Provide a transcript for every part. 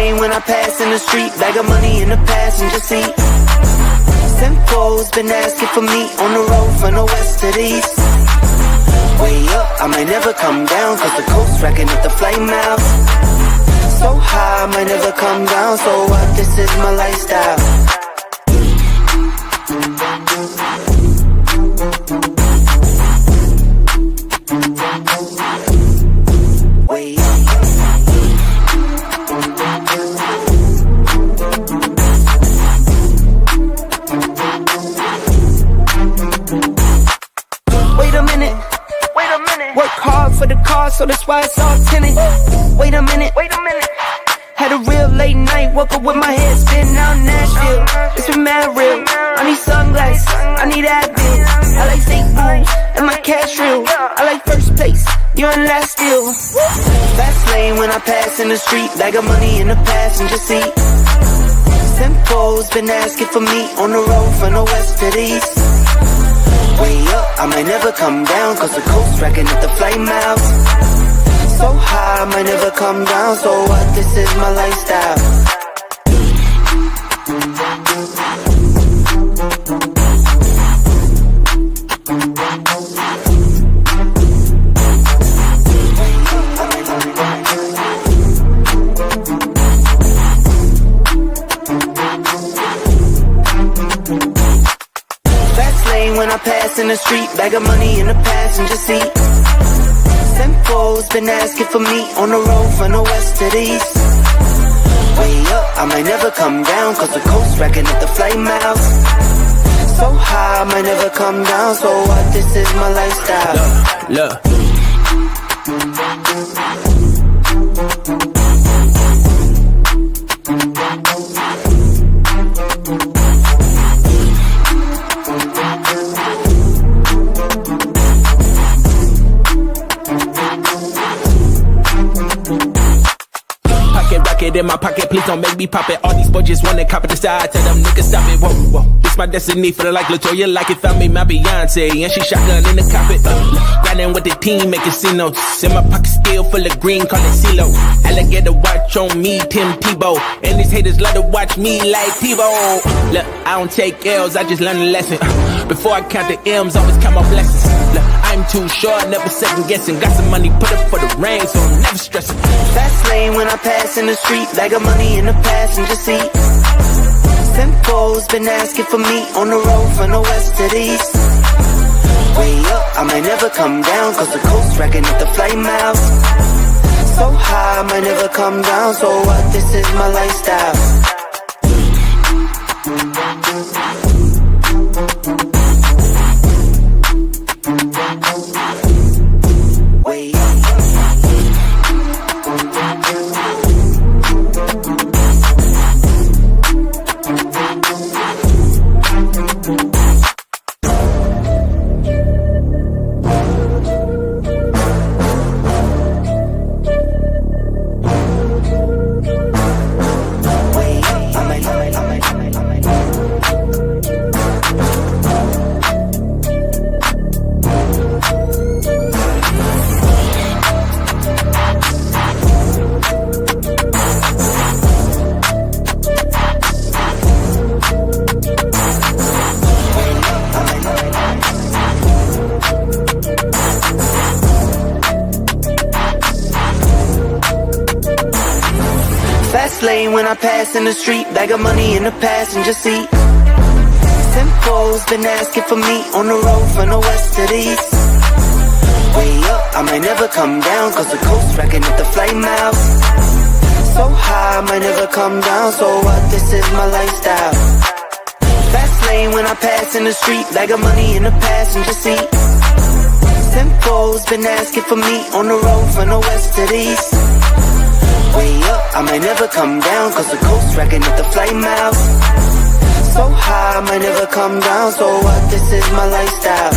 lane when I pass in the street, bag of money in the passenger seat. Simcoe's been asking for me on the road from the west to the east. Way up, I might never come down, cause the coast racking up the flame out. So high, I might never come down, so what, this is my lifestyle. Way up. Wait a minute. Work hard for the car, so that's why it's all tinted. Wait a minute. Had a real late night, woke up with my head spinning out in Nashville. It's been mad real. I need sunglasses, I need Advil. I like steak boots and my cash real. I like first place, you're in last still. Fast lane when I pass in the street, bag of money in the passenger seat. Simcoe's been asking for me on the road from the west to the east. Way up, I might never come down, cause the coast racking up the flame out. So high, I might never come down, so what, this is my lifestyle. When I pass in the street, bag of money in the passenger seat. Simcoe's been asking for me on the road from the west to the east. Way up, I might never come down, cause the coast racking up the flame out. So high, I might never come down, so what, this is my lifestyle. Look. In my pocket, please don't make me pop it. All these boys just wanna copy the style. Tell them niggas stop it. Whoa. It's my destiny, feeling like Latoya, like it found me my Beyonce, and she shotgun in the cockpit. Grinding with the team, making C-notes. In my pocket still full of green, call it CeeLo. Alligator watch on me, Tim Tebow. And these haters love to watch me like Tebow. Look, I don't take L's, I just learn a lesson. Before I count the M's, always count my blessings. Look, I'm too short, never second guessing. Got some money, put up for the rain, so I'm never stressing. Fast lane when I pass in the street, bag of money in the passenger seat. Simcoe's been asking for me on the road from the west to the east. Way up, I might never come down, cause the coast racking up the flame out. So high, I might never come down, so what, this is my lifestyle. Way up. Lane when I pass in the street, bag of money in the passenger seat. Simcoe's been asking for me on the road from the west to the east. Way up, I might never come down, cause the coast racking up the flame out. So high, I might never come down, so what, this is my lifestyle. Fast lane when I pass in the street, bag of money in the passenger seat. Simcoe's been asking for me on the road from the west to the east. Way up, I might never come down, cause the coast racking up the flame out. So high, I might never come down, so what, this is my lifestyle.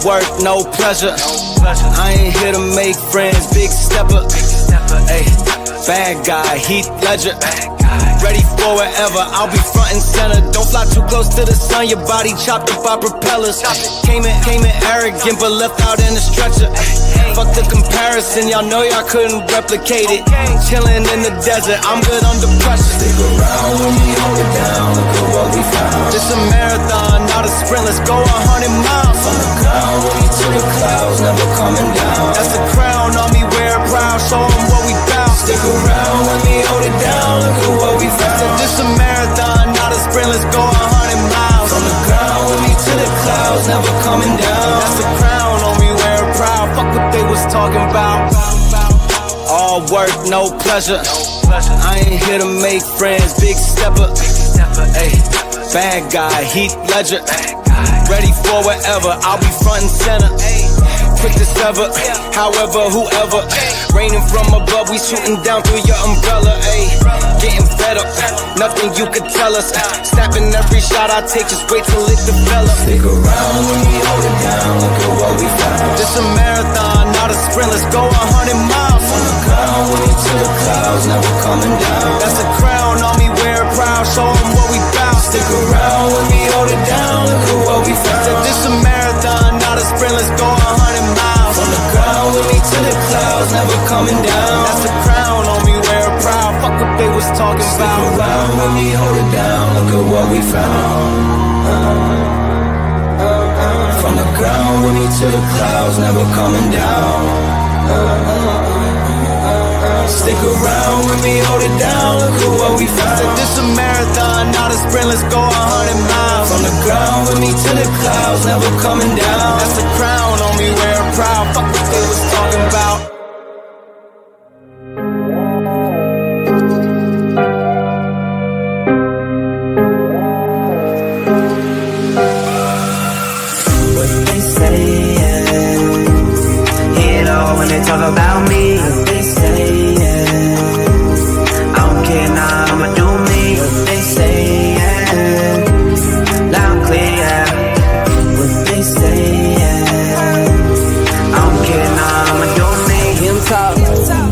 work, no pleasure. I ain't here to make friends, big stepper. Ay, bad guy, Heath Ledger. Ready for wherever, I'll be front and center. Don't fly too close to the sun, your body chopped up by propellers. Came in arrogant, but left out in the stretcher. Fuck the comparison, y'all know y'all couldn't replicate it. Chillin' in the desert, I'm good under pressure. Stick around when we hold it down, look at what we found. This a marathon, not a sprint, let's go 100 miles. From the ground, when we to the clouds, never coming down. That's the crown on me, wear it proud, show 'em what we bout. Stick around when we hold it down, look at what we found. This a marathon, not a sprint, let's go 100 miles. From the ground, when we to the clouds, never coming down. That's the crown on me, wear it proud, fuck what they was talking about. All work, no pleasure. I ain't here to make friends, big stepper. Ay, bad guy, Heath Ledger. Ready for wherever, I'll be front and center. Quick to sever, however, whoever. Raining from above, we shooting down through your umbrella. Ay, getting fed up, nothing you could tell us. Snapping every shot I take, just wait till it develops. Stick around when we hold it down, look at what we found. This a marathon, not a sprint, let's go 100 miles. From the ground, when we to the clouds, never coming down. That's a crown on me, wear it proud, show 'em what we bout. Stick around when we hold it down, look at what we found. This a marathon, not a sprint, let's go 100 miles. From the ground, when we to the clouds, never coming down. That's the crown on me, wear it proud, fuck what they was talking Stick about. around when we hold it down, look at what we found. From the ground, when we to the clouds, never coming down. Stick around when we hold it down, look at what we found. This a marathon, not a sprint, let's go 100 miles. From the ground, with me to the clouds, never coming down. That's the crown on me, wear it proud, fuck what they was talking about. What they saying, hear it all when they talk about me. What they saying, I don't care now, I'ma do me. What they saying, loud and clear. What they saying, I don't care now, I'ma do me. Hear 'em talk,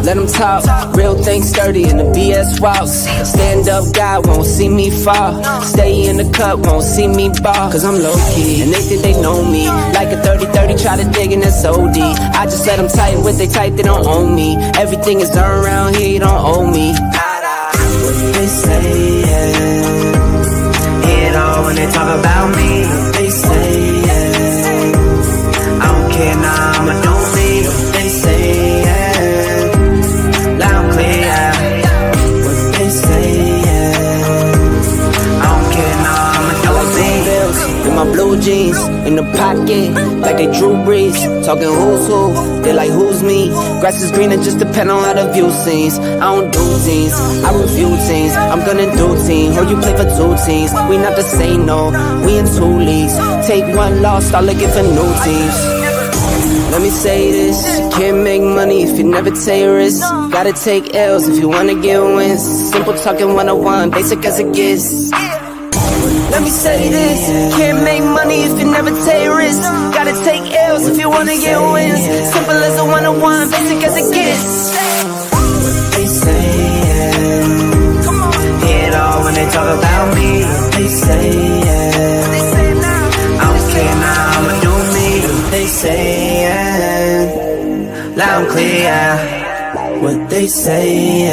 let 'em talk. Real things sturdy in the BS walks. Stand up guy won't see me fall. Stay in the cup, won't see me ball. Cause I'm low key, and they think they know me. Like a 30-30, try to dig in that's OD. I just let them tighten what they type, they don't own me. Everything is done around here, you don't owe me. What they saying, hear it all when they talk about me. What they saying, I don't care now, I'ma do me. What they saying, loud and clear. What they saying, I don't care now, I'ma do me. Bills in my blue jeans, in the pocket, like they Drew Brees. Talking who's who, they like who's me. Grass is green, it just depend on how the view seems. I don't do teams, I review teams. I'm gonna do team, or you play for two teams. We not the same, no, we in two leagues. Take one loss, start looking for new teams. Let me say this, you can't make money if you never take risks. Gotta take L's if you wanna get wins. Simple talking 101, basic as it gets. Let me say this, can't make money if you never take risks. Gotta take L's if you wanna get wins. Simple as a 101, basic as it gets. What they saying, hear it all when they talk about me. What they saying, I don't care now, I'ma do me. What they saying, loud and clear. What they saying,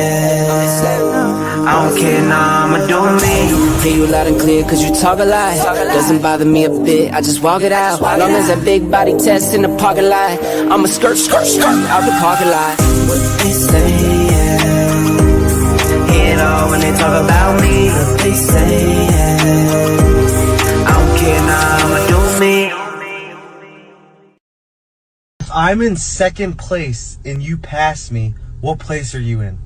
I don't care now, I'ma do me. Hear you loud and clear cause you talk a lot. Doesn't bother me a bit, I just walk it out. Long as that big body test in the parking lot, I'ma skirt out the parking lot. What they saying, hear it all when they talk about me. What they saying, I don't care now, I'ma do me. If I'm in second place and you pass me, what place are you in?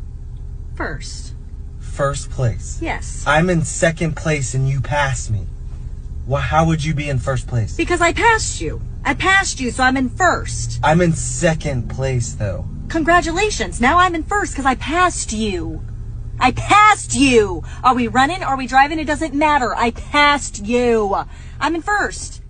First. First place. Yes. I'm in second place and you pass me. Well, how would you be in first place? Because I passed you. I passed you, so I'm in first. I'm in second place, though. Congratulations. Now I'm in first because I passed you. I passed you. Are we running? Are we driving? It doesn't matter. I passed you. I'm in first.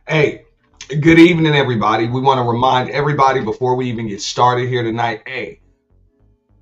Hey, good evening, everybody. We want to remind everybody before we even get started here tonight. Hey,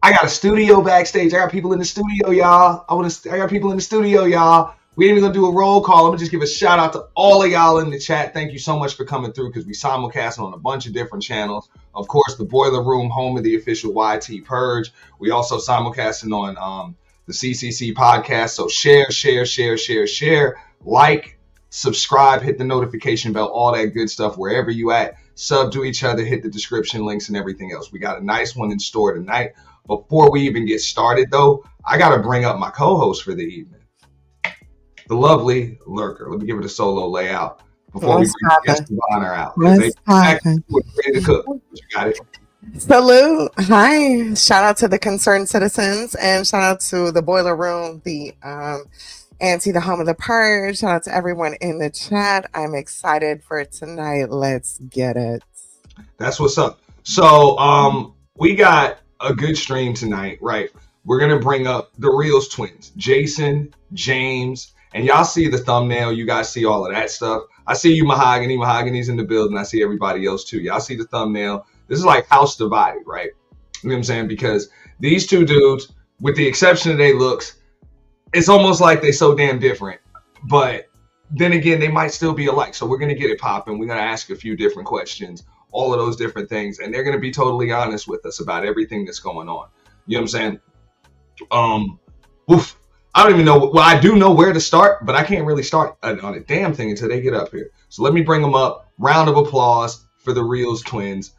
I got a studio backstage. I got people in the studio, y'all. I got people in the studio, y'all. We ain't even gonna do a roll call. I'm gonna just give a shout out to all of y'all in the chat. Thank you so much for coming through because we simulcast on a bunch of different channels. Of course, the Boiler Room, home of the official YT Purge. We also simulcasting on the C.C.C podcast. So share, like, subscribe, hit the notification bell, all that good stuff wherever you at. Sub to each other, hit the description links and everything else. We got a nice one in store tonight. Before we even get started, though, I got to bring up my co-host for the evening, the lovely Lurker. Let me give it a solo layout before we bring the guest of honor out. They ready to cook. You got it. Salute. Hi. Shout out to the concerned citizens and shout out to the Boiler Room, the Auntie, the home of the purge. Shout out to everyone in the chat. I'm excited for tonight. Let's get it. That's what's up. So we got a good stream tonight, right? We're gonna bring up the Reels twins, Jason, James, and y'all see the thumbnail. You guys see all of that stuff. I see you, Mahogany. Mahogany's in the building. I see everybody else too. Y'all see the thumbnail. This is like house divided, right? You know what I'm saying? Because these two dudes, with the exception of their looks, it's almost like they're so damn different. But then again, they might still be alike. So we're gonna get it popping. We're gonna ask a few different questions, all of those different things, and they're gonna be totally honest with us about everything that's going on. You know what I'm saying? I don't even know. Well, I do know where to start, but I can't really start on a damn thing until they get up here. So let me bring them up. Round of applause for the Reels twins.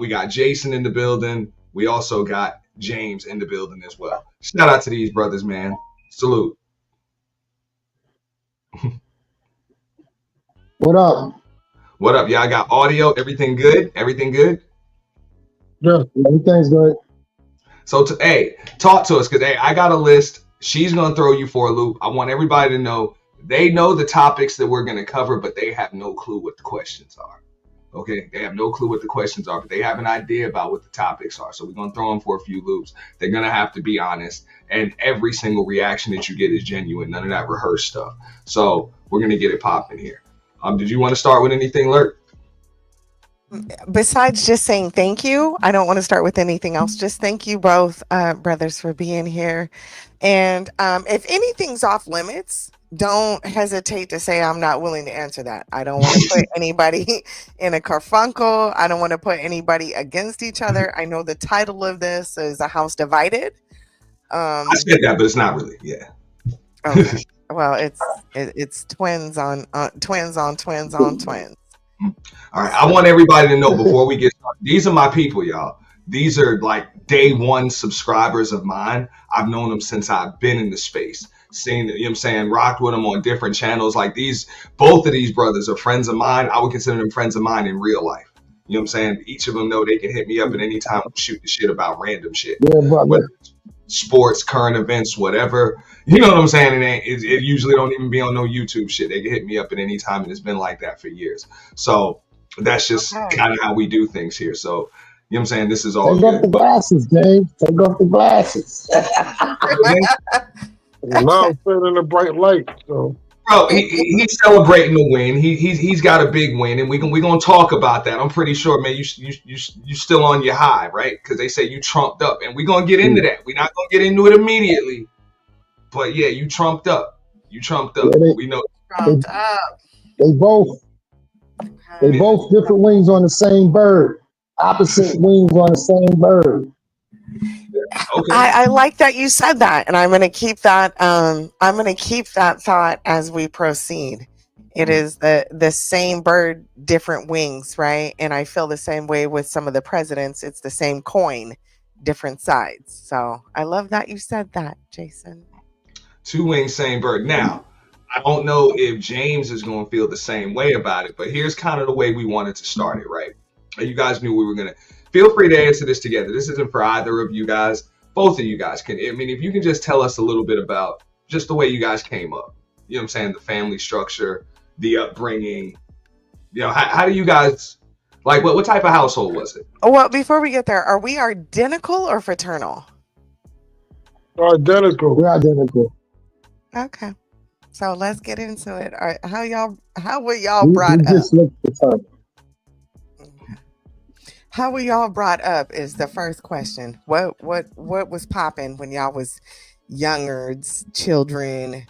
We got Jason in the building. We also got James in the building as well. Shout out to these brothers, man. Salute. What up? What up, y'all? Got audio? Everything good? Everything good? Yeah, everything's good. So, hey, talk to us because, hey, I got a list. She's going to throw you for a loop. I want everybody to know they know the topics that we're going to cover, but they have no clue what the questions are. Okay? They have no clue what the questions are, but they have an idea about what the topics are. So we're going to throw them for a few loops. They're going to have to be honest. And every single reaction that you get is genuine. None of that rehearsed stuff. So we're going to get it popping here. Did you want to start with anything, Lurk? Besides just saying thank you, I don't want to start with anything else. Just thank you both, brothers, for being here. And if anything's off limits, don't hesitate to say I'm not willing to answer that. I don't want to put anybody in a kerfunkle. I don't want to put anybody against each other. I know the title of this is A House Divided. I said that, but it's not really. Yeah. Okay. Well, it's twins on twins on twins on twins. All right. I want everybody to know before we get started, these are my people, y'all. These are like day one subscribers of mine. I've known them since I've been in the space. Seen, you know what I'm saying, rocked with them on different channels. Like both of these brothers are friends of mine. I would consider them friends of mine in real life. You know what I'm saying? Each of them know they can hit me up at any time and shoot the shit about random shit. Yeah, brother. Sports, current events, whatever. You know what I'm saying? It usually don't even be on no YouTube shit. They can hit me up at any time, and it's been like that for years. So that's just kind of how we do things here. So, you know what I'm saying? This is all Take off the glasses, Dave. Take off the glasses. Now I'm feeling a bright light. So, bro, he's celebrating the win. He's got a big win, and we gonna talk about that. I'm pretty sure, man. You still on your high, right? Because they say you trumped up, and we're gonna get into that. We're not gonna get into it immediately, but yeah, you trumped up. You trumped up. Yeah, we know. Trumped up. They both different wings on the same bird. Opposite wings on the same bird. Okay. I like that you said that, and I'm going to keep that. I'm going to keep that thought as we proceed. It is the same bird, different wings, right? And I feel the same way with some of the presidents. It's the same coin, different sides. So I love that you said that, Jason. Two wings, same bird. Now, I don't know if James is going to feel the same way about it, but here's kind of the way we wanted to start it, right? You guys knew we were going to. Feel free to answer this together. This isn't for either of you guys. Both of you guys can. I mean, if you can just tell us a little bit about just the way you guys came up. You know what I'm saying? The family structure, the upbringing. You know, how do you guys, like, what type of household was it? Well, before we get there, are we identical or fraternal? Identical. We're identical. Okay. So let's get into it. All right, how were y'all We brought up? just looked at something. How were y'all brought up is the first question. What was popping when y'all was youngers, children,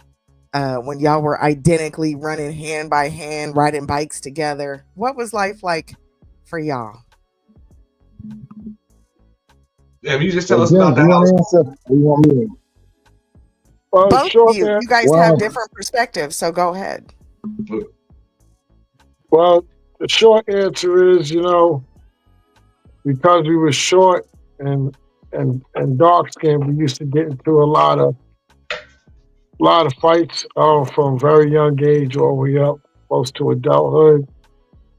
when y'all were identically running hand by hand, riding bikes together? What was life like for y'all? Yeah, you just So, tell us James, about the you want house. to answer? Or you want me to? Both of Short you. answer. You guys have Well, different perspectives, so go ahead. Well, the short answer is, because we were short and dark skinned, we used to get into a lot of fights from very young age all the way up close to adulthood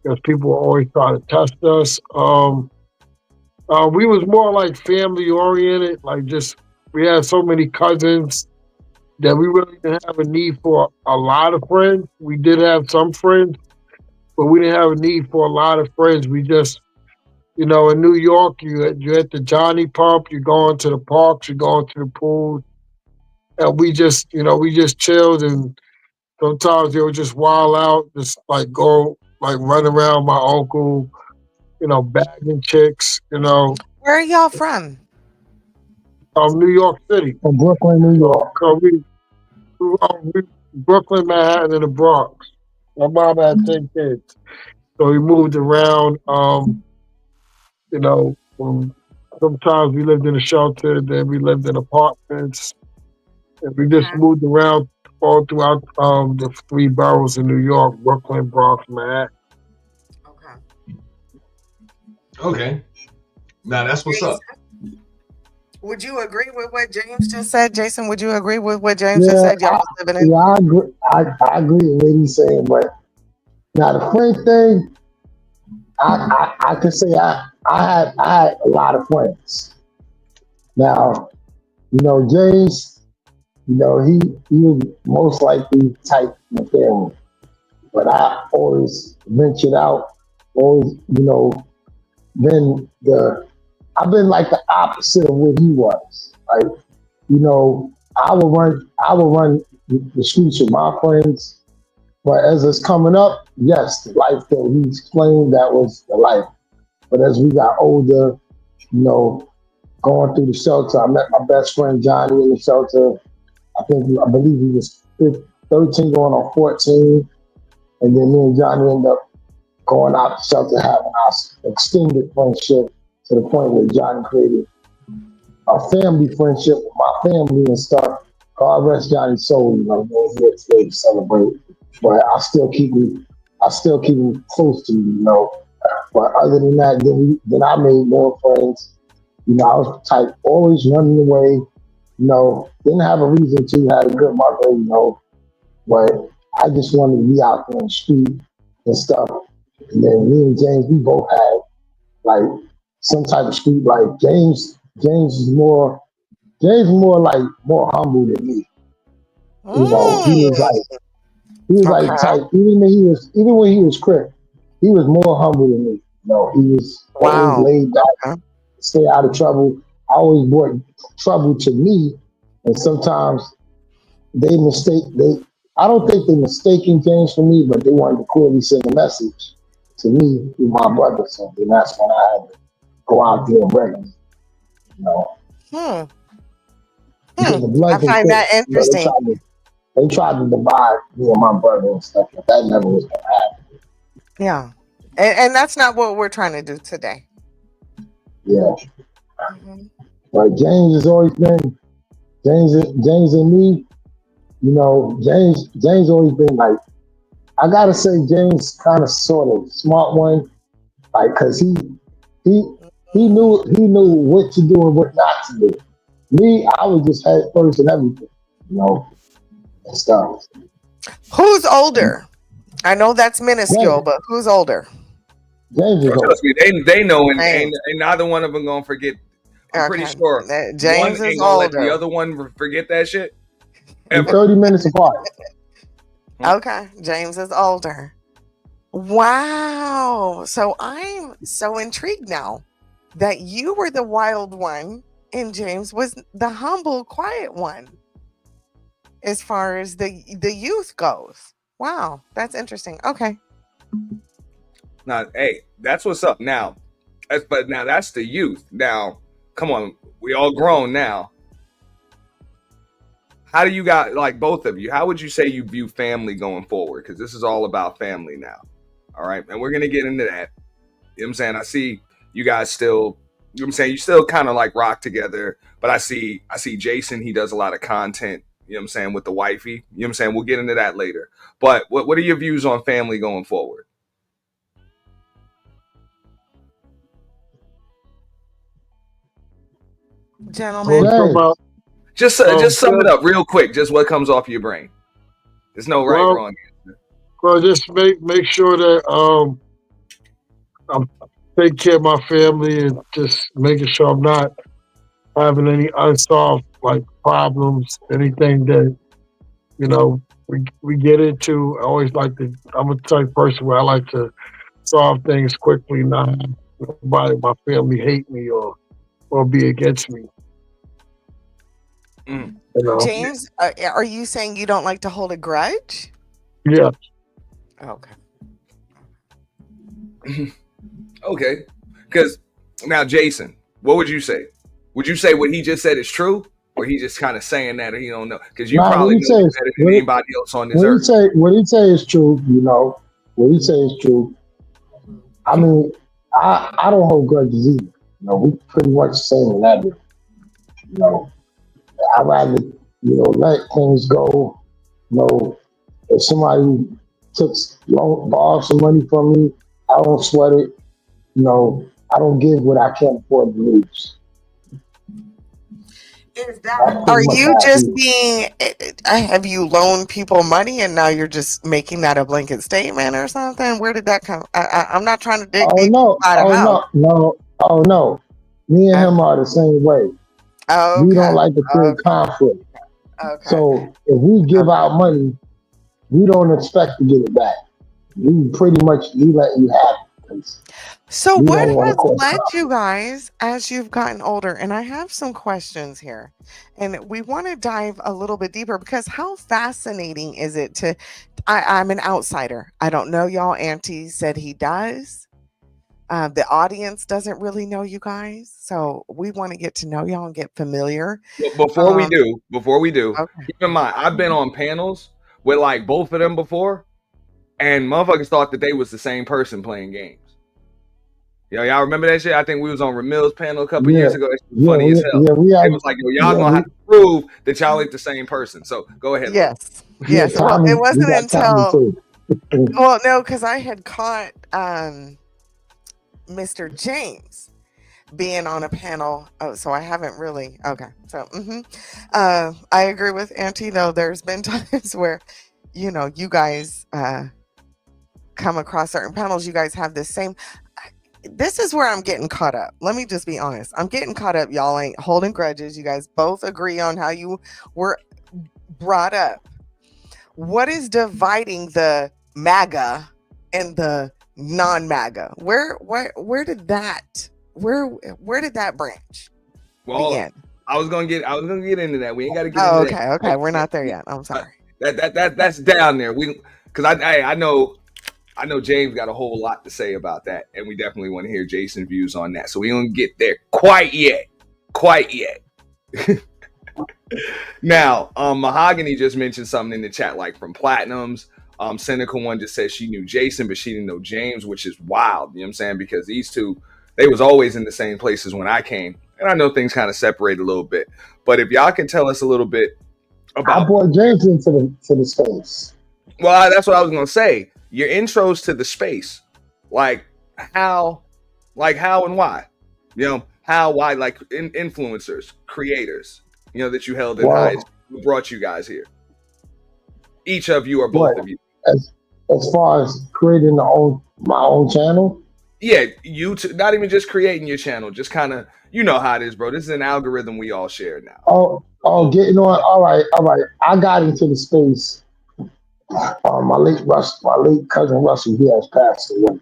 because people were always trying to test us. We was more like family oriented, like just we had so many cousins that we really didn't have a need for a lot of friends. We did have some friends, but we didn't have a need for a lot of friends. We just, in New York, you at the Johnny Pump, you going to the parks, you going to the pool, and we just chilled. And sometimes they would just wild out, just like go like run around my uncle, bagging chicks, Where are y'all from? New York City. from Brooklyn, New So, York. so we Brooklyn, Manhattan, and the Bronx. My mom had 10 kids, so we moved around. You know, sometimes we lived in a shelter, then we lived in apartments, and we just Okay. moved around all throughout the three boroughs in New York: Brooklyn, Bronx, Manhattan. Okay. Okay. Now that's what's up. Jason, would you agree with what James just said? Jason, would you agree with what James just Yeah, said? Y'all was living in. yeah, I agree. I agree with what he's saying, but now the friend thing, I could say I had a lot of friends. Now, James, he was most likely type of family, but I always ventured out, always, been the I've been like the opposite of what he was. Like, I would run the streets with my friends, but as it's coming up, yes, the life that he explained, that was the life. But as we got older, you know, going through the shelter, I met my best friend Johnny in the shelter. I believe he was 13 going on 14. And then me and Johnny ended up going out the shelter, having our extended friendship to the point where Johnny created a family friendship with my family and stuff. God rest Johnny's soul, those here today to celebrate. But I still keep him close to me. But other than that, then I made more friends. I was the type always running away. Didn't have a reason to. Had a good mother. But I just wanted to be out there on the street and stuff. And then me and James, we both had like some type of street life. James is more like more humble than me. He was Mm, like okay. type, even when he was crip, he was more humble than me. He was always Wow. laid back, Okay. stay out of trouble. I always brought trouble to me, and sometimes they mistake they. I don't think they mistaken James for me, but they wanted to clearly send a message to me through my brother. So then that's when I had to go out there and break him. Hmm. Because Hmm. the blood I and find that crips, interesting. they tried to divide me and my brother and stuff, but that never was gonna happen. Yeah. And that's not what we're trying to do today. Yeah. Mhm. But James has always been James and me, James always been like, I gotta say James kind of sort of smart one, like cause he he knew what to do and what not to do. Me, I was just head first and everything, and stuff. Who's older? I know that's minuscule, James, but who's older? James is old. Trust me, they know, and James. ain't neither one of them gonna forget. I'm pretty Okay. sure one James is ain't gonna let the older. other one forget that shit We're ever. 30 minutes apart. Okay. James is older. Wow. So I'm so intrigued now that you were the wild one and James was the humble, quiet one. as far as the youth goes. Wow, that's interesting. Okay. Now, hey, that's what's up. Now, but now that's the youth. Now, come on, we all grown now. How do you got, like, both of you? How would you say you view family going forward? Because this is all about family now. All right, and we're gonna get into that. You know what I'm saying? I see you guys still. You know what I'm saying? You still kind of like rock together, but I see Jason. He does a lot of content. You know what I'm saying, with the wifey. You know what I'm saying? We'll get into that later. But what are your views on family going forward? Gentlemen, just sum it up real quick. Just what comes off your brain. There's no right, wrong answer. Well, just make sure that I'm taking care of my family and just making sure I'm not having any unsolved like problems, anything that we get into. I always like to. I'm a type of person where I like to solve things quickly, not have nobody, my family hate me or be against me. James, are you saying you don't like to hold a grudge? Yeah. Okay. Okay. Because now, Jason, what would you say? Would you say what he just said is true, or he just kind of saying that, or he don't know? Because you probably know better than anybody else on this earth. What he say is true. What he say is true. I mean, I don't hold grudges either. We pretty much the same in that. I'd rather, let things go. If somebody borrowed some money from me, I don't sweat it. I don't give what I can't afford to lose. Are you just being? Have you loaned people money and now you're just making that a blanket statement or something? Where did that come? I'm not trying to dig deep. No. Me and him are the same way. Okay. We don't like to create conflict. Okay. So if we give out money, we don't expect to get it back. We pretty much let you have it. So what has led you guys as you've gotten older? And I have some questions here, and we want to dive a little bit deeper because how fascinating is it to? I'm an outsider. I don't know y'all. Auntie said he does. The audience doesn't really know you guys, so we want to get to know y'all and get familiar. Before we do, keep in mind, I've been on panels with like both of them before, and motherfuckers thought that they was the same person playing games. Y'all remember that shit? I think we was on Ramil's panel a couple years ago. It's funny as hell. It was like, y'all gonna have to prove that y'all ain't the same person. So go ahead. Yes. Well, it wasn't until well, no, because I had caught Mr. James being on a panel. Oh, so I haven't really. Okay. So I agree with Auntie though. There's been times where, you guys come across certain panels. You guys have the same. This is where I'm getting caught up. Let me just be honest. I'm getting caught up. Y'all ain't holding grudges. You guys both agree on how you were brought up. What is dividing the MAGA and the non-MAGA? Where did that branch begin? I was gonna get into that. We ain't gotta get into that. Okay. We're not there yet. I'm sorry. That's down there. Because I know James got a whole lot to say about that, and we definitely want to hear Jason's views on that. So we don't get there quite yet. Now, Mahogany just mentioned something in the chat, like from Platinums. Cynical One just said she knew Jason, but she didn't know James, which is wild. You know what I'm saying? Because these two, they was always in the same places when I came, and I know things kind of separate a little bit. But if y'all can tell us a little bit about, I brought James into the space. Well, that's what I was gonna say. Your intros to the space, like how and why, how, why, like influencers, creators, that you held in high, who brought you guys here. Each of you or both of you. As far as creating my own channel. Yeah, not even just creating your channel, just kind of, how it is, bro. This is an algorithm we all share now. Getting on. All right. I got into the space. My late cousin Russell, he has passed away.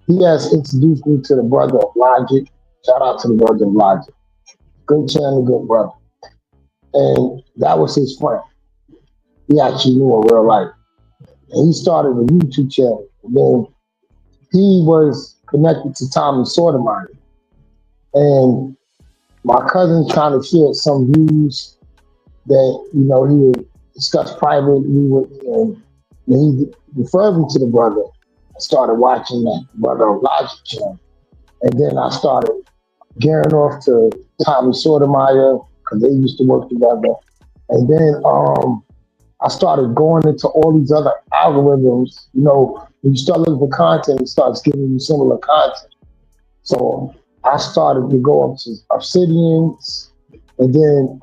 He has introduced me to the brother of Logic. Shout out to the brother of Logic. Good channel, good brother. And that was his friend. he actually knew in real life. And he started a YouTube channel. And then he was connected to Tommy Sotomayor. And my cousin trying to share some views that, you know, he would discuss privately with me. And he referred me to the brother. I started watching that brother on Logic channel. And then I started gearing off to Tommy Sotomayor because they used to work together. And then I started going into all these other algorithms. You know, when you start looking for content, it starts giving you similar content. So I started to go up to Obsidians. And then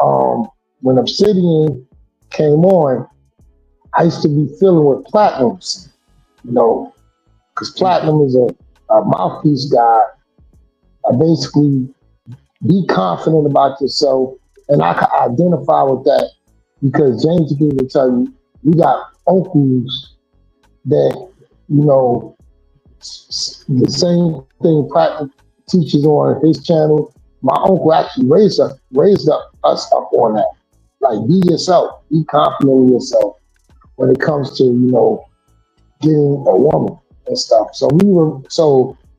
when Obsidian came on, I used to be filling with Platinums, you know, because Platinum is a mouthpiece guy. I basically be confident about yourself, and I can identify with that because James will tell you, we got uncles that, you know, the same thing Platinum teaches on his channel. My uncle actually raised us up on that. Like, be yourself, be confident in yourself when it comes to, you know, getting a woman and stuff. So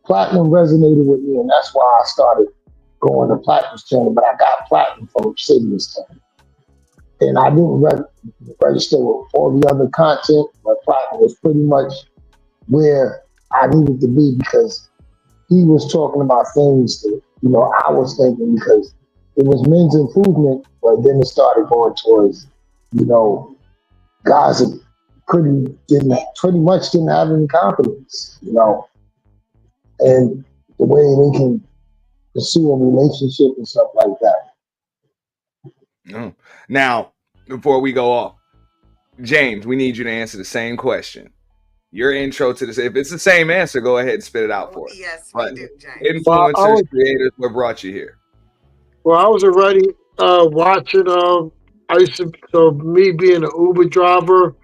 Platinum resonated with me, and that's why I started going to Platinum's channel. But I got Platinum from Obsidian's channel, and I didn't register with all the other content. But Platinum was pretty much where I needed to be because he was talking about things that, you know, I was thinking because it was men's improvement, but then it started going towards, you know, guys that pretty much didn't have any confidence, you know, and the way they can pursue a relationship and stuff like that. Oh. Now, before we go off, James, we need you to answer the same question. Your intro to this. If it's the same answer, go ahead and spit it out for us. Yes, but we do, James. Influencers, creators, what brought you here? Well, I was already watching. So me being an Uber driver,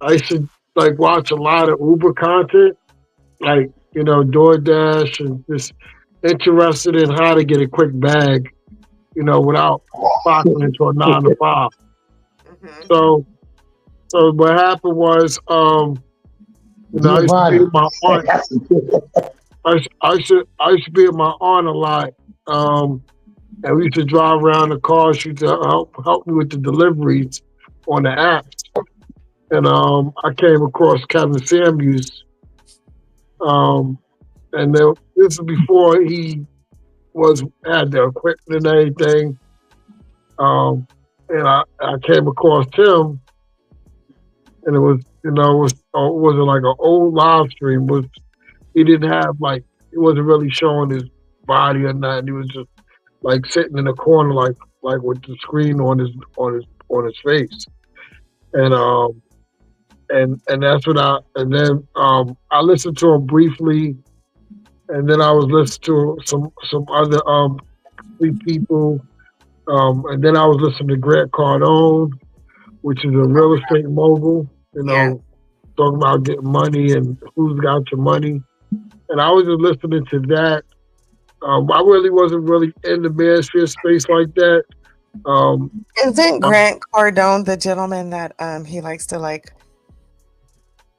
I used to like watch a lot of Uber content, like, you know, DoorDash, and just interested in how to get a quick bag, you know, without clocking into a 9 to 5. So what happened was, you know, I used to be with my aunt. I used to be with my aunt a lot. And we used to drive around the car. She used to help me with the deliveries on the apps. And I came across Kevin Samuels. And this is before he had the equipment and everything. And I came across him, and it was, you know, it wasn't like an old live stream. He didn't have, like, he wasn't really showing his body or nothing. He was just like sitting in a corner, like with the screen on his face, and that's what I listened to him briefly, and then I was listening to some other people, and then I was listening to Grant Cardone, which is a real estate mogul, you know, talking about getting money and who's got your money, and I was just listening to that. I really wasn't really in the manosphere space like that. Isn't Grant Cardone the gentleman that he likes to, like,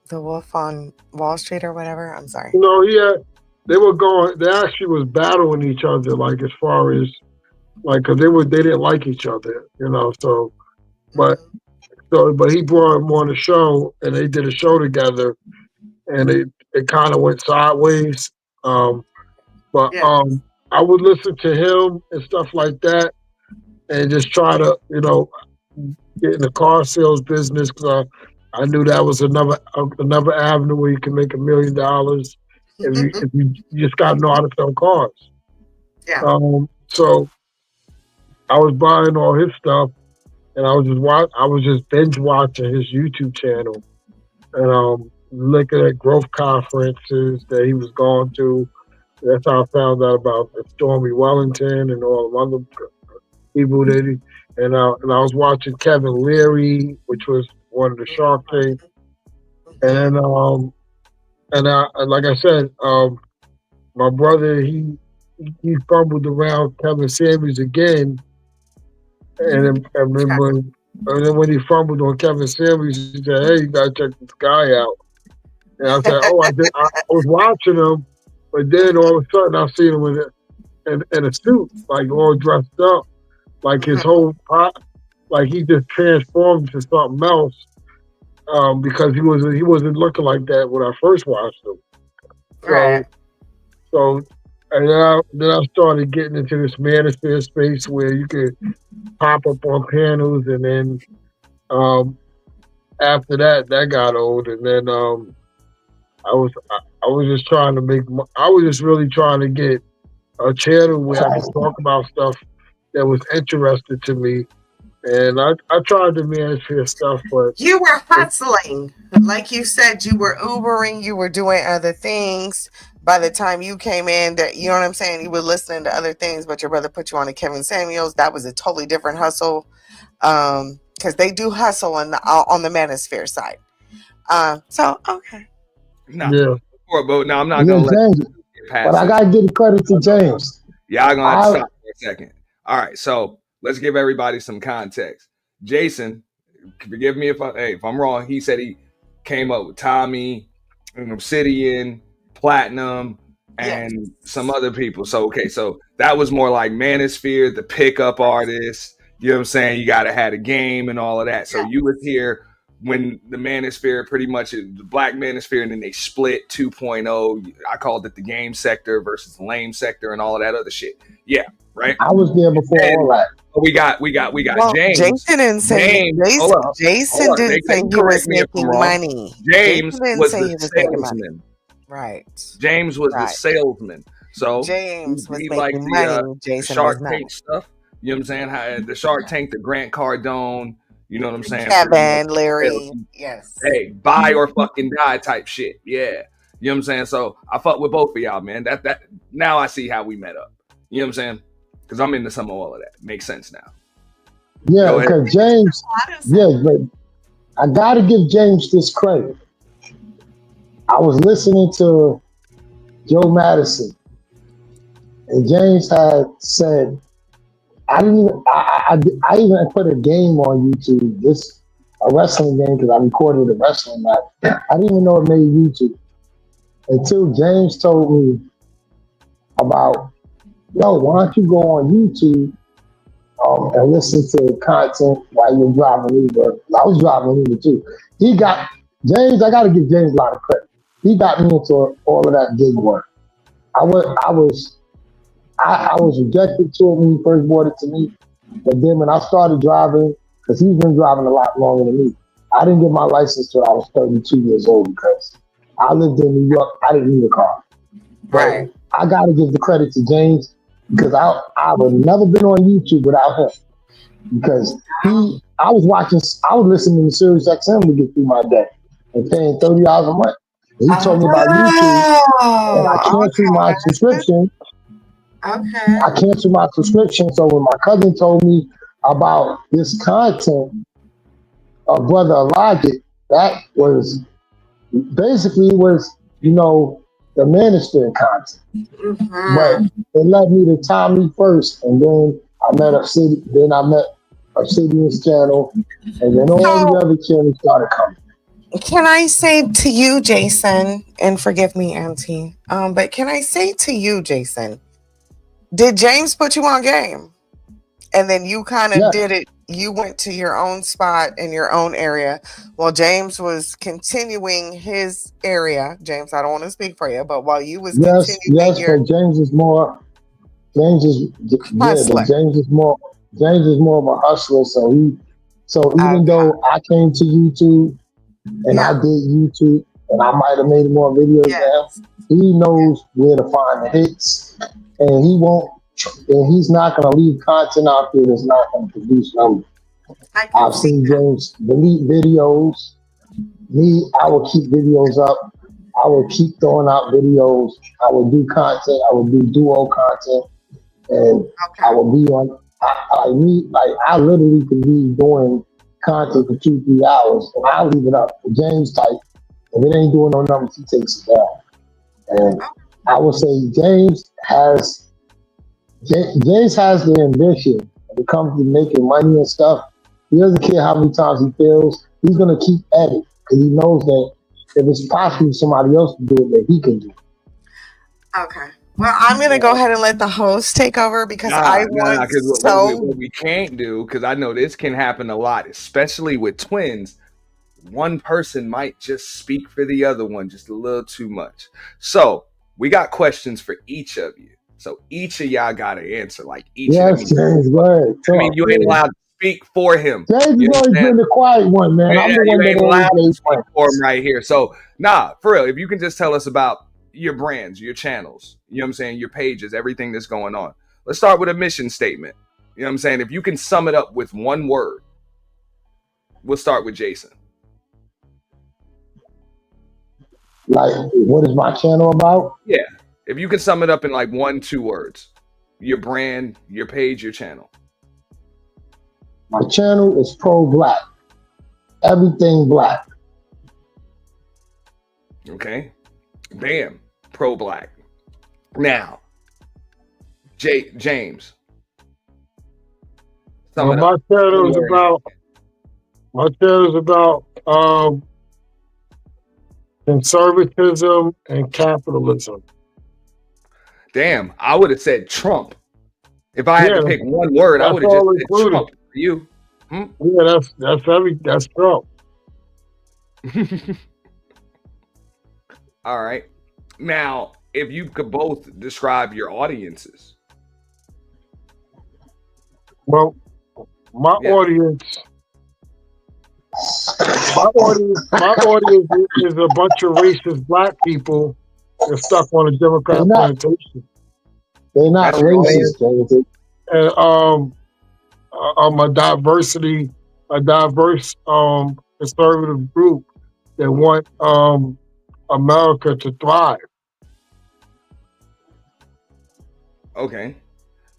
the Wolf on Wall Street or whatever? I'm sorry. You know, they actually was battling each other, like, as far as, like, because they didn't like each other, you know. So, but he brought him on the show, and they did a show together, and it kind of went sideways. I would listen to him and stuff like that, and just try to, you know, get in the car sales business because I knew that was another avenue where you can make $1 million if you just got to know how to sell cars. Yeah. So I was buying all his stuff, and I was just binge watching his YouTube channel, and looking at growth conferences that he was going to. That's how I found out about Stormy Wellington and all the other people that and I was watching Kevin Leary, which was one of the Shark Tank, and like I said, my brother he fumbled around Kevin Samuels again, and I remember And then when he fumbled on Kevin Samuels, he said, "Hey, you gotta check this guy out." And I said, "Oh, I did. I was watching him, but then all of a sudden I seen him in a suit, like all dressed up, like his whole pot, like he just transformed to something else." Because he wasn't looking like that when I first watched him. Right. So, and then I started getting into this manosphere space where you could pop up on panels, and then after that got old, and then I was just trying to I was just really trying to get a channel where I could talk about stuff that was interesting to me, and I tried the manosphere stuff, but You were hustling. Like you said, you were Ubering, you were doing other things. By the time you came in, that you know what I'm saying, you were listening to other things, but your brother put you on to Kevin Samuels. That was a totally different hustle. Because they do hustle on the manosphere side. So okay. No, yeah. but no, I'm not Yeah, gonna let James. you get past But I this. gotta give the credit to James. Yeah, I'm gonna have to I stop for a second. All right, so let's give everybody some context. Jason, forgive me if I'm wrong. He said he came up with Tommy, and Obsidian, Platinum, and some other people. So okay, so that was more like Manosphere, the pickup artist. You know what I'm saying? You gotta have a game and all of that. So you was here when the Manosphere pretty much the Black Manosphere, and then they split 2.0. I called it the game sector versus the lame sector and all of that other shit. Yeah, right. I was there before all that. We got Well, James. Jason didn't say Hold up. Jason didn't say he was me if I'm making wrong. money. James Jason didn't was say the he was making money. salesman. Right. James was the Right. salesman. So James was he making liked money. the Jason Shark was not. Tank stuff. You know what I'm saying? The Shark Tank, the Grant Cardone. You know what I'm saying? Kevin, Larry. Yes. Hey, buy or fucking die type shit. Yeah. You know what I'm saying? So I fuck with both of y'all, man. That now I see how we met up. You know what I'm saying? Because I'm into some of all of that. Makes sense now. Yeah, because James, but I gotta give James this credit. I was listening to Joe Madison, and James had said, I didn't even, I even put a game on YouTube, a wrestling game, because I recorded a wrestling match. I didn't even know it made YouTube until James told me about, yo, why don't you go on YouTube and listen to content while you're driving Uber. I was driving Uber too. James, I gotta give James a lot of credit. He got me into all of that gig work. I was rejected to it when he first brought it to me. But then when I started driving, because he's been driving a lot longer than me, I didn't get my license till I was 32 years old because I lived in New York. I didn't need a car. But I gotta give the credit to James because I would have never been on YouTube without him. Because I was listening to Sirius XM to get through my day and paying $30 a month. And he told me about YouTube, and I canceled my subscription. Okay. I canceled my subscription. So when my cousin told me about this content of Brother Logic, that was basically the Manosphere content. Mm-hmm. But it led me to Tommy first, and then I met Obsidian's channel, and then all the other channels started coming. Can I say to you, Jason, and forgive me, Auntie, but can I say to you, Jason, did James put you on game? And then you kind of did it. You went to your own spot in your own area while James was continuing his area. James, I don't want to speak for you, but while you was continuing but James is more of a hustler. So even though I came to YouTube and I did YouTube and I might have made more videos than him, he knows where to find the hits, and he's not going to leave content out there that's not going to produce numbers. I've seen James delete videos. I will keep videos up. I will keep throwing out videos. I will do content. I will do duo content, and I will be on. I literally could be doing content for 2-3 hours, and I'll leave it up. James type, if it ain't doing no numbers, he takes it down. And I will say James has the ambition when it comes to making money and stuff. He doesn't care how many times he fails. He's gonna keep at it because he knows that if it's possible for somebody else to do it, that he can do it. Okay. Well, I'm gonna go ahead and let the host take over because I want Because so. what we can't do, because I know this can happen a lot, especially with twins. One person might just speak for the other one just a little too much. So we got questions for each of you. So each of y'all got to answer. Like each of them. Yes, James, go ahead. I mean, you ain't allowed to speak for him. James You has always been the quiet one, man. I'm the you one that ain't allowed always to made speak for him right here. So, for real, if you can just tell us about your brands, your channels, you know what I'm saying, your pages, everything that's going on. Let's start with a mission statement. You know what I'm saying? If you can sum it up with one word, we'll start with Jason. Like, what is my channel about? Yeah. If you can sum it up in like 1-2 words, your brand, your page, your channel. My channel is pro-black. Everything black. Okay. Bam. Pro-black. Now, James. Well, my channel is about conservatism and capitalism. Damn, I would have said Trump. If I had to pick one word, I would have just said included. Trump for you. Yeah, that's Trump. All right. Now, if you could both describe your audiences. Well, my audience is a bunch of racist black people that stuck on a Democrat plantation. They're not racist, James. And a diverse conservative group that want America to thrive. Okay.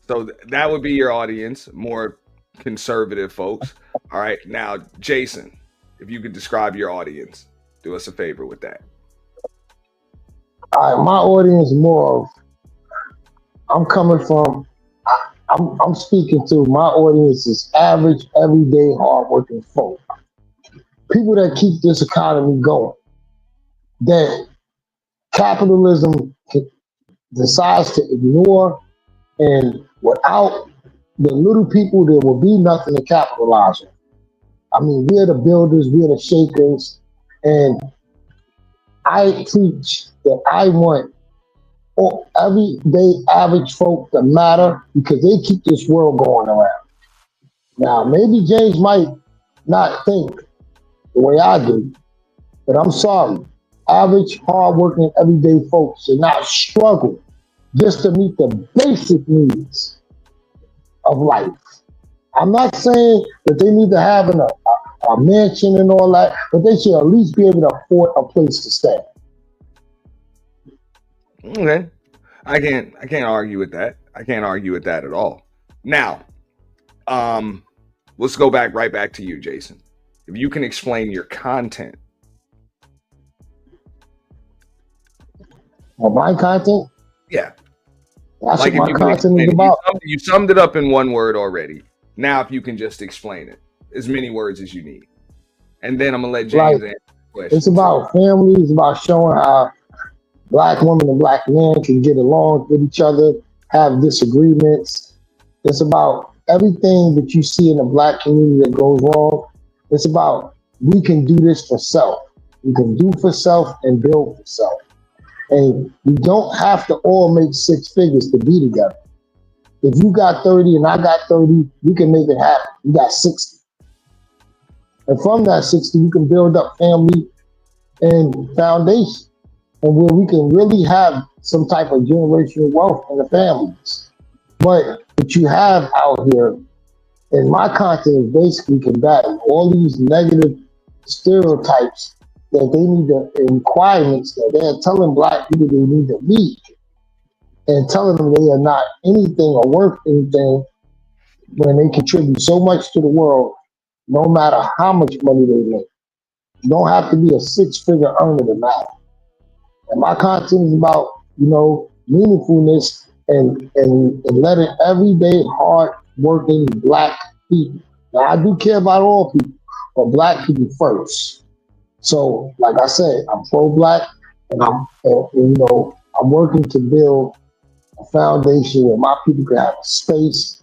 So that would be your audience, more conservative folks. All right. Now, Jason, if you could describe your audience, do us a favor with that. All right, my audience more of, I'm coming from, I'm speaking to, my audience is average, everyday, hardworking folk. People that keep this economy going. That capitalism decides to ignore, and without the little people, there will be nothing to capitalize on. I mean, we're the builders, we're the shakers, and I preach that I want everyday average folk to matter because they keep this world going around. Now, maybe James might not think the way I do, but I'm sorry. Average, hardworking, everyday folks should not struggle just to meet the basic needs of life. I'm not saying that they need to have a mansion and all that, but they should at least be able to afford a place to stay. Okay. I can't argue with that. I can't argue with that at all. Now, let's go right back to you, Jason. If you can explain your content. Well, my content? Yeah. That's like what my content is about. You summed it up in one word already. Now, if you can just explain it, as many words as you need. And then I'm going to let James answer the question. It's about family. It's about showing how black women and black men can get along with each other, have disagreements. It's about everything that you see in the black community that goes wrong. It's about we can do this for self. We can do for self and build for self. And we don't have to all make 6 figures to be together. If you got 30 and I got 30, we can make it happen. You got 60. And from that 60, you can build up family and foundation, and where we can really have some type of generational wealth in the families. But what you have out here, and my content is basically combating all these negative stereotypes that they need to, requirements that they're telling black people they need to meet, and telling them they are not anything or worth anything when they contribute so much to the world, no matter how much money they make. You don't have to be a 6-figure earner to matter. And my content is about, meaningfulness and letting everyday hard working black people Now, I do care about all people, but black people first. So, like I said, I'm pro-black, and I'm working to build a foundation where my people can have a space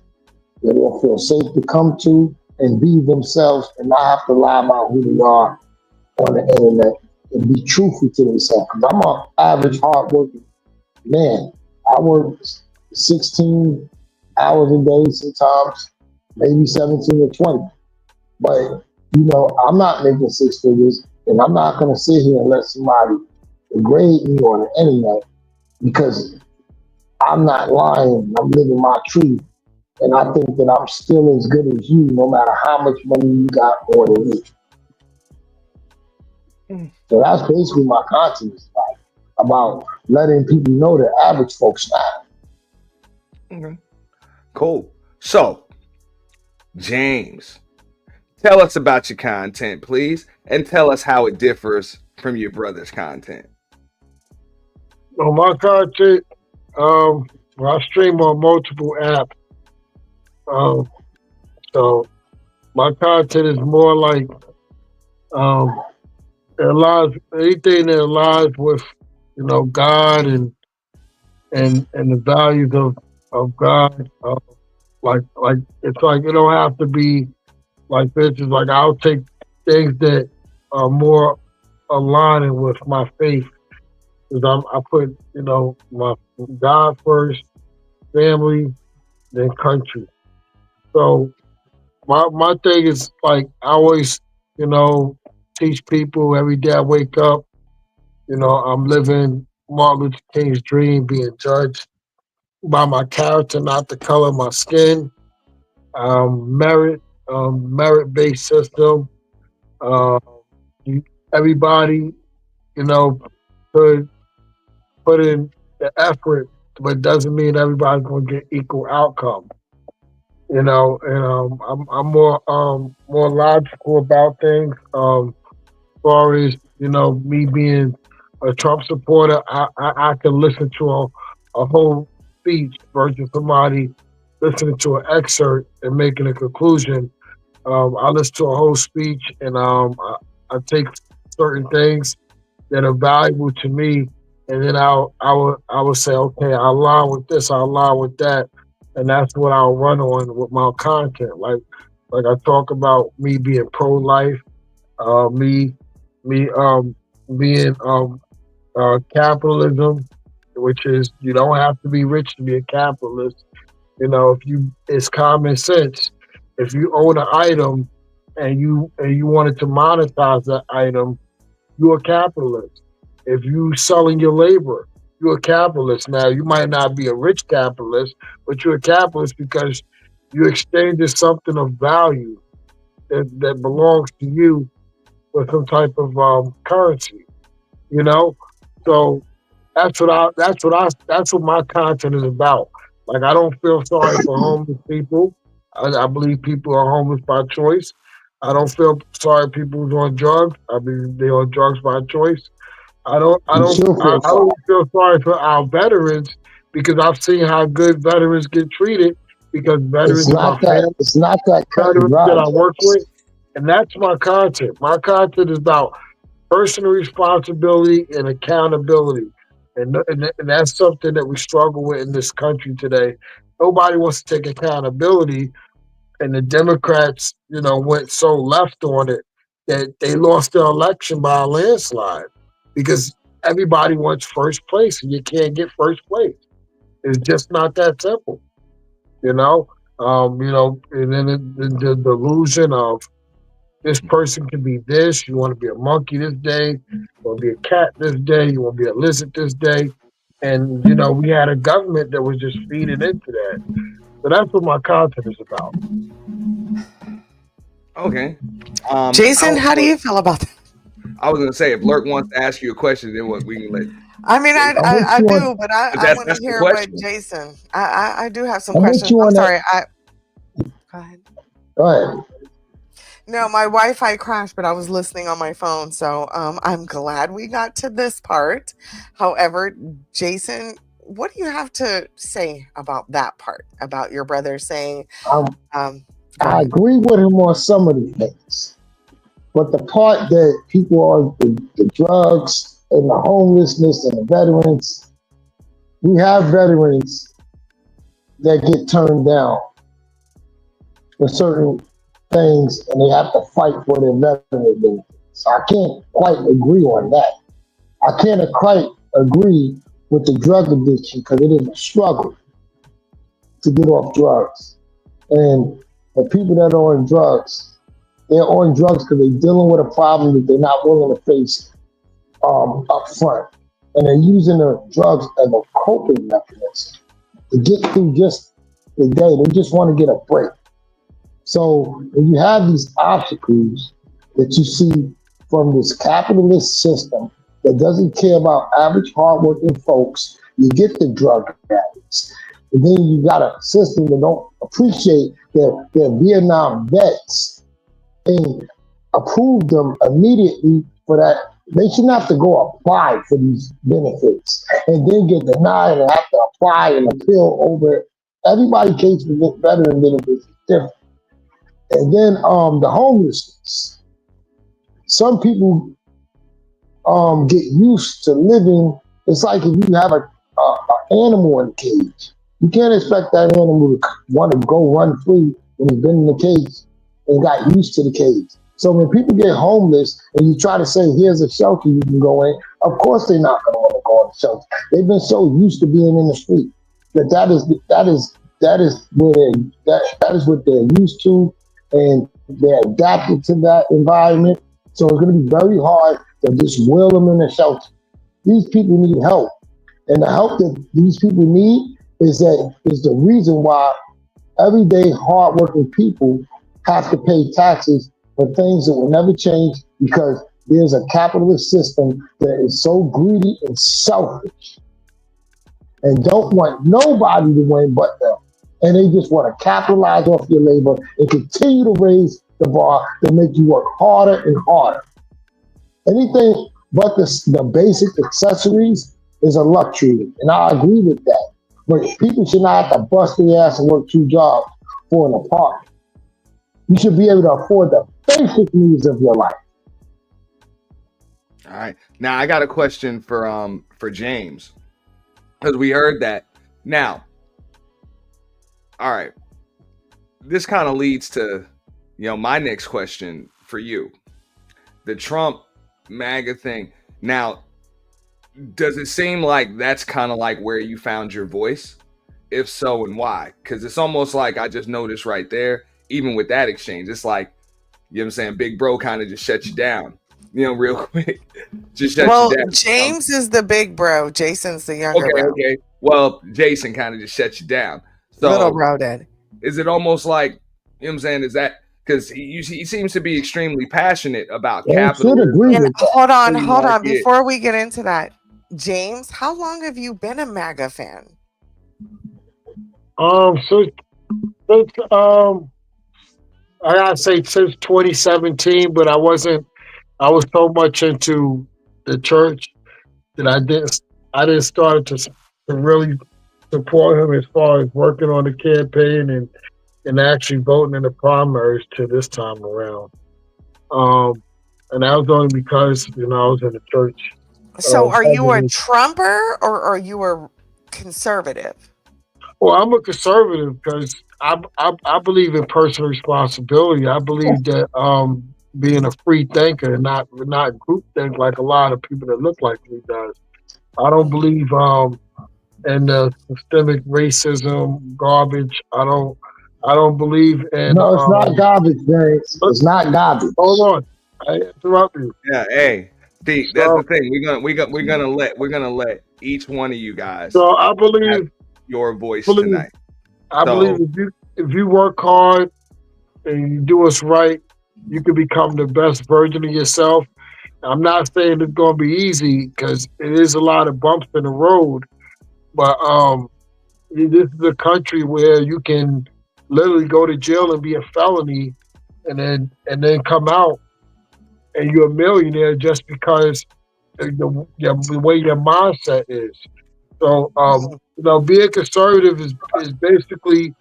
that they'll feel safe to come to and be themselves and not have to lie about who they are on the internet and be truthful to themselves. Because I'm an average, hardworking man. I work 16 hours a day sometimes, maybe 17 or 20. But, I'm not making six figures, and I'm not going to sit here and let somebody degrade me on the internet because I'm not lying. I'm living my truth. And I think that I'm still as good as you, no matter how much money you got more than me. So that's basically my content is about letting people know that average folks now. Okay. Cool. So, James, tell us about your content, please, and tell us how it differs from your brother's content. Well, my content, I stream on multiple apps. So my content is more like it aligns anything that aligns with God and the values of God. Like it's like it don't have to be like this. It's like I'll take things that are more aligning with my faith. Because I put my God first, family, then country. So my thing is like I always teach people every day I wake up. I'm living Martin Luther King's dream, being judged by my character, not the color of my skin. Merit, merit-based system. Uh, everybody, could put in the effort, but it doesn't mean everybody's going to get equal outcome. And I'm more logical about things. As far as me being a Trump supporter, I can listen to a whole speech versus somebody listening to an excerpt and making a conclusion. I listen to a whole speech and I take certain things that are valuable to me, and then I will say, okay, I align with this, I align with that, and that's what I'll run on with my content. Like I talk about me being pro life, me being capitalism, which is you don't have to be rich to be a capitalist. It's common sense. If you own an item and you wanted to monetize that item, you're a capitalist. If you selling your labor, you're a capitalist. Now you might not be a rich capitalist, but you're a capitalist because you exchanged something of value that belongs to you with some type of currency. You know, so that's what my content is about. Like I don't feel sorry for homeless people. I believe people are homeless by choice. I don't feel sorry for people who's on drugs. I believe they're on drugs by choice. I don't I You don't still I, feel I sorry. don't feel sorry for our veterans because I've seen how good veterans get treated because It's veterans in my not that. family, It's not that cut and veterans dry, that I work James. with, and that's my content. My content is about personal responsibility and accountability. And that's something that we struggle with in this country today. Nobody wants to take accountability, and the Democrats, went so left on it that they lost their election by a landslide because everybody wants first place, and you can't get first place. It's just not that simple, you know. And then the delusion of this person can be this. You want to be a monkey this day. You want to be a cat this day. You want to be a lizard this day. And, we had a government that was just feeding into that. So that's what my content is about. Okay. Jason, how do you feel about that? I was gonna say if Lurk wants to ask you a question, then what we can let. I mean, I, I'll hit I, I you on. do, but I want to That's the hear what question. Jason. I do have some I'll hit questions. you I'm on that. sorry. Go ahead. Go ahead. No, my Wi-Fi crashed, but I was listening on my phone, so I'm glad we got to this part. However, Jason, what do you have to say about that part? About your brother saying, I'm um, I agree with him on some of the things, but the part that people are the drugs and the homelessness and the veterans, we have veterans that get turned down for certain things and they have to fight for their veteran benefits. So I can't quite agree on that. I can't quite agree with the drug addiction because it is a struggle to get off drugs. And the people that are on drugs, they're on drugs because they're dealing with a problem that they're not willing to face up front. And they're using the drugs as a coping mechanism to get through just the day. They just want to get a break. So when you have these obstacles that you see from this capitalist system that doesn't care about average hardworking folks, you get the drug addicts. And then you got a system that don't appreciate their Vietnam vets and approve them immediately for that. They shouldn't have to go apply for these benefits and then get denied and have to apply and appeal over it. Everybody's case for veteran benefits is different. And then the homelessness. Some people get used to living. It's like if you have a animal in a cage. You can't expect that animal to want to go run free when he's been in the cage and got used to the cage. So when people get homeless and you try to say, here's a shelter you can go in, of course they're not going to want to go in the shelter. They've been so used to being in the street that is what they're used to, and they're adapted to that environment. So it's going to be very hard to just wheel them in a shelter. These people need help. And the help that these people need is the reason why everyday hardworking people have to pay taxes for things that will never change, because there's a capitalist system that is so greedy and selfish and don't want nobody to win but them. And they just want to capitalize off your labor and continue to raise the bar to make you work harder and harder. Anything but the basic accessories is a luxury, and I agree with that. But people should not have to bust their ass and work 2 jobs for an apartment. You should be able to afford the basic needs of your life. All right. Now I got a question for James, because we heard that. Now, all right. This kind of leads to, my next question for you. The Trump MAGA thing. Now, does it seem like that's kind of like where you found your voice? If so, and why? Because it's almost like I just noticed right there, even with that exchange, it's like, you know what I'm saying, big bro kind of just shut you down, real quick. Just shut you down. James is the big bro. Jason's the younger bro. Okay. Well, Jason kind of just shut you down. So, little bro did. Is it almost like, you know what I'm saying, is that because he seems to be extremely passionate about capitalism? Hold on. Before we get into that, James, how long have you been a MAGA fan? Since I gotta say since 2017, but I was so much into the church that I didn't start to really support him as far as working on the campaign and actually voting in the primaries to this time around. And that was only because, I was in the church. So are you a Trumper or are you a conservative? Well, I'm a conservative because I believe in personal responsibility. I believe that being a free thinker and not group think like a lot of people that look like me does. I don't believe in the systemic racism garbage. I don't believe in. No, it's not garbage, James. It's not garbage. Hold on, I interrupt you. Yeah, hey, Steve, that's the thing. We're gonna let each one of you guys. So I believe your voice tonight. I believe if you work hard and you do what's right, you can become the best version of yourself. I'm not saying it's going to be easy because it is a lot of bumps in the road, but this is a country where you can literally go to jail and be a felony, and then come out and you're a millionaire just because the way your mindset is. So being conservative is basically,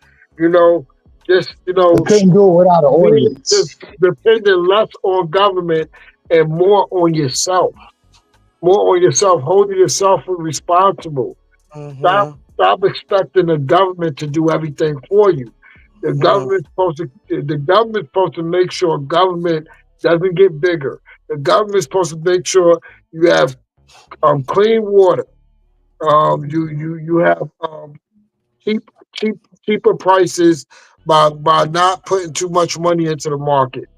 just They couldn't do it without an just audience. depending less on government and more on yourself. More on yourself, holding yourself responsible. Stop Mm-hmm. stop expecting the government to do everything for you. Mm-hmm. The government's supposed to make sure government doesn't get bigger. The government's supposed to make sure you have clean water. You have cheap cheap cheaper prices by not putting too much money into the market.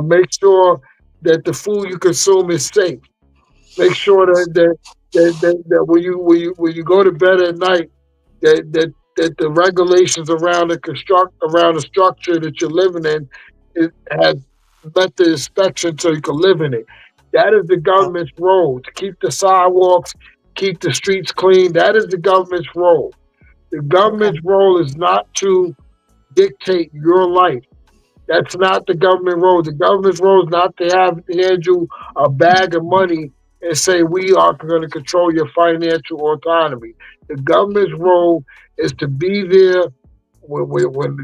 Make sure that the food you consume is safe. Make sure that when you go to bed at night, that the regulations around the structure that you're living in has met the inspection so you can live in it. That is the government's role to keep the sidewalks, keep the streets clean. That is the government's role. The Okay. government's role is not to dictate your life. That's not the government role. The government's role is not to hand you a bag of money and say we are going to control your financial autonomy. The government's role is to be there when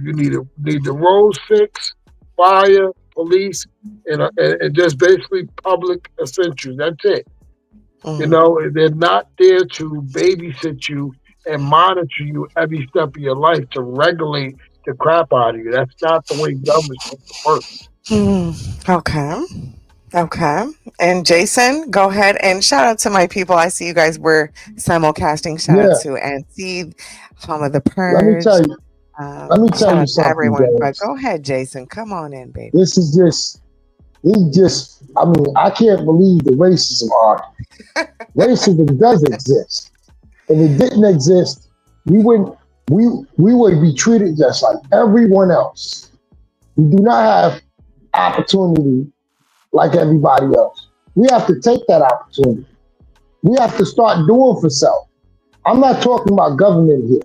you need the roads fixed, fire, police, and just basically public essentials. That's it. They're not there to babysit you and monitor you every step of your life to regulate the crap out of you. That's not the way government's supposed to work. Okay. Okay. And Jason, go ahead and shout out to my people. I see you guys were simulcasting. Shout out Yeah. to NC, Home of the Let me Purge. tell you. Let me Shout tell you out to something, everyone. But James. go ahead, Jason. Come on in, baby. This is just. I mean, I can't believe the racism argument. Racism does exist. If it didn't exist, we wouldn't. We would be treated just like everyone else. We do not have opportunity like everybody else. We have to take that opportunity. We have to start doing for self. I'm not talking about government here.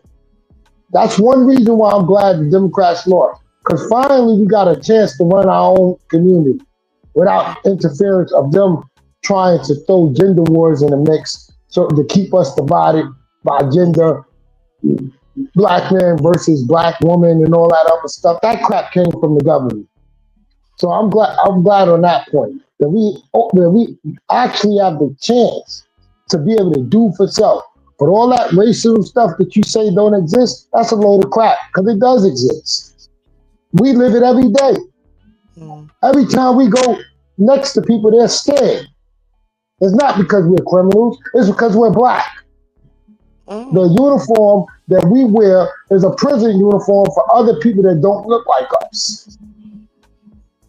That's one reason why I'm glad the Democrats lost. Because finally we got a chance to run our own community without interference of them trying to throw gender wars in the mix so to keep us divided by gender, black man versus black woman and all that other stuff. That crap came from the government. So I'm glad on that point that we actually have the chance to be able to do for self. But all that racism stuff that you say don't exist, that's a load of crap because it does exist. We live it every day. Every time we go next to people, they're scared. It's not because we're criminals, it's because we're black. The uniform that we wear is a prison uniform for other people that don't look like us.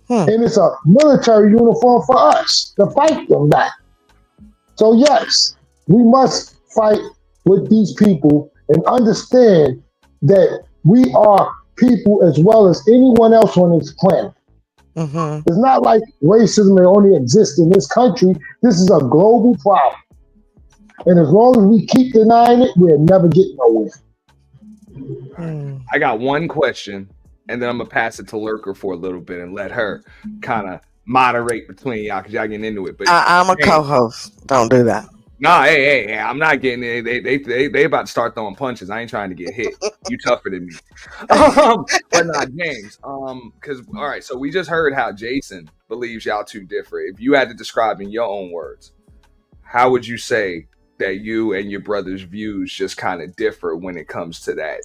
And it's a military uniform for us to fight them back. So yes, we must fight with these people and understand that we are people as well as anyone else on this planet. It's not like racism only exists in this country. This is a global problem. And as long as we keep denying it, we're never getting nowhere. I got one question, and then I'm going to pass it to Lurker for a little bit and let her kind of moderate between y'all because y'all getting into it. But I'm a co-host. Don't do that. Nah, hey, I'm not getting it. They about to start throwing punches. I ain't trying to get hit. You tougher than me. But not James. Because all right, so we just heard how Jason believes y'all two differ. If you had to describe in your own words, how would you say that you and your brother's views just kind of differ when it comes to that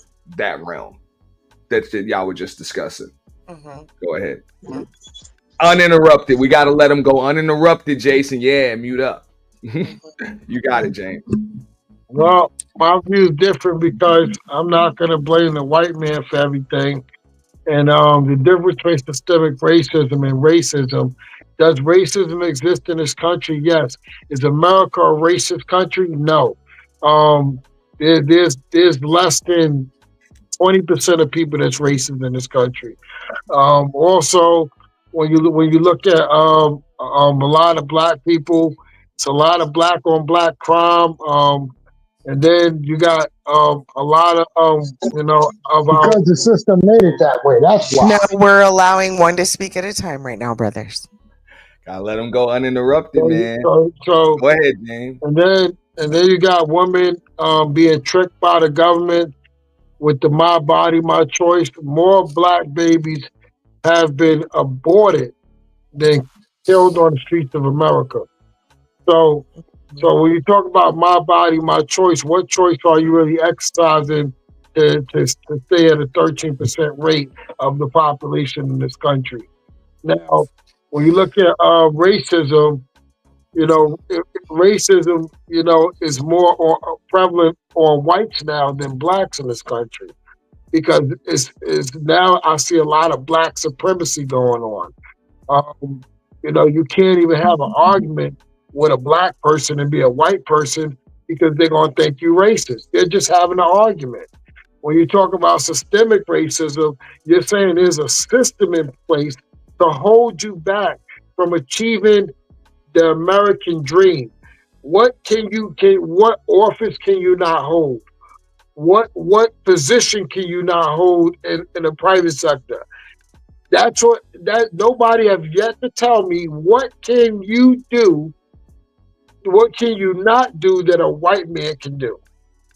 realm that y'all were just discussing? Go ahead. Uninterrupted. We got to let him go uninterrupted, Jason. Yeah, mute up. You got it, James. Well, my view is different because I'm not going to blame the white man for everything. And the difference between systemic racism and racism. Does racism exist in this country? Yes. Is America a racist country? No. There's less than 20% of people that's racist in this country. Also, when you look at a lot of black people, it's a lot of black on black crime. And then you got a lot of because the system made it that way. That's why. No, we're allowing one to speak at a time right now, brothers. Gotta let them go uninterrupted, man. So go ahead, James. And then you got women being tricked by the government with the My Body, My Choice, more black babies have been aborted than killed on the streets of America. So when you talk about my body, my choice, what choice are you really exercising to stay at a 13% rate of the population in this country? Now, when you look at racism, racism, is more prevalent on whites now than blacks in this country, because it's now I see a lot of black supremacy going on. You can't even have an argument with a black person and be a white person because they're going to think you racist. They're just having an argument. When you talk about systemic racism, you're saying there's a system in place to hold you back from achieving the American dream. What office can you not hold? What position can you not hold in the private sector? Nobody have yet to tell me what can you do, what can you not do that a white man can do.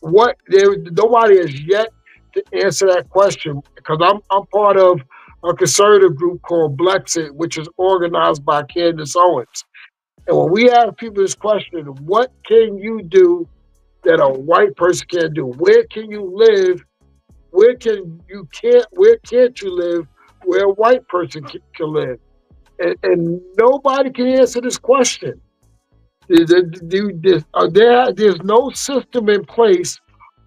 Nobody has yet to answer that question, because I'm part of a conservative group called Blexit, which is organized by Candace Owens. And when we ask people this question, what can you do that a white person can't do? Where can you live? Where can't you live where a white person can live? And nobody can answer this question. There's no system in place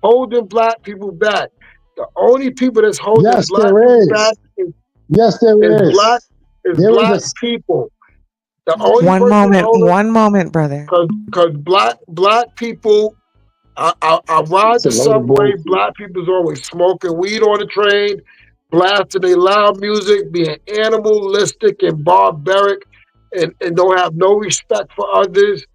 holding black people back. The only people that's holding black people back is black people. The only One moment, brother. Because black people, I ride the subway, black people's always smoking weed on the train, blasting their loud music, being animalistic and barbaric, and don't have no respect for others.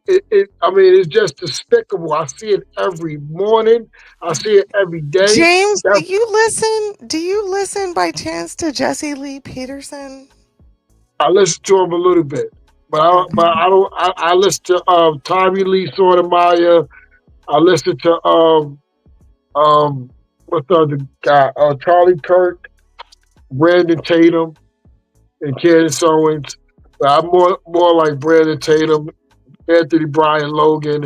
It's just despicable. I see it every morning. I see it every day. James, do you listen by chance to Jesse Lee Peterson? I listen to him a little bit, but I don't. I listen to Tommy Lee Sotomayor. I listen to what's the other guy? Charlie Kirk, Brandon Tatum, and Candace Owens. But I'm more like Brandon Tatum, Anthony Brian Logan,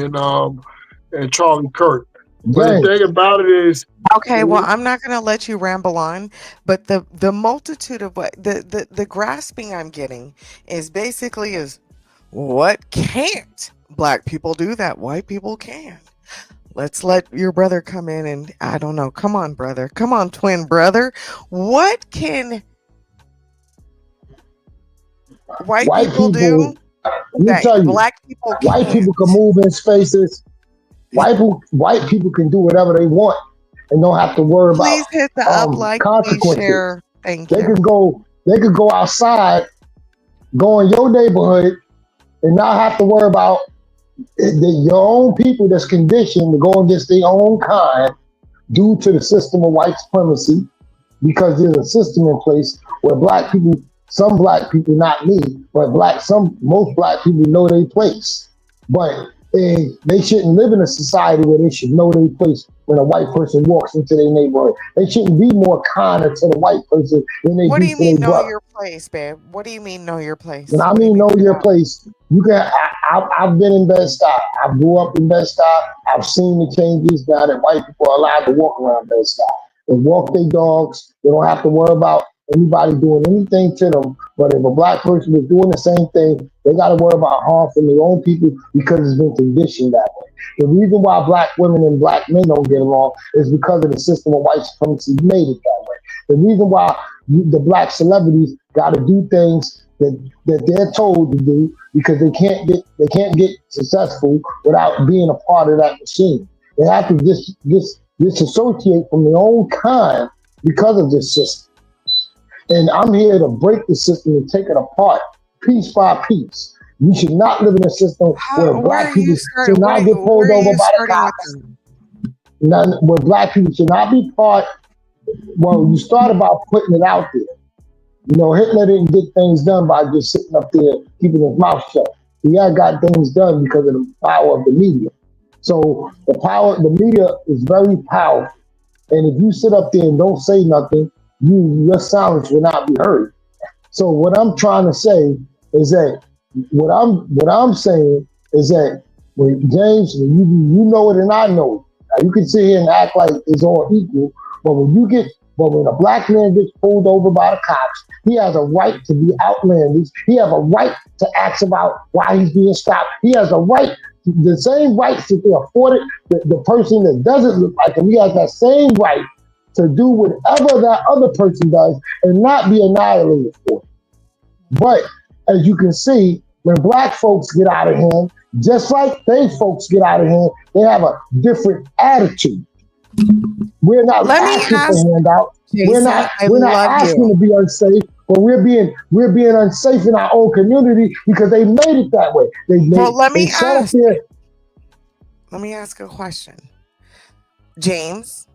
and Charlie Kirk. But the thing about it is, okay, well, I'm not going to let you ramble on, but the multitude of the grasping I'm getting is basically what can't black people do that white people can? Let's let your brother come in and I don't know. Come on, brother. Come on, twin brother. What can white people do that black people can't? White people can move in spaces. White people can do whatever they want and don't have to worry Please about hit the up like, consequences. Share. Thank they you. They could go outside, go in your neighborhood, and not have to worry about your own people that's conditioned to go against their own kind due to the system of white supremacy, because there's a system in place where some black people, not me, but most black people know their place. But they shouldn't live in a society where they should know their place when a white person walks into their neighborhood. They shouldn't be more kinder to the white person than they do to their brother. What do you mean know your place, babe? What do you mean know your place? When I mean know your place, you can. I've been in Bed-Stuy. I grew up in Bed-Stuy. I've seen the changes now that white people are allowed to walk around Bed-Stuy. They walk their dogs. They don't have to worry about anybody doing anything to them. But if a black person is doing the same thing, they got to worry about harm from their own people because it's been conditioned that way. The reason why black women and black men don't get along is because of the system of white supremacy made it that way. The reason why the black celebrities got to do things that they're told to do because they can't get successful without being a part of that machine. They have to disassociate from their own kind because of this system. And I'm here to break the system and take it apart piece by piece. You should not live in a system where black people should not get pulled over by the cops. Where black people should not be part. Well, you start about putting it out there. Hitler didn't get things done by just sitting up there keeping his mouth shut. He had got things done because of the power of the media. So the media is very powerful. And if you sit up there and don't say nothing, your silence will not be heard. So what I'm trying to say is that what I'm saying is that when James, when you know it and I know it. Now you can sit here and act like it's all equal, but when a black man gets pulled over by the cops, he has a right to be outlandish. He has a right to ask about why he's being stopped. He has a right, the same rights that they afforded the person that doesn't look like him. He has that same right to do whatever that other person does and not be annihilated for it. But as you can see, when black folks get out of hand, just like they folks get out of hand, they have a different attitude. We're not Let me asking ask, for handouts. Jason, I We're not love asking you. to be unsafe, but we're being unsafe in our own community because they made it that way. Well, They sat up there. let me ask a question. James,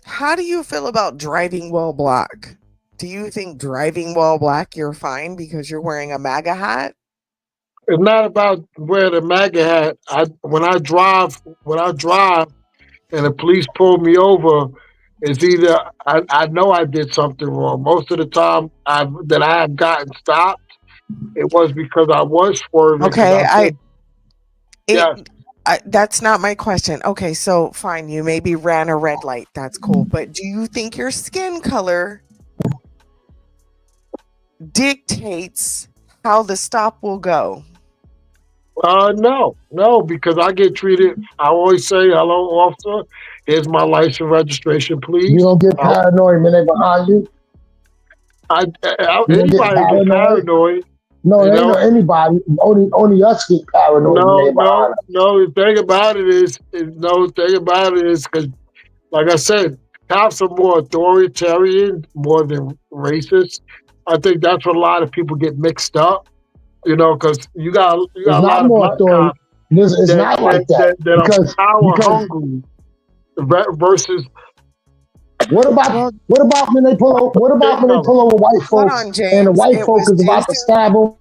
how do you feel about driving while black? Do you think driving while black you're fine because you're wearing a MAGA hat? It's not about wearing a MAGA hat. When I drive, and the police pull me over, it's either I know I did something wrong. Most of the time that I have gotten stopped, it was because I was swerving because Okay, I said yes. that's not my question. Okay, so fine, you maybe ran a red light. That's cool. But do you think your skin color dictates how the stop will go? No, because I get treated. I always say, "Hello, officer. Here's my license registration, You please." don't get paranoid when they behind you. You don't get Anybody get paranoid. paranoid, No, you it ain't know. no anybody. Only us get paranoid when they behind us. No. The thing about it is because, like I said, cops are more authoritarian more than racist. I think that's what a lot of people get mixed up. Because you got It's a not lot of more black authority. cops It's that not that like that that, that are power because hungry versus what about Well, when they pull over, white hold folks on, and the James. white It folk was is about to Jason. stab them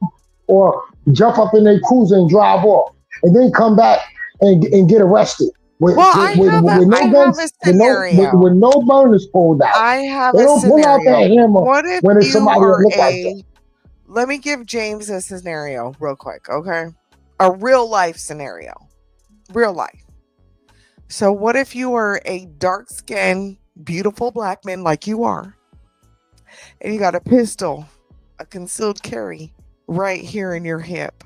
or jump up in their cruiser and drive off and then come back and get arrested with, Well, with, with, with I no have guns, a scenario. with no burners pulled out. I have They a don't pull out scenario. that hammer What if when it's you somebody that are look like that. let me give James a scenario real quick, okay? A real life scenario. Real life. So what if you are a dark-skinned, beautiful black man like you are, and you got a pistol, a concealed carry right here in your hip,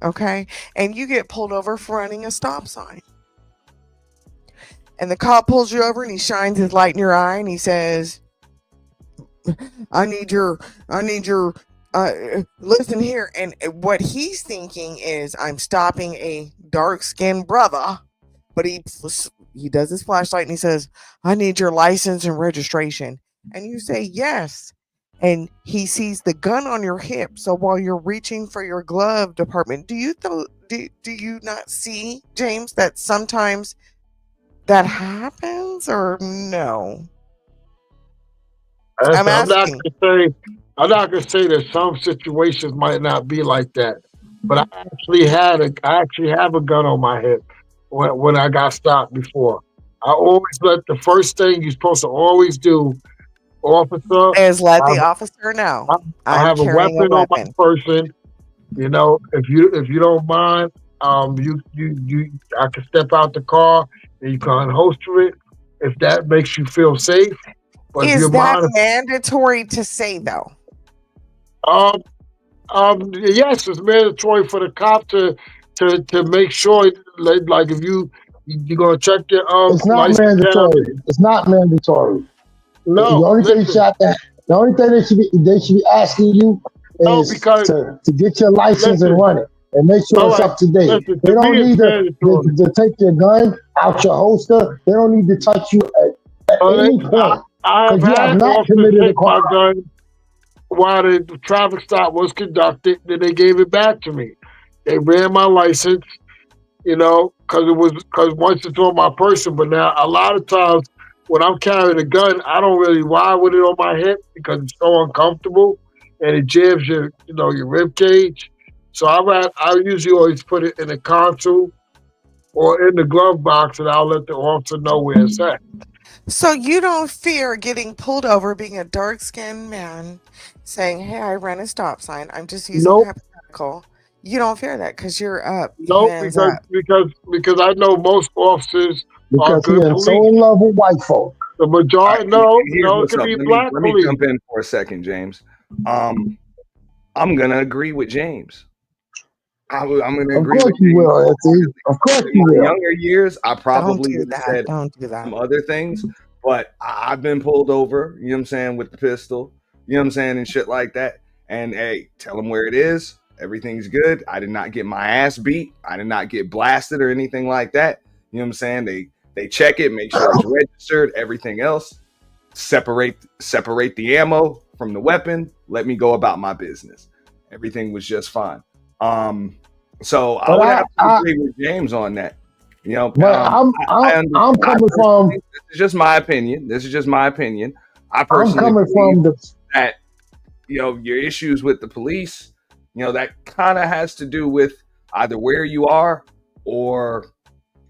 okay? And you get pulled over for running a stop sign. And the cop pulls you over and he shines his light in your eye and he says, I need your, listen here. And what he's thinking is, I'm stopping a dark skinned brother, but he does his flashlight and he says, I need your license and registration. And you say, yes. And he sees the gun on your hip. So while you're reaching for your glove department, do you not see, James, that sometimes that happens or no? I'm I'm not asking. gonna say that some situations might not be like that, but I actually have a gun on my hip when I got stopped before. I always let the first thing you're supposed to always do, officer. Is let I the have, officer know I I I'm have a carrying a weapon on my weapon. person. If you don't mind, you I can step out the car and you can unholster it if that makes you feel safe. But if Is you're that mind, mandatory to say though? um, yes, it's mandatory for the cop to make sure, like if you're gonna check your It's not license mandatory. carry. It's not mandatory. The No, only thing listen, the only thing they should be asking you no, is because to get your license and listen, run it and make sure all it's right, up to date. listen. They To me, don't it's need mandatory. to take your gun out your holster. They don't need to touch you at any I, point I have because you have had not officers committed a take my crime. gun while the traffic stop was conducted. Then they gave it back to me. They ran my license, because once it's on my person. But now a lot of times when I'm carrying a gun, I don't really ride with it on my hip because it's so uncomfortable and it jams your rib cage. So I usually always put it in a console or in the glove box, and I'll let the officer know where it's at. So you don't fear getting pulled over, being a dark-skinned man, saying, "Hey, I ran a stop sign." I'm just using Nope, hypothetical. You don't fear that because you're up, nope, hands up. because I know most officers are Because he good is so police. in love with white folk. The All right, majority, and no, here's no, it what's could up. be Let me black let me police. jump in for a second, James. I'm gonna agree with James. I'm gonna Of agree course with you James will, Auntie. wholeheartedly. Of course In you my will. younger years, I Don't probably do would have that. said Don't do some that. other things, but I've been pulled over, you know what I'm saying, with the pistol, you know what I'm saying, and shit like that. And hey, tell them where it is. Everything's good. I did not get my ass beat. I did not get blasted or anything like that. You know what I'm saying? They check it, make sure it's registered, everything else. Separate the ammo from the weapon. Let me go about my business. Everything was just fine. Um, so I But would have to agree with James on that. You know, but I understand. I'm I coming from personally, this is just my opinion. This is just my opinion. I I'm personally coming believe from the that your issues with the police, that kind of has to do with either where you are or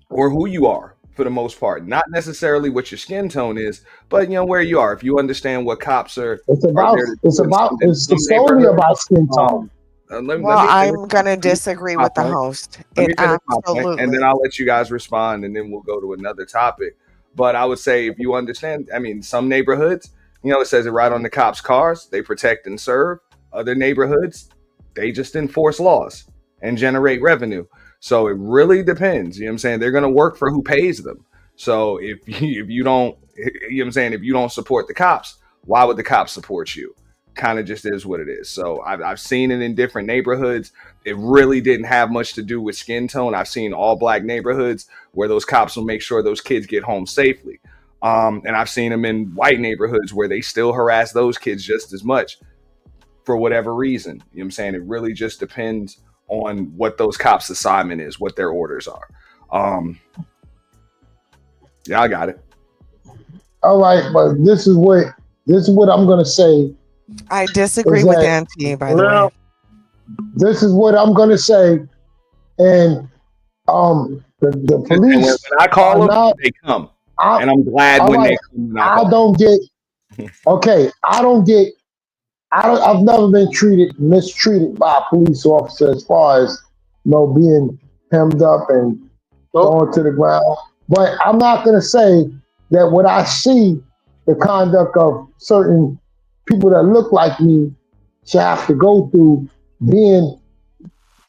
who you are for the most part. Not necessarily what your skin tone is, but where you are. If you understand what cops are there to do in some it's solely neighborhoods. about skin tone. Um, let Well, me finish. I'm gonna Let me finish disagree my with the point. host. Let It me finish my point, and then absolutely. I'll let you guys respond, and then we'll go to another topic. But I would say if you understand, I mean, some neighborhoods, it says it right on the cops' cars. They protect and serve. Other neighborhoods, they just enforce laws and generate revenue. So it really depends. You know what I'm saying? They're going to work for who pays them. So if you don't, you know what I'm saying, if you don't support the cops, why would the cops support you? Kind of just is what it is. So I've seen it in different neighborhoods. It really didn't have much to do with skin tone. I've seen all black neighborhoods where those cops will make sure those kids get home safely. And I've seen them in white neighborhoods where they still harass those kids just as much for whatever reason. You know what I'm saying? It really just depends on what those cops' assignment is, what their orders are. Yeah, I got it. All right, but this is what I'm gonna say I is disagree with that Auntie, by the way. Now, this is what I'm gonna say, and the And when police I call are them, not. they come. I, And I'm glad all when right, they come when I I call. don't get. Okay, I don't get. I've never been mistreated by a police officer as far as being hemmed up and nope. thrown to the ground. But I'm not gonna say that what I see the conduct of certain people that look like me should have to go through being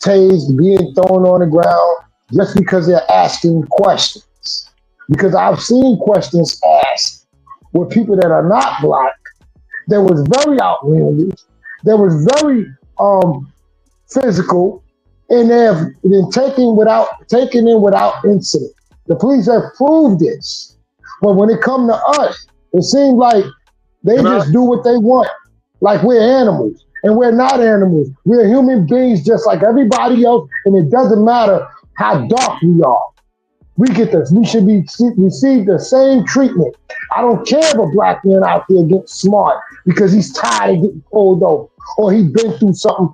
tased, being thrown on the ground just because they're asking questions. Because I've seen questions asked with people that are not black that was very outlandish, that was very physical, and they have been taken in without incident. The police have proved this. But when it comes to us, it seems like they Can I? just do what they want. Like we're animals. And we're not animals. We're human beings just like everybody else, and it doesn't matter how dark we are. We should receive the same treatment. I don't care if a black man out there gets smart because he's tired of getting pulled over or he's been through something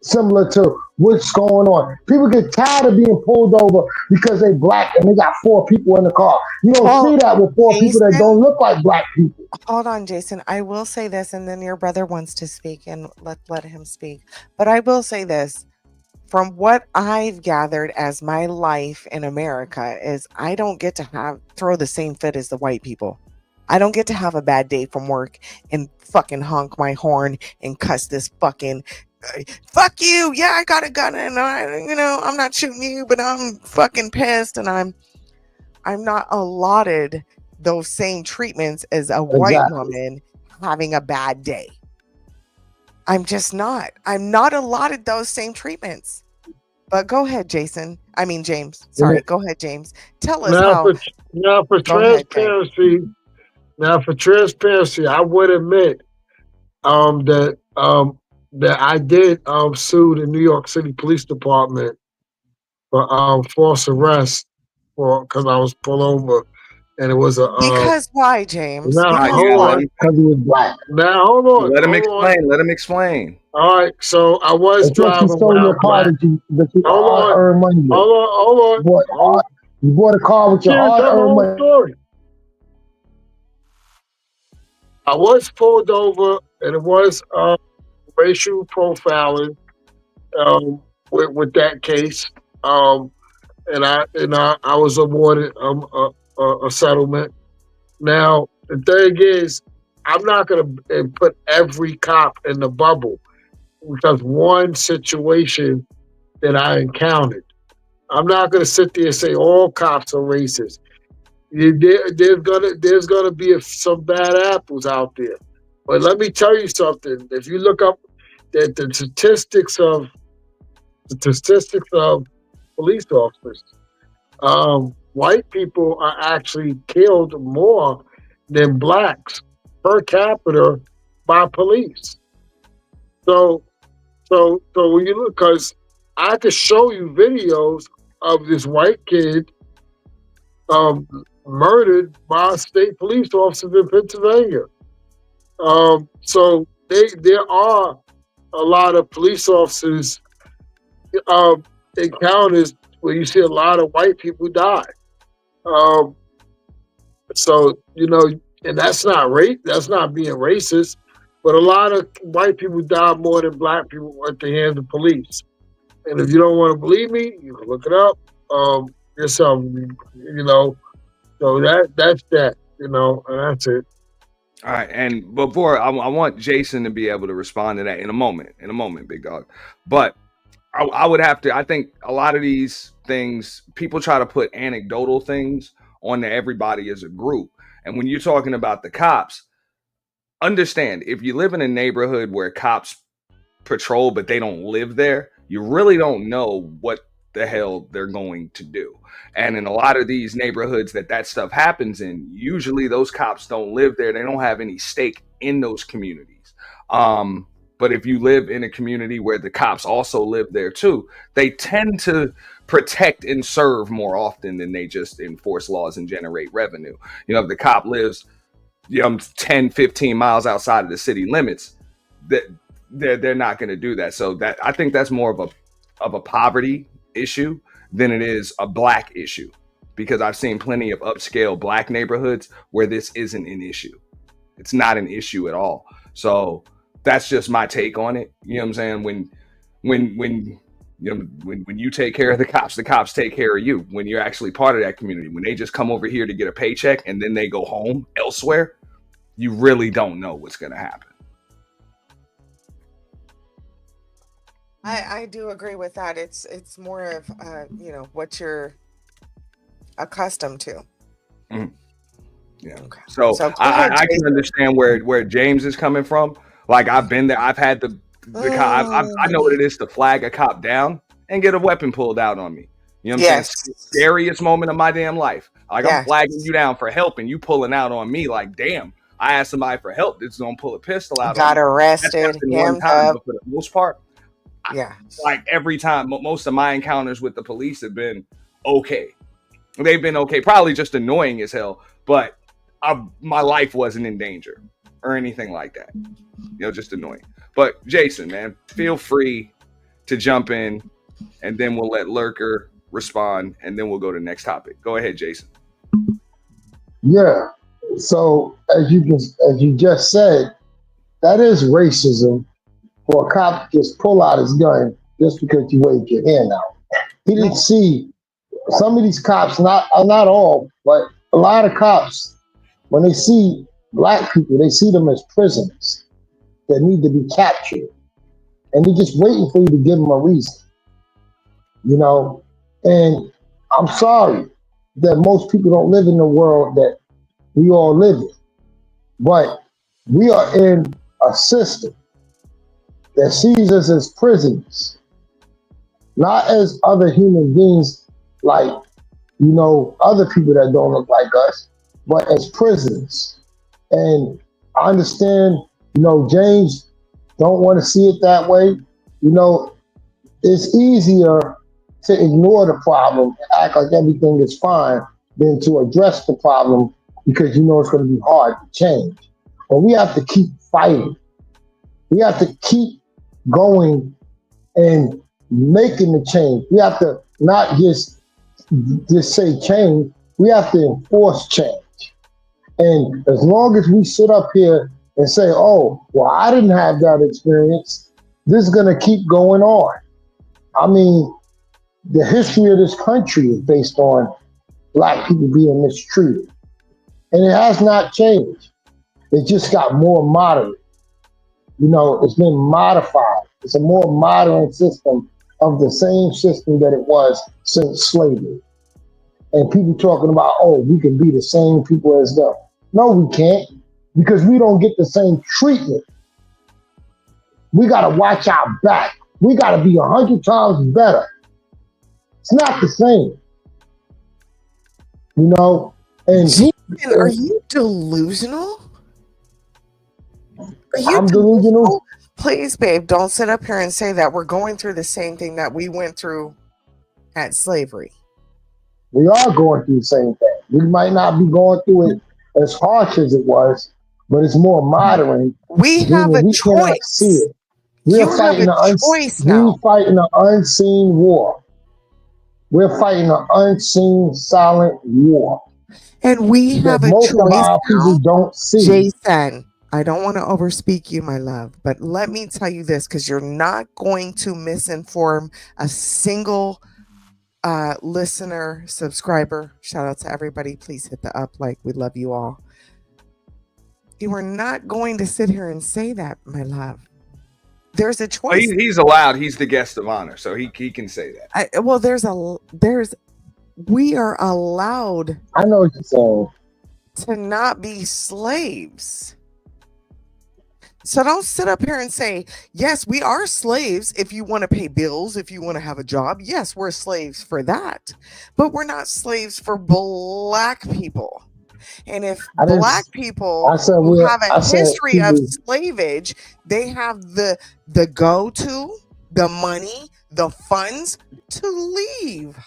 similar to what's going on. People get tired of being pulled over because they black and they got 4 people in the car. You don't Well, see that with 4 people that Jason, don't look like black people. hold on, Jason. I will say this, and then your brother wants to speak, and let him speak. But I will say this. From what I've gathered as my life in America is I don't get to throw the same fit as the white people. I don't get to have a bad day from work and fucking honk my horn and cuss this fucking fuck you. Yeah, I got a gun and I'm not shooting you, but I'm fucking pissed and I'm not allotted those same treatments as a white Exactly. woman having a bad day. I'm just not. I'm not allotted those same treatments. But go ahead, Jason. I mean, James. Sorry. Go ahead, James. Tell us Now how. for now for Go ahead, James. transparency, I would admit that I did sue the New York City Police Department for false arrest for because I was pulled over and it was a Because why, James? now Because Yeah, hold let why? on. him, Because he was black. Now hold on, let him hold on. explain. Let him explain. All right, so I was It's just you driving stole your without car black. that you Hold on, hard-earned money with. hold on, hold on. You bought a car with your Can't tell the hard-earned whole money. story. I was pulled over, and it was racial profiling with that case. And I was awarded a settlement. Now the thing is, I'm not going to put every cop in the bubble because one situation that I encountered. I'm not going to sit there and say all cops are racist. There's gonna be some bad apples out there. But let me tell you something. If you look up the statistics of police officers, white people are actually killed more than blacks per capita by police. So when you look, because I could show you videos of this white kid murdered by state police officers in Pennsylvania. So there are a lot of police officers encounters where you see a lot of white people die. So and that's not that's not being racist, but a lot of white people die more than black people at the hands of police. And if you don't want to believe me, you can look it up yourself. So that's that. And that's it. All right, and before I want Jason to be able to respond to that in a moment, big dog. But I would have to. I think a lot of these things, people try to put anecdotal things onto everybody as a group. And when you're talking about the cops, understand if you live in a neighborhood where cops patrol but they don't live there, you really don't know what the hell they're going to do. And in a lot of these neighborhoods that stuff happens in, usually those cops don't live there. They don't have any stake in those communities. But if you live in a community where the cops also live there too, they tend to protect and serve more often than they just enforce laws and generate revenue. If the cop lives 10, 15 miles outside of the city limits, that they're not going to do that. So that I think that's more of a poverty issue than it is a black issue, because I've seen plenty of upscale black neighborhoods where this isn't an issue. It's not an issue at all. So that's just my take on it. You know what I'm saying? When you take care of the cops take care of you. When you're actually part of that community, when they just come over here to get a paycheck and then they go home elsewhere, you really don't know what's going to happen. I do agree with that. It's more of what you're accustomed to. Mm-hmm. Yeah. Okay. So I can understand where James is coming from. Like I've been there. I've had the cop. I know what it is to flag a cop down and get a weapon pulled out on me. You know what I'm saying? Scariest moment of my damn life. Like I'm flagging you down for help and you pulling out on me. Like damn, I asked somebody for help. It's gonna pull a pistol out. Got arrested. One time, but for the most part. Yeah. Like every time, most of my encounters with the police have been okay. They've been okay, probably just annoying as hell, but my life wasn't in danger or anything like that. Just annoying. But Jason, man, feel free to jump in and then we'll let Lurker respond and then we'll go to the next topic. Go ahead, Jason. Yeah. So as you just said, that is racism. For a cop to just pull out his gun just because you waved your hand out. He didn't see some of these cops, not all, but a lot of cops, when they see black people, they see them as prisoners that need to be captured. And they're just waiting for you to give them a reason. And I'm sorry that most people don't live in the world that we all live in. But we are in a system that sees us as prisoners, not as other human beings like, other people that don't look like us, but as prisoners. And I understand, James don't want to see it that way. It's easier to ignore the problem and act like everything is fine than to address the problem because it's going to be hard to change. But we have to keep fighting. We have to keep going and making the change. We have to not just say change, we have to enforce change. And as long as we sit up here and say, oh, well, I didn't have that experience. This is going to keep going on. I mean, the history of this country is based on black people being mistreated. And it has not changed. It just got more moderate. You know, it's been modified. It's a more modern system of the same system that it was since slavery. And people talking about, oh, we can be the same people as them. No, we can't, because we don't get the same treatment. We got to watch our back. We got to be 100 times better. It's not the same. You know? And are you delusional? Are you I'm delusional? Please, babe, don't sit up here and say that. We're going through the same thing that we went through at slavery. We are going through the same thing. We might not be going through it as harsh as it was, but it's more modern. We have a choice. Cannot see it. We're fighting an unseen war. We're fighting an unseen, silent war. And we have a choice. Most of our people don't see. Jason, I don't want to overspeak you, my love, but let me tell you this, because you're not going to misinform a single listener, subscriber. Shout out to everybody. Please hit the up like. We love you all. You are not going to sit here and say that, my love. There's a choice. Well, he's allowed. He's the guest of honor, so he can say that. We are allowed. I know what you're saying. To not be slaves. So don't sit up here and say, yes, we are slaves if you want to pay bills, if you want to have a job. Yes, we're slaves for that. But we're not slaves for black people. And if black people who have a history of slavage, they have the go-to, the money, the funds to leave.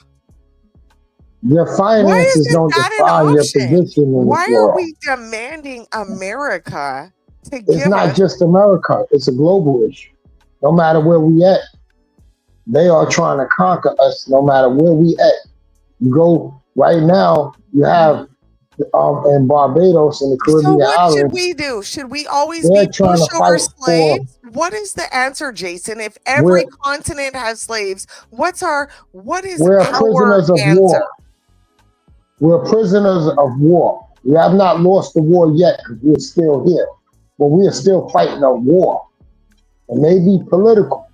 Your finances don't define your position in the world. Why are we demanding America to give us? It's not just America. It's a global issue. No matter where we at, they are trying to conquer us no matter where we at. You go right now, you have in Barbados and the Caribbean Islands. So what should we do? Should we always be pushover slaves? What is the answer, Jason? If every continent has slaves, what is our prisoners of answer? War. We're prisoners of war. We have not lost the war yet because we're still here. But we are still fighting a war. It may be political.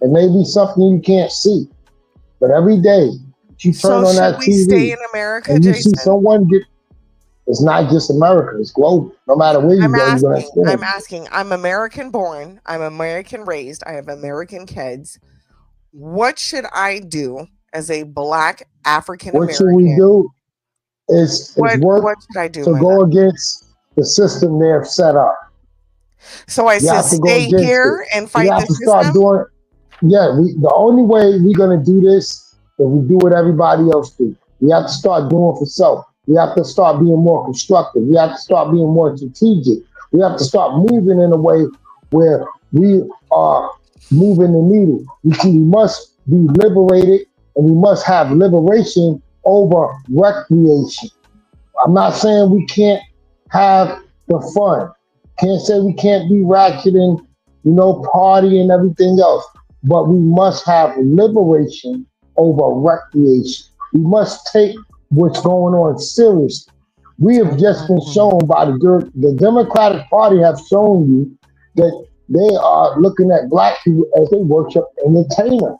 It may be something you can't see. But every day you turn on that TV, we stay in America, and you Jason? see someone get. It's not just America, it's global. No matter where you go, you're going to experience. I'm asking. I'm American born. I'm American raised. I have American kids. What should I do as a black African American? What should we do? Is work what should I do to go against the system they have set up. So I said stay here and fight the system? Start doing, the only way we're going to do this is we do what everybody else do. We have to start doing for self. We have to start being more constructive. We have to start being more strategic. We have to start moving in a way where we are moving the needle. We must be liberated, and we must have liberation over recreation. I'm not saying we can't have the fun. Can't say we can't be ratchet and, party and everything else. But we must have liberation over recreation. We must take what's going on seriously. We have just been shown by the Democratic Party have shown you that they are looking at black people as they worship entertainers.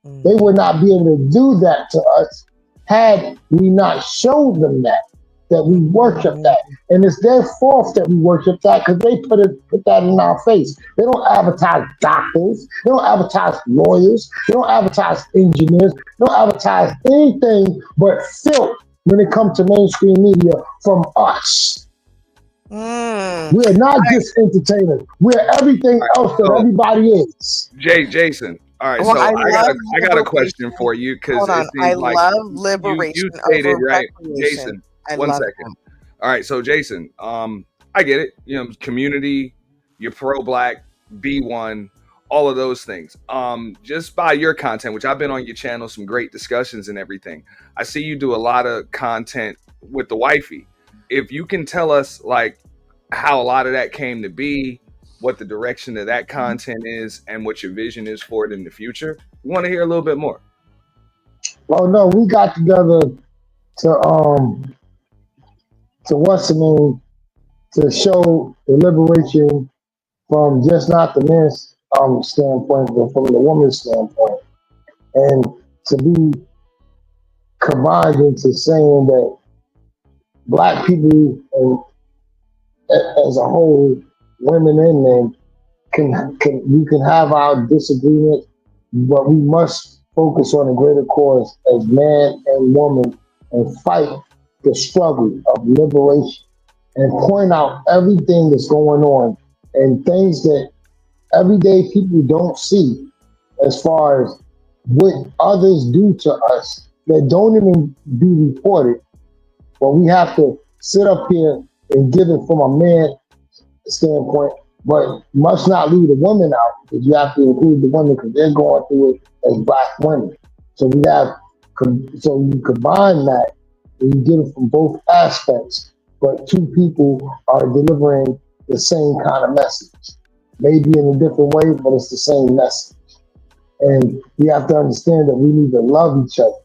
They would not be able to do that to us had we not showed them that we worship that. And it's their fault that we worship that because they put that in our face. They don't advertise doctors. They don't advertise lawyers. They don't advertise engineers. They don't advertise anything but filth when it comes to mainstream media from us. We're not just entertainers. We're everything else that everybody is. Jason. All right, so I got a question for you because it seems like love liberation. You stated right, Jason. One second. All right, so Jason, I get it. Community, you're pro-black, B1, all of those things. Just by your content, which I've been on your channel, some great discussions and everything. I see you do a lot of content with the wifey. If you can tell us, how a lot of that came to be, what the direction of that content is, and what your vision is for it in the future. We want to hear a little bit more. Oh no, we got together to what's the name, to show the liberation from just not the men's standpoint, but from the woman's standpoint, and to be combined into saying that black people and as a whole, women and men, we can have our disagreement, but we must focus on a greater cause as man and woman and fight the struggle of liberation and point out everything that's going on and things that everyday people don't see as far as what others do to us that don't even be reported. But we have to sit up here and give it from a man standpoint, but must not leave the women out because you have to include the women because they're going through it as black women. So so you combine that and you get it from both aspects, but two people are delivering the same kind of message, maybe in a different way, but it's the same message. And we have to understand that we need to love each other.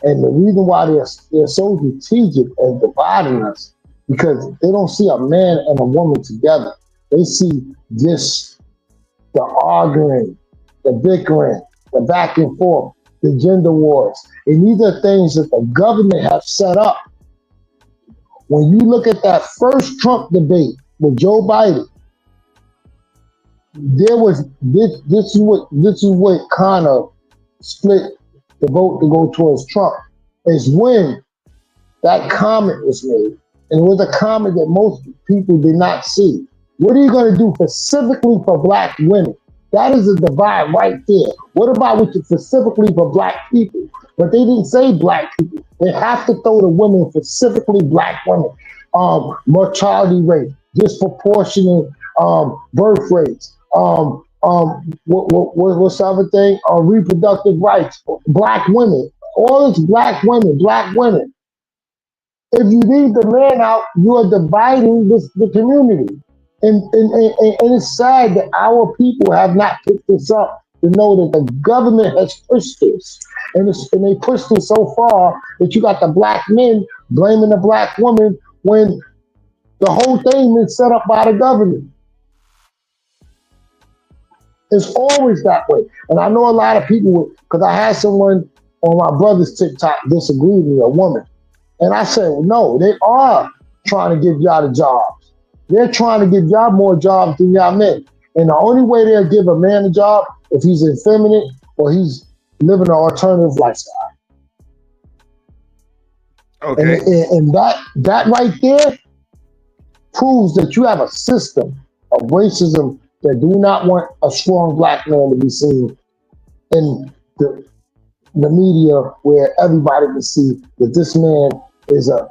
And the reason why they're so strategic and dividing us, because they don't see a man and a woman together. They see just the arguing, the bickering, the back and forth, the gender wars. And these are things that the government has set up. When you look at that first Trump debate with Joe Biden, there was this is what kind of split the vote to go towards Trump, is when that comment was made. And it was a comment that most people did not see. What are you going to do specifically for black women? That is a divide right there. What about what you specifically for black people? But they didn't say black people. They have to throw the women, specifically black women. Mortality rate, disproportionate birth rates. What's the other thing? Reproductive rights. Black women. All this black women, black women. If you leave the man out, you are dividing the community. And it's sad that our people have not picked this up to know that the government has pushed this. And they pushed it so far that you got the black men blaming the black woman when the whole thing is set up by the government. It's always that way. And I know a lot of people, because I had someone on my brother's TikTok disagree with me, a woman. And I said, well, no, they are trying to give y'all the jobs. They're trying to give y'all more jobs than y'all men. And the only way they'll give a man a job if he's effeminate or he's living an alternative lifestyle. Okay. And that right there proves that you have a system of racism that do not want a strong black man to be seen in the media where everybody can see that this man is a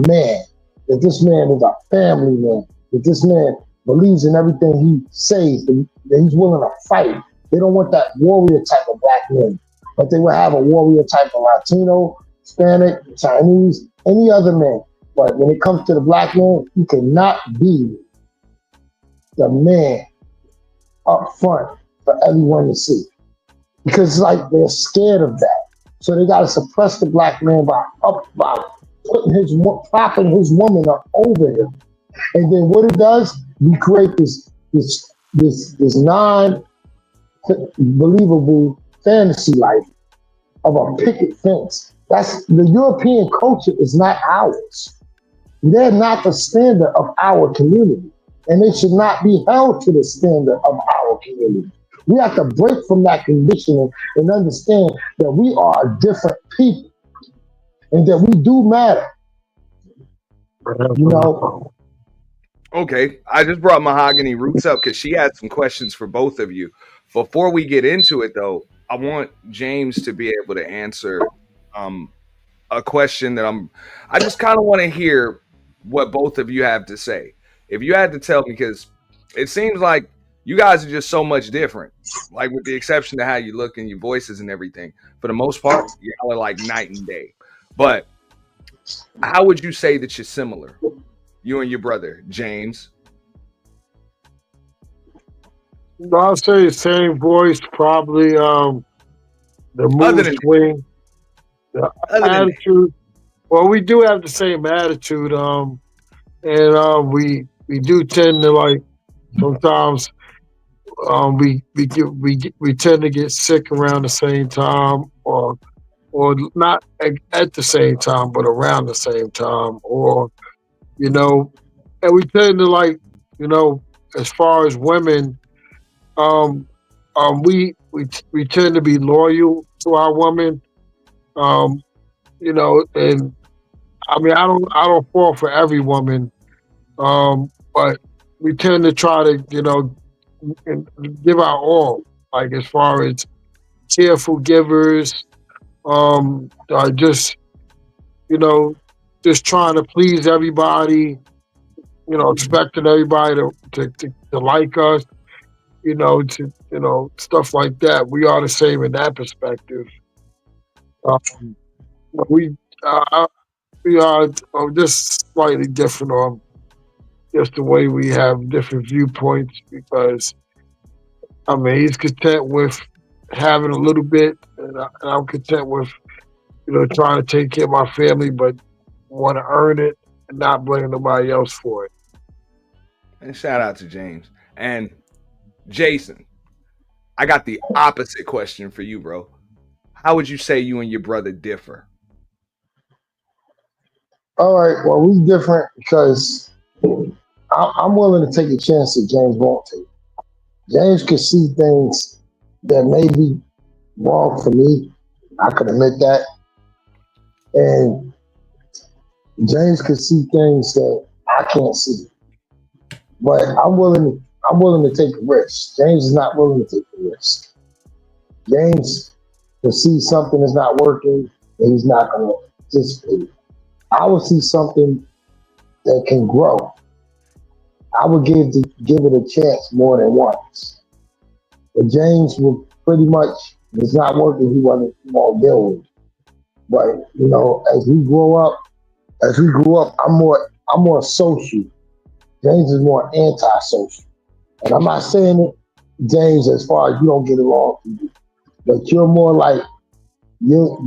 man, that this man is a family man, that this man believes in everything he says, that he's willing to fight. They don't want that warrior type of black man, but they will have a warrior type of Latino, Hispanic, Chinese, any other man. But when it comes to the black man, he cannot be the man up front for everyone to see. Because it's like they're scared of that. So they got to suppress the black man by propping his woman up over him. And then what it does, we create this non-believable fantasy life of a picket fence. That's the European culture is not ours. They're not the standard of our community. And they should not be held to the standard of our community. We have to break from that conditioning and understand that we are a different people and that we do matter. You know? Okay, I just brought Mahogany Roots up because she had some questions for both of you. Before we get into it, though, I want James to be able to answer a question that I just kind of want to hear what both of you have to say. If you had to tell me, because it seems like you guys are just so much different, like with the exception to how you look and your voices and everything. For the most part, y'all are like night and day. But how would you say that you're similar? you and your brother James? I'll say the same voice, probably the Other mood than swing, the other than that. attitude. Well, we do have the same attitude, and we do tend to like sometimes we tend to get sick around the same time, or not at the same time, but around the same time, or you know, and we tend to like, as far as women, um, we tend to be loyal to our women, um, and I mean, I don't fall for every woman, but we tend to try to, and give our all, like as far as cheerful givers, just, you know, just trying to please everybody, expecting everybody to like us, stuff like that. We are the same in that perspective. Um, we, uh, we are just slightly different on just the way we have different viewpoints because I mean he's content with having a little bit, and I'm content with trying to take care of my family, but want to earn it and not blame nobody else for it. And shout out to James and Jason. I got the opposite question for you, bro. How would you say you and your brother differ? All right, well, we different because I'm willing to take a chance that James won't take. James can see things that may be wrong for me. I can admit that. And James can see things that I can't see. But I'm willing to take a risk. James is not willing to take the risk. James can see something is not working and he's not gonna participate. I will see something that can grow. I would give it a chance more than once. But James will pretty much, if it's not working, he won't deal with it. But as we grew up, I'm more social. James is more antisocial. And I'm not saying it, James, as far as you don't get along with you, but you're more like you're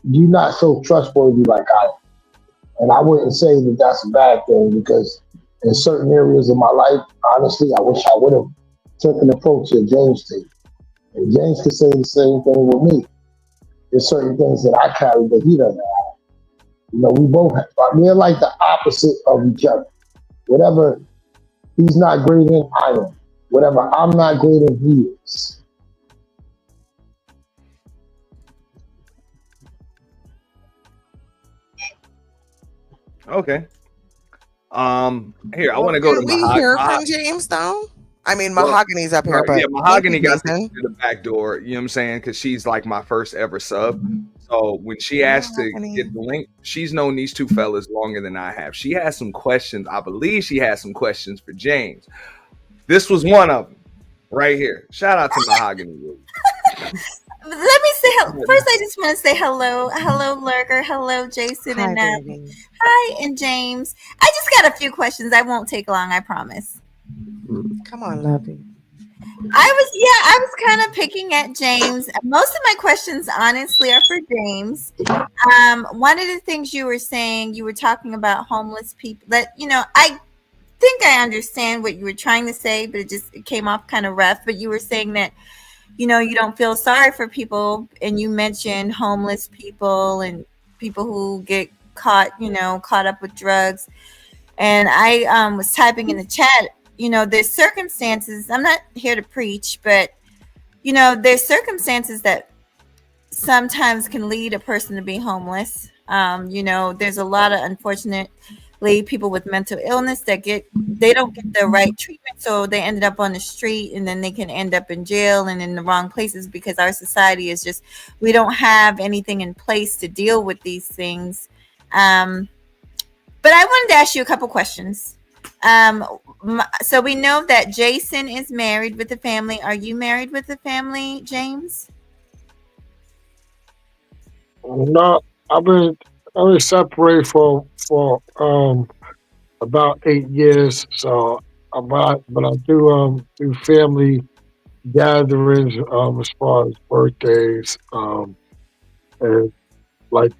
not so trustworthy like I am. And I wouldn't say that that's a bad thing because in certain areas of my life, honestly, I wish I would have took an approach that James did. And James could say the same thing with me. There's certain things that I carry that he doesn't have. We're like the opposite of each other. Whatever he's not great in, I am. Whatever I'm not great in, he is. Okay. Here I Well, want to go to can we hear from James though? I mean, Well, Mahogany's up here, but yeah, thank you, Mahogany got Jason. through the back door. You know what I'm saying? Because she's like my first ever sub. So when she Hey, asked to Mahogany. get the link, she's known these two fellas longer than I have. She has some questions. I believe she has some questions for James. This was one of them right here. Shout out to Mahogany. Let me say first. I just want to say hello, Lurker, hello, Jason, Hi, and baby. hi, and James. I just got a few questions. I won't take long. I promise. Come on, lovey. I was kind of picking at James. Most of my questions, honestly, are for James. One of the things you were saying, you were talking about homeless people. That I think I understand what you were trying to say, but it came off kind of rough. But you were saying that you don't feel sorry for people, and you mentioned homeless people and people who get caught up with drugs. And I was typing in the chat, there's circumstances, I'm not here to preach, but there's circumstances that sometimes can lead a person to be homeless. There's a lot of, unfortunately, people with mental illness that they don't get the right treatment, so they ended up on the street, and then they can end up in jail and in the wrong places because our society is just, we don't have anything in place to deal with these things. But I wanted to ask you a couple questions. So we know that Jason is married with a family. Are you married with a family, James? No, I've been separated for about 8 years. So, but I do family gatherings as far as birthdays, and like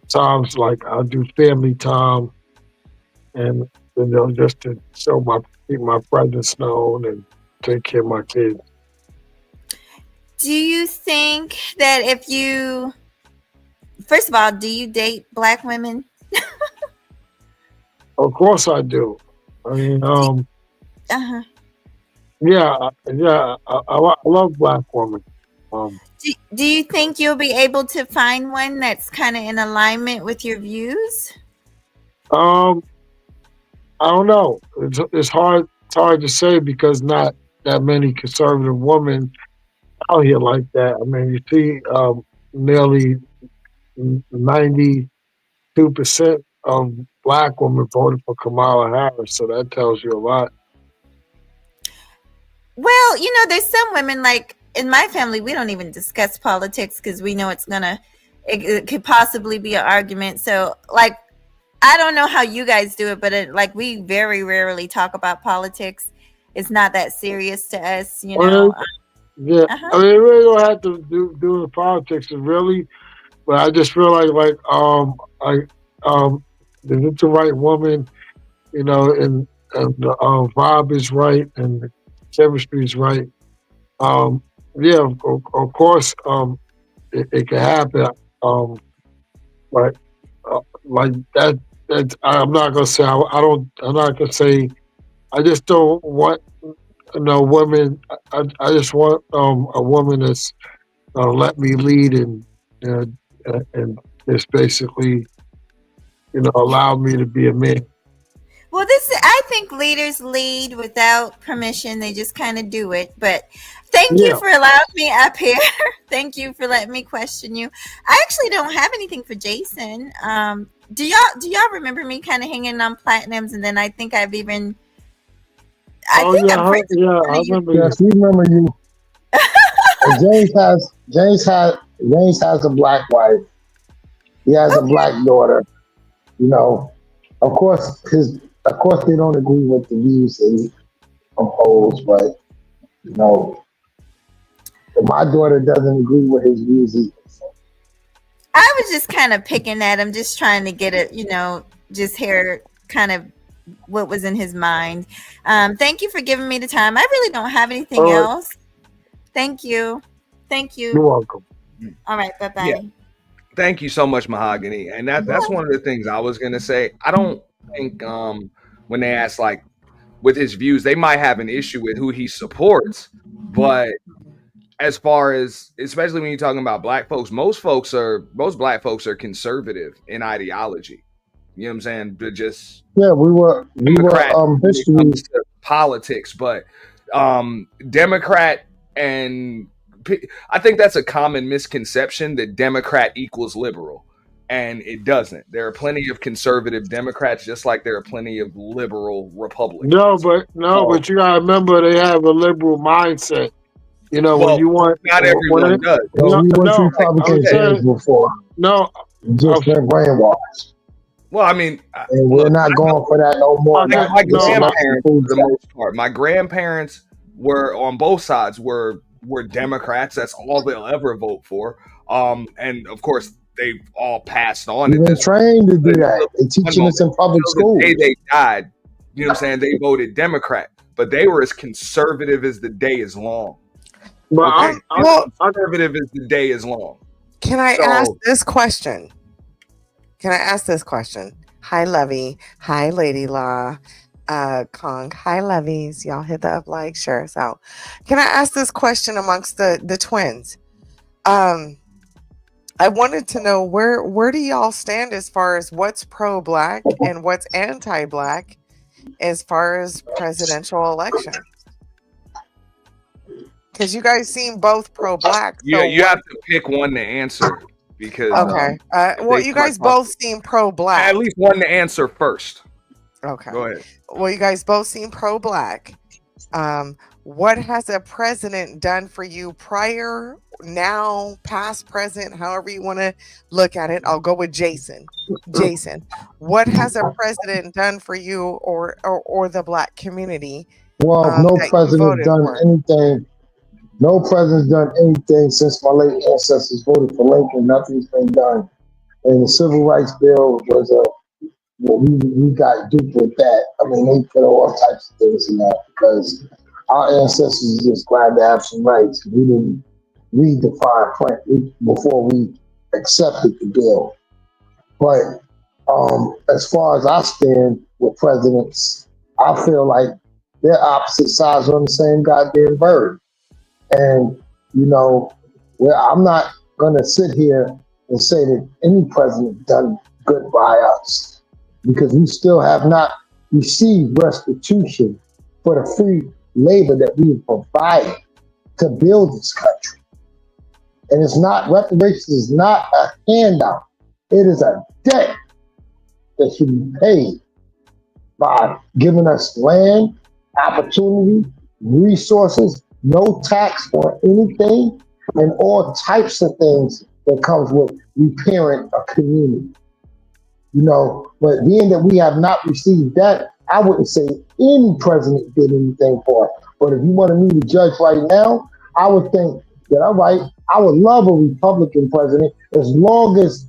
times like I do family time, and just to keep my presence known and take care of my kids. Do you think that if you, first of all, do you date black women? Of course, I do. I mean, Uh-huh. I love black women. Do you think you'll be able to find one that's kind of in alignment with your views? Um, I don't know. It's hard. It's hard to say because not that many conservative women out here like that. I mean, you see, nearly 92% of black women voted for Kamala Harris, so that tells you a lot. Well, there's some women, like in my family, we don't even discuss politics because we know it could possibly be an argument. So, like, I don't know how you guys do it, but like we very rarely talk about politics. It's not that serious to us, Yeah, Uh-huh. I mean, it really don't have to do with politics, really. But I just feel like is it the right woman, and the vibe is right and the chemistry is right. Yeah, of course, it can happen. Um, like like that. That I'm not gonna say. I don't. I'm not gonna say. I just don't want women. I just want a woman that's let me lead and just basically allow me to be a man. Well, I think leaders lead without permission. They just kind of do it. But thank you for allowing me up here. Thank you for letting me question you. I actually don't have anything for Jason. Do y'all remember me kind of hanging on platinums? And then I think I've even. I remember. Yes, we remember you. James has a black wife. He has a black daughter. Of course they don't agree with the views that he proposed, but my daughter doesn't agree with his views either. I was just kind of picking at him, just trying to get it, just hear kind of what was in his mind. Thank you for giving me the time. I really don't have anything else. Thank you. You're welcome. All right. Bye-bye. Yeah. Thank you so much, Mahogany. And that's one of the things I was going to say. I don't think when they ask, like, with his views, they might have an issue with who he supports. But as far as, especially when you're talking about black folks, most black folks are conservative in ideology. You know what I'm saying? They're just we were history politics, but Democrat, and I think that's a common misconception that Democrat equals liberal, and it doesn't. There are plenty of conservative Democrats, just like there are plenty of liberal Republicans. But you gotta remember they have a liberal mindset. When you want, not everyone does. Republicans before. Just been brainwashed. Well, I mean, and we're not going for that no more. My grandparents, for the most part, my grandparents were on both sides were Democrats. That's all they'll ever vote for. And of course, they've all passed on. We've been trained to do that. They're teaching us in public schools. The day they died, you know what I'm saying? They voted Democrat, but they were as conservative as the day is long. But conservative as the day is long. Can I ask this question? Hi, Lovey. Hi, Lady Law. Kong. Hi, Lovies. Y'all hit the up, like, share us out. Can I ask this question amongst the twins? I wanted to know where do y'all stand as far as what's pro-black and what's anti-black as far as presidential elections? Because you guys seem both pro-black. Yeah, you have to pick one to answer. Because well, you guys both seem pro-black. At least one to answer first. Okay. Go ahead. Well, you guys both seem pro-black. What has a president done for you prior now, past, present, however you want to look at it. I'll go with Jason. Jason, what has a president done for you or the Black community Well, no that you president voted done for? anything. No president's done anything since my late ancestors voted for Lincoln. Nothing's been done. And the Civil Rights Bill was we got duped with that. I mean, they put all types of things in that because our ancestors just glad to have some rights. We didn't read the fine print before we accepted the bill. But as far as I stand with presidents, I feel like they're opposite sides on the same goddamn bird. And, you know, I'm not going to sit here and say that any president done good by us because we still have not received restitution for the free labor that we have provided to build this country. And reparations is not a handout. It is a debt that should be paid by giving us land, opportunity, resources, no tax on anything, and all types of things that comes with repairing a community. You know, but being that we have not received that, I wouldn't say any president did anything for it. But if you wanted me to judge right now, I would think that, all right, I would love a Republican president as long as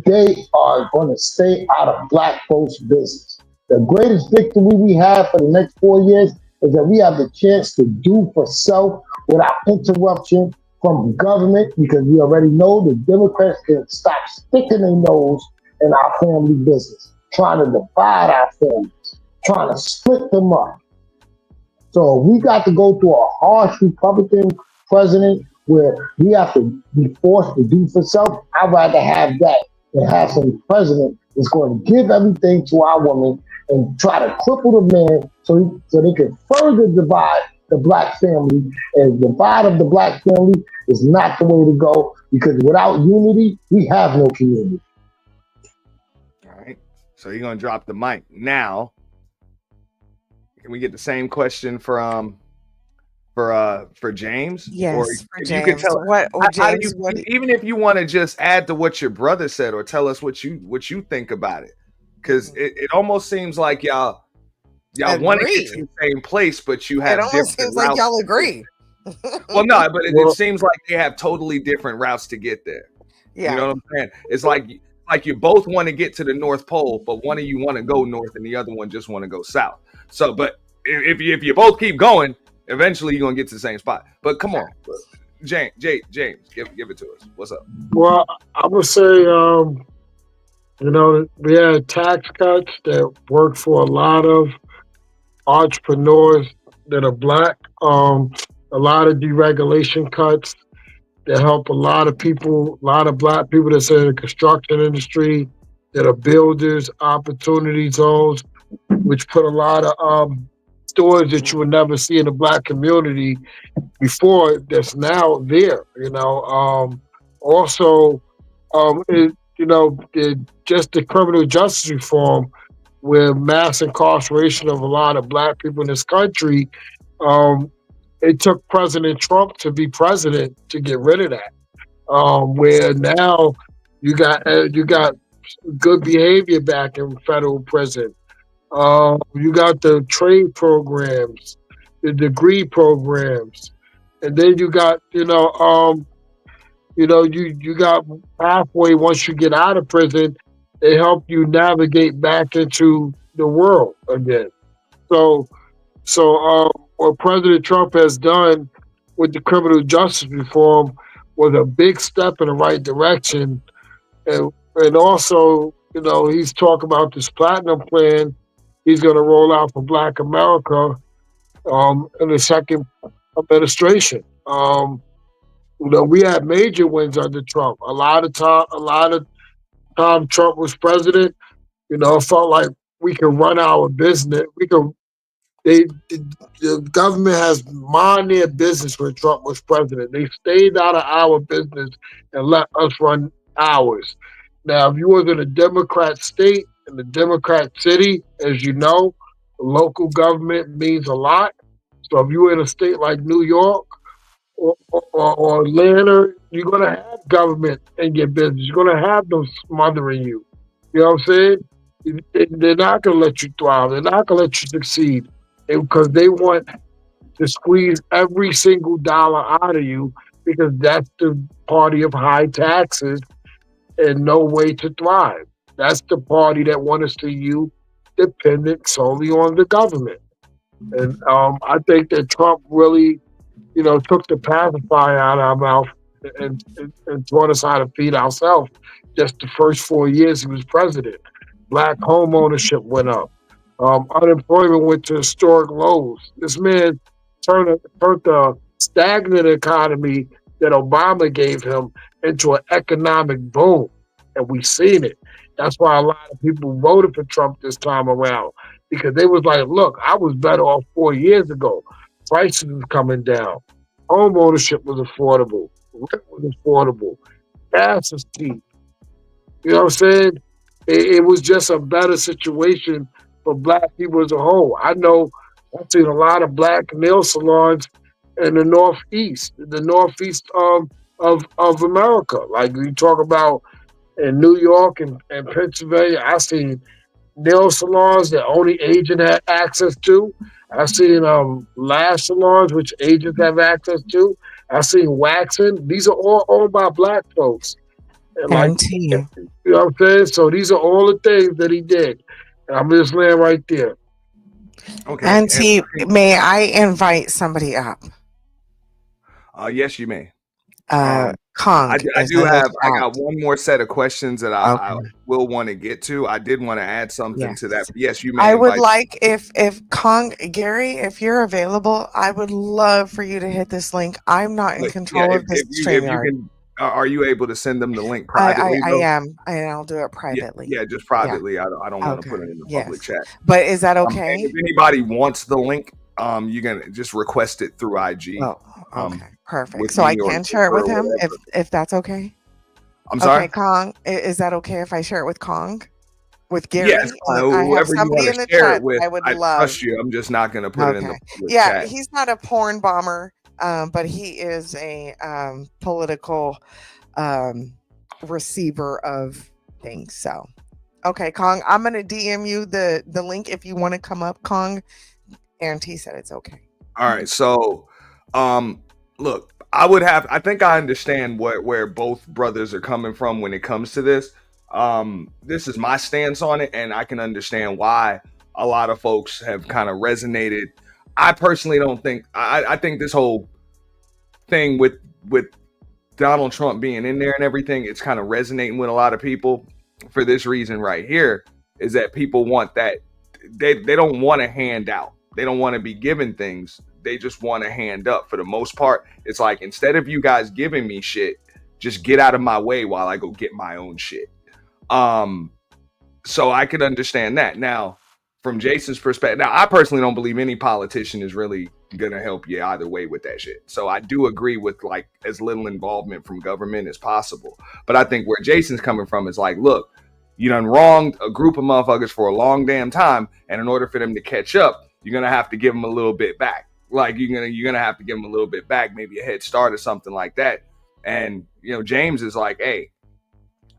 they are going to stay out of Black folks' business. The greatest victory we have for the next 4 years is that we have the chance to do for self without interruption from government, because we already know the Democrats can stop sticking their nose in our family business, trying to divide our families, trying to split them up. So we got to go through a harsh Republican president where we have to be forced to do for self. I'd rather have that than have some president that's going to give everything to our women and try to cripple the man so they can further divide the Black family. And the divide of the Black family is not the way to go, because without unity, we have no community. All right. So you're going to drop the mic. Now, can we get the same question for James? Yes, or for if James. you could tell James, even if you want to just add to what your brother said or tell us what you think about it, because it almost seems like y'all want to get to the same place, but you have it almost seems like y'all agree. Well, no, but it seems like they have totally different routes to get there. Yeah. You know what I'm saying? It's like you both want to get to the North Pole, but one of you want to go north and the other one just want to go south. So, but if you both keep going, eventually you're gonna get to the same spot. But come on, James, give it to us. What's up? Well, I would say, we had tax cuts that work for a lot of entrepreneurs that are Black. A lot of deregulation cuts that help a lot of people, a lot of Black people that's in the construction industry, that are builders, opportunity zones, which put a lot of stores that you would never see in the Black community before that's now there. Also, just the criminal justice reform, where mass incarceration of a lot of Black people in this country, it took President Trump to be president to get rid of that. Where now you got good behavior back in federal prison. You got the trade programs, the degree programs, and then you got you got halfway once you get out of prison, they help you navigate back into the world again. So what President Trump has done with the criminal justice reform was a big step in the right direction. And also, he's talking about this platinum plan he's going to roll out for Black America in the second administration. We had major wins under Trump. A lot of time Trump was president, it felt like we could run our business. The government has mind their business when Trump was president. They stayed out of our business and let us run ours. Now, if you was in a Democrat state, in a Democrat city, as you know, local government means a lot. So if you were in a state like New York, or Atlanta, you're gonna have government in your business. You're gonna have them smothering you. You know what I'm saying? They're not gonna let you thrive. They're not gonna let you succeed because they want to squeeze every single dollar out of you because that's the party of high taxes and no way to thrive. That's the party that wants to see you dependent solely on the government. And I think that Trump really, took the pacifier out of our mouth and taught us how to feed ourselves. Just the first 4 years he was president, black home ownership went up. Unemployment went to historic lows. This man turned the stagnant economy that Obama gave him into an economic boom, and we've seen it. That's why a lot of people voted for Trump this time around because they was like, "Look, I was better off 4 years ago. Prices was coming down. Home ownership was affordable. Rent was affordable. Gas is cheap. You know what I'm saying? It was just a better situation for black people as a whole. I know I've seen a lot of black nail salons in the northeast of America. Like you talk about in New York and Pennsylvania, I seen nail salons that only agent had access to. I've seen lash salons which agents have access to. I've seen waxing. These are all owned by black folks. And like, Auntie. you know what I'm saying? So these are all the things that he did. And I'm just laying right there. Okay. Auntie, may I invite somebody up? Yes, you may. Kong. I got one more set of questions that I will want to get to. I did want to add something to that. Yes, you may. I would like if Kong, Gary, if you're available, I would love for you to hit this link. I'm not in control of this StreamYard. Are you able to send them the link privately? I am, and I'll do it privately. Yeah, just privately. Yeah. I don't want to put it in the public chat. But is that okay? If anybody wants the link, you can just request it through IG. Oh, okay, perfect. So I can share it with him if that's okay. I'm sorry, okay, Kong. Is that okay if I share it with Kong? With Gary? Yes, whoever you want to share it with. I would love. Trust you. I'm just not going to put it in the public chat. He's not a porn bomber. But he is a political receiver of things. So, okay, Kong, I'm gonna DM you the link if you want to come up, Kong. Auntie said it's okay. All right. So, look, I think I understand where both brothers are coming from when it comes to this. This is my stance on it, and I can understand why a lot of folks have kind of resonated. I personally don't think I think this whole thing with Donald Trump being in there and everything, it's kind of resonating with a lot of people for this reason right here, is that people want that they don't want to hand out. They don't want to be given things. They just want to hand up. For the most part, it's like, instead of you guys giving me shit, just get out of my way while I go get my own shit. So I could understand that. Now, from Jason's perspective, now I personally don't believe any politician is really gonna help you either way with that shit. So I do agree with like as little involvement from government as possible. But I think where Jason's coming from is like, look, you done wronged a group of motherfuckers for a long damn time, and in order for them to catch up, you're gonna have to give them a little bit back. Like you're gonna have to give them a little bit back, maybe a head start or something like that. And James is like, hey,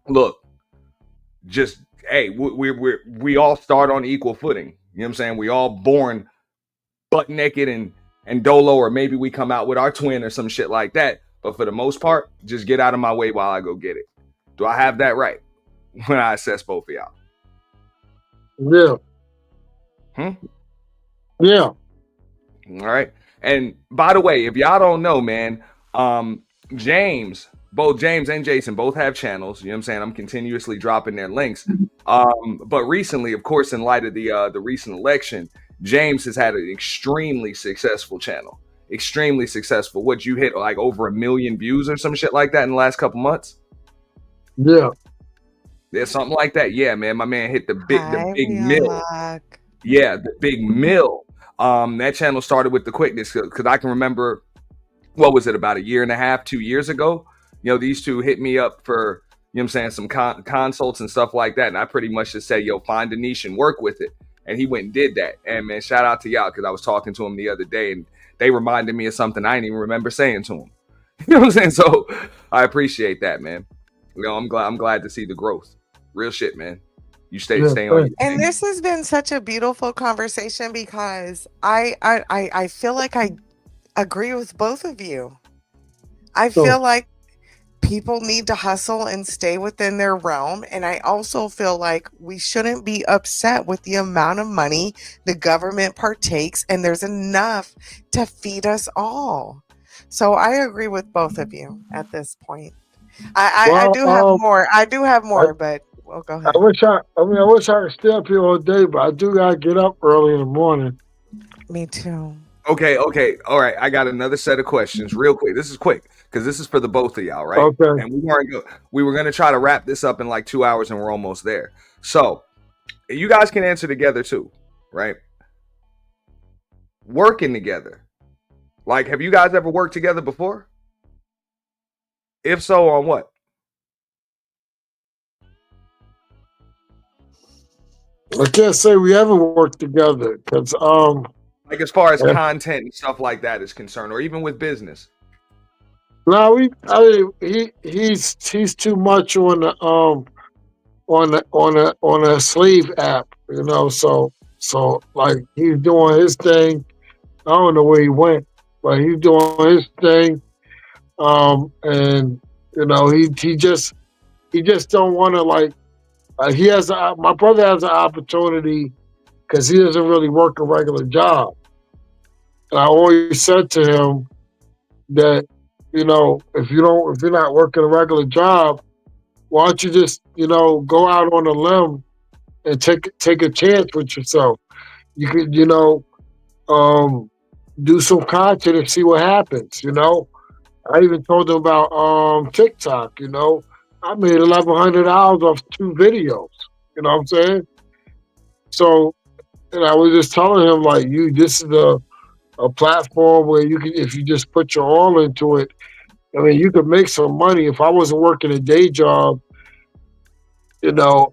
look, just hey, we all start on equal footing. You know what I'm saying? We all born butt naked and dolo, or maybe we come out with our twin or some shit like that. But for the most part, just get out of my way while I go get it. Do I have that right when I assess both of y'all? Yeah. Yeah. All right. And by the way, if y'all don't know, man, both James and Jason both have channels. You know what I'm saying? I'm continuously dropping their links. But recently, of course, in light of the recent election, James has had an extremely successful channel. Extremely successful. What, you hit like over 1 million views or some shit like that in the last couple months? Yeah. There's something like that. Yeah, man. My man hit the big mill. Yeah, the big mill. That channel started with the quickness, because I can remember, what was it, about 1.5 years, 2 years ago? These two hit me up for, some consults and stuff like that. And I pretty much just said, yo, find a niche and work with it. and he went and did that. And man, shout out to y'all, because I was talking to him the other day, and they reminded me of something I didn't even remember saying to him. You know what I'm saying? So I appreciate that, man. You know, I'm glad to see the growth. Real shit, man. You stay on your And this has been such a beautiful conversation, because I feel like I agree with both of you. I feel like people need to hustle and stay within their realm. And I also feel like we shouldn't be upset with the amount of money the government partakes, and there's enough to feed us all. So I agree with both of you at this point. I do have more. I do have more, but well, go ahead. I wish I could stay up here all day, but I do gotta get up early in the morning. Me too. Okay. All right. I got another set of questions real quick. This is quick because this is for the both of y'all, right? Okay. And we were gonna try to wrap this up in like 2 hours, and we're almost there. So you guys can answer together too, right? Working together. Like, have you guys ever worked together before? If so, on what? I can't say we ever worked together because like as far as content and stuff like that is concerned, or even with business. No, he's too much on the slave app, you know. So like he's doing his thing. I don't know where he went, but he's doing his thing. And you know he just don't want to like. My brother has an opportunity because he doesn't really work a regular job. And I always said to him that, you know, if you're not working a regular job, why don't you just, you know, go out on a limb and take a chance with yourself? You could, you know, do some content and see what happens, you know. I even told him about TikTok, you know. I made $1,100 off 2 videos. You know what I'm saying? So, and I was just telling him like, this is a platform where you can, if you just put your all into it, I mean, you could make some money. If I wasn't working a day job, you know,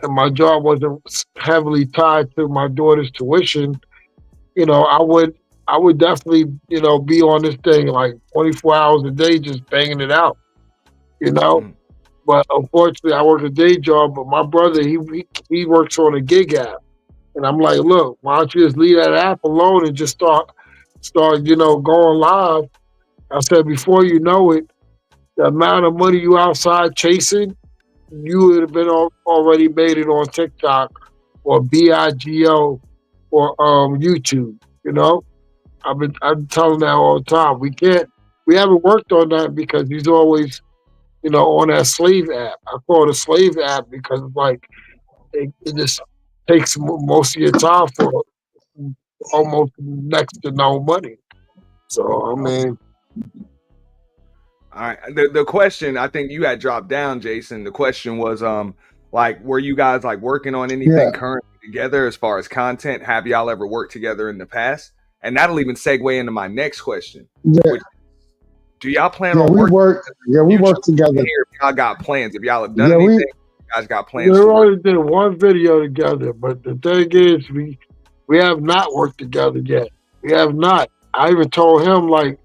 and my job wasn't heavily tied to my daughter's tuition, you know, I would definitely, you know, be on this thing like 24 hours a day, just banging it out, you know. Mm-hmm. But unfortunately, I work a day job. But my brother, he works on a gig app, and I'm like, look, why don't you just leave that app alone and just start, you know, going live? I said, before you know it, the amount of money you outside chasing, you would have been already made it on TikTok or BIGO or YouTube. You know, I'm telling that all the time. We haven't worked on that because he's always, you know, on that slave app. I call it a slave app because like it just takes most of your time for almost next to no money. So I mean. All right. The question, I think you had dropped down, Jason. The question was, like, were you guys like working on anything currently together as far as content? Have y'all ever worked together in the past? And that'll even segue into my next question. Yeah. Do y'all plan on working? We work together. If y'all got plans, if y'all have done anything, you guys got plans. We already did one video together, but the thing is, we have not worked together yet. We have not. I even told him like,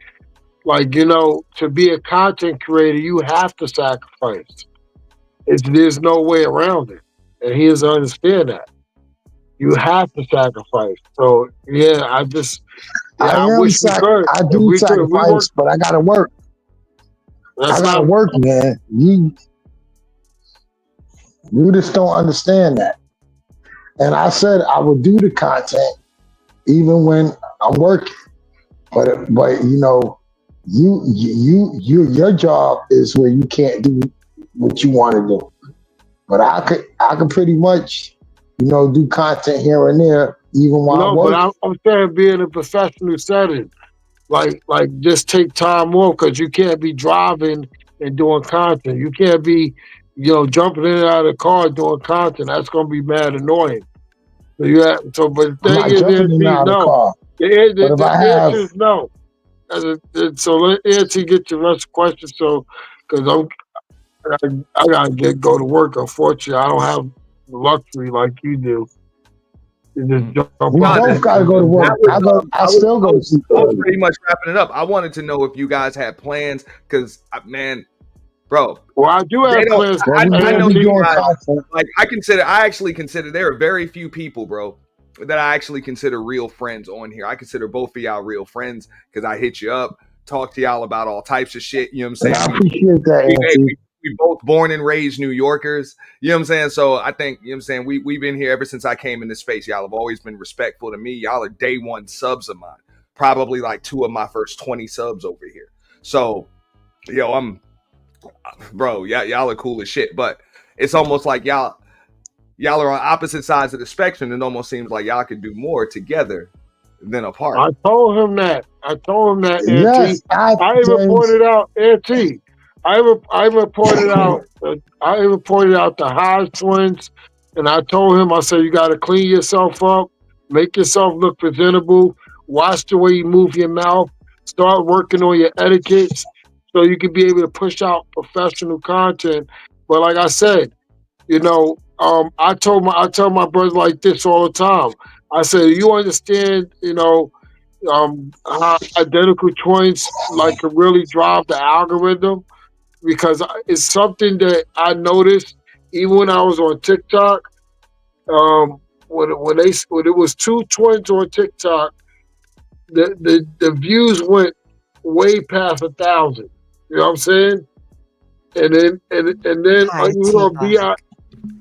you know, to be a content creator, you have to sacrifice. There's no way around it. And he doesn't understand that. You have to sacrifice. So, yeah, I wish we could. I do sacrifice, but I got to work. I got to work, man. You just don't understand that. And I said I would do the content even when I'm working. But you know, your job is where you can't do what you want to do. But I could pretty much, you know, do content here and there even while I'm working. But I'm saying be in a professional setting. Like just take time off because you can't be driving and doing content. You can't be, you know, jumping in and out of the car doing content. That's gonna be mad annoying. So but the thing is, no. The answer is no. So let Auntie get your rest of the question. So, because I gotta go to work. Unfortunately, I don't have the luxury like you do. You just jump We out both there. got to go to work. I still go to sleep I was early. pretty much wrapping it up. I wanted to know if you guys had plans, because man, bro. Well, I do have plans. I know be you doing guys, content. like I actually consider there are very few people, bro, that I actually consider real friends on here. I consider both of y'all real friends because I hit you up, talk to y'all about all types of shit. You know what I'm And saying? I appreciate that, Auntie. We both born and raised New Yorkers. You know what I'm saying? So I think, you know what I'm saying, we've been here ever since I came into space. Y'all have always been respectful to me. Y'all are day one subs of mine. Probably like 2 of my first 20 subs over here. So, yo, y'all are cool as shit. But it's almost like y'all are on opposite sides of the spectrum. It almost seems like y'all could do more together than apart. I told him that. Auntie. Yes, I even pointed out, Auntie. I even pointed out the Hodge twins, and I told him, I said, you got to clean yourself up, make yourself look presentable, watch the way you move your mouth, start working on your etiquettes, so you can be able to push out professional content. But like I said, I tell my brothers like this all the time. I said, you understand, how identical twins like can really drive the algorithm, because it's something that I noticed even when I was on TikTok. When it was 2 twins on TikTok, the views went way past 1,000. You know what I'm saying? And then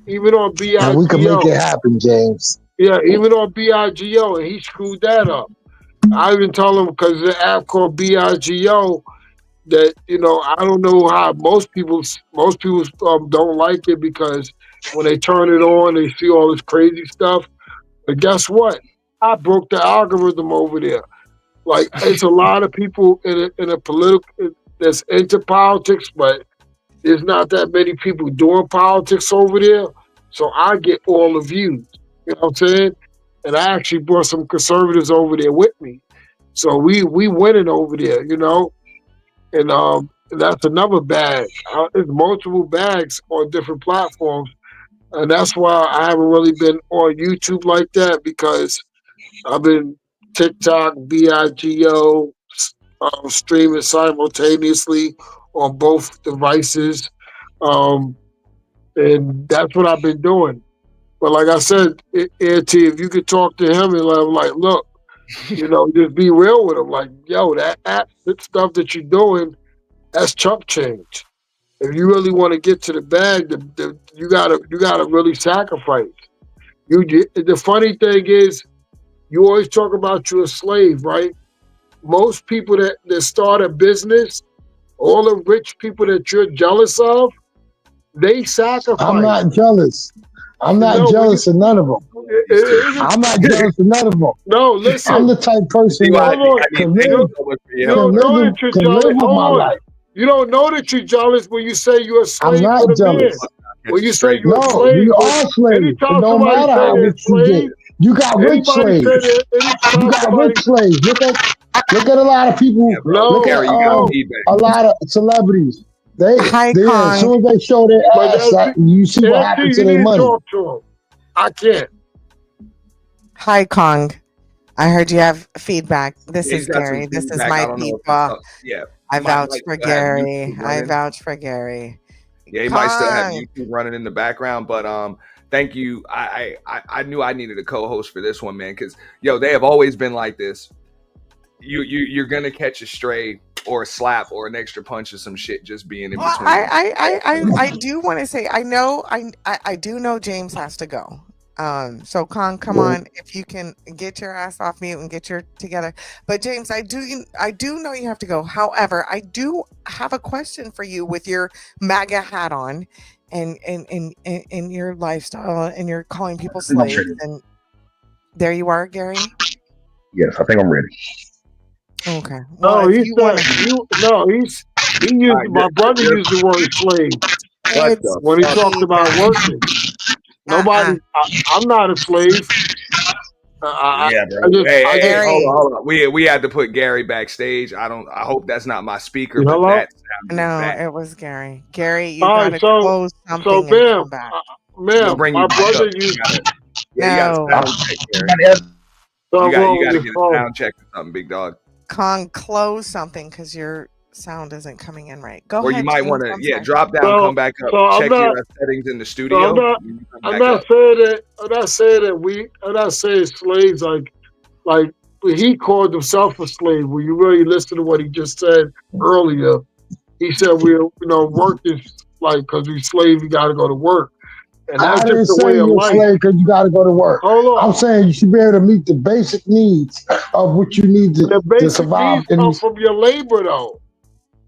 even on BIGO. And we can make it happen, James. Yeah, even on BIGO, and he screwed that up. I even told him, because the app called BIGO, that I don't know how most people don't like it, because when they turn it on, they see all this crazy stuff. But guess what? I broke the algorithm over there. Like, it's a lot of people in a political that's into politics, but there's not that many people doing politics over there. So I get all the views. You know what I'm saying? And I actually brought some conservatives over there with me. So we winning over there, And that's another bag. There's multiple bags on different platforms. And that's why I haven't really been on YouTube like that, because I've been TikTok, BIGO, streaming simultaneously on both devices. And that's what I've been doing. But like I said, Auntie, if you could talk to him and let him, like, look, just be real with him. Like, yo, that stuff that you're doing, that's chump change. If you really want to get to the bag, you gotta really sacrifice. The funny thing is, you always talk about you're a slave, right? Most people that start a business, all the rich people that you're jealous of, they sacrifice. I'm not jealous. I'm not jealous of none of them. I'm not jealous of none of them. No, listen. I'm the type of person that can live with my life. You don't know that you're jealous when you say you're a slave. I'm not jealous. When you say you're a slave, we are slaves. It don't matter how rich you get. You got rich slaves. You got rich slaves. Look at a lot of people. Look at a lot of celebrities. As soon as they show their ass, you see what happens to their money. Talk to them. I can't. Hi, Kong. I heard you have feedback. This is Gary. This is my people. I vouch for Gary. I vouch for Gary. Yeah, he might still have YouTube running in the background, but thank you. I knew I needed a co-host for this one, man, because they have always been like this. You're gonna catch a stray or a slap or an extra punch or some shit just being in between. I do want to say, I do know James has to go. So Kong, come on, if you can get your ass off mute and get your together. But James, I do know you have to go. However, I do have a question for you with your MAGA hat on and your lifestyle, and you're calling people slaves. And there you are, Gary. Yes, I think I'm ready. Okay. Well, my brother used the word slave when he talked about working. Nobody, I'm not a slave. Bro. Hold on. We had to put Gary backstage. I hope that's not my speaker. Hello? But it was Gary. Gary, you gotta close something and come back. Ma'am, my brother used. Yeah, you got No. a sound check, Gary. You got to get a sound check or something, big dog. Con, close something because your sound isn't coming in right. Go Or ahead. you might James, want to, I'm yeah, sorry. drop down, come back up, check your settings in the studio. So I'm not saying slaves like he called himself a slave. When you really listen to what he just said earlier, he said work is like because we slaves, we got to go to work, and that's I just didn't the say way of you're a life. slave because you got to go to work. Hold on. I'm saying you should be able to meet the basic needs of what you need The to basic survive. needs come from your labor, though.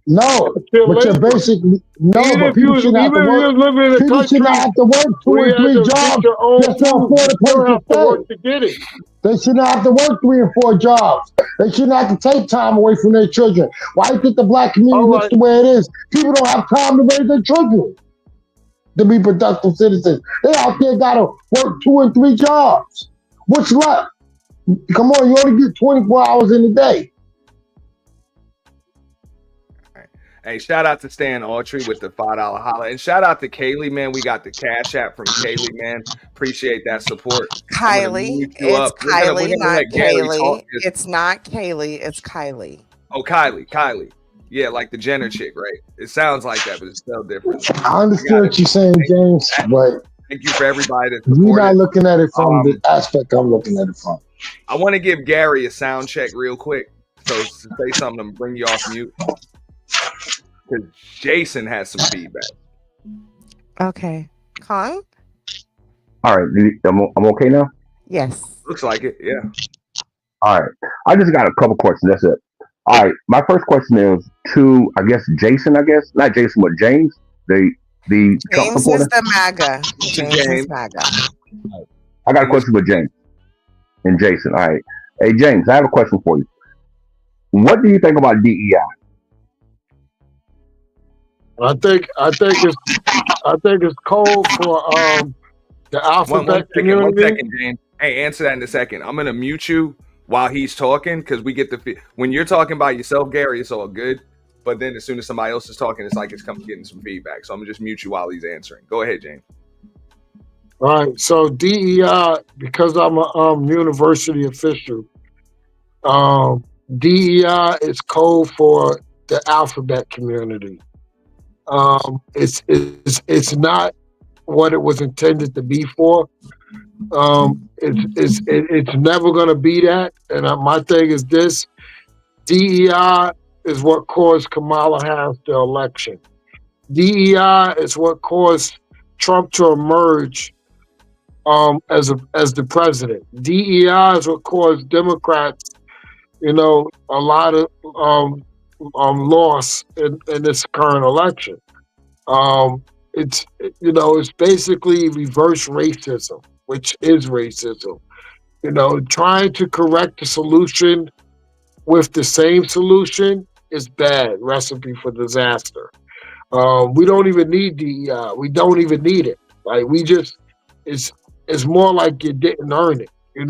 No, but your basic but people shouldn't have to work. Living in a People should not country have to work 2 where or you have 3 to get jobs your own just to food, afford a you place don't to have to stay. work to get it. They shouldn't have to work 3 and 4 jobs. They shouldn't have to take time away from their children. Why you think the black community looks the way it is? People don't have time to raise their children to be productive citizens. They out there gotta work 2 and 3 jobs. What's left? Come on, you only get 24 hours in a day. Hey, shout out to Stan Autry with the $5 holla. And shout out to Kaylee, man. We got the Cash App from Kaylee, man. Appreciate that support. Kylie. It's We're Kylie, gonna not let Gary Kaylee. talk. It's not Kaylee. It's Kylie. Oh, Kylie. Yeah, like the Jenner chick, right? It sounds like that, but it's spelled differently. I understand what you're saying, James, but thank you for everybody that you're supported. not looking at it from the aspect I'm looking at it from. I want to give Gary a sound check real quick. So say something to bring you off mute. Because Jason has some feedback. Okay. Con? All right. I'm okay now? Yes. Looks like it, yeah. All right. I just got a couple questions. That's it. All right. My first question is to, I guess, Jason, Not Jason, but James, the Trump James supporter. is the MAGA. James is MAGA. I got a question for James and Jason. All right. Hey, James, I have a question for you. What do you think about DEI? I think it's cold for the alphabet community. 1 second, James. Hey, answer that in a second. I'm gonna mute you while he's talking because we get when you're talking by yourself, Gary, it's all good. But then as soon as somebody else is talking, it's like it's getting some feedback. So I'm gonna just mute you while he's answering. Go ahead, James. All right. So DEI, because I'm a university official, DEI is code for the alphabet community. It's not what it was intended to be for. It's never going to be that. And my thing is this: DEI is what caused Kamala Harris the election. DEI is what caused Trump to emerge as the president. DEI is what caused Democrats, a lot of loss in this current election. It's basically reverse racism, which is racism. Trying to correct the solution with the same solution is bad. Recipe for disaster. We don't even need DEI. We don't even need it. Like it's more like you didn't earn it. You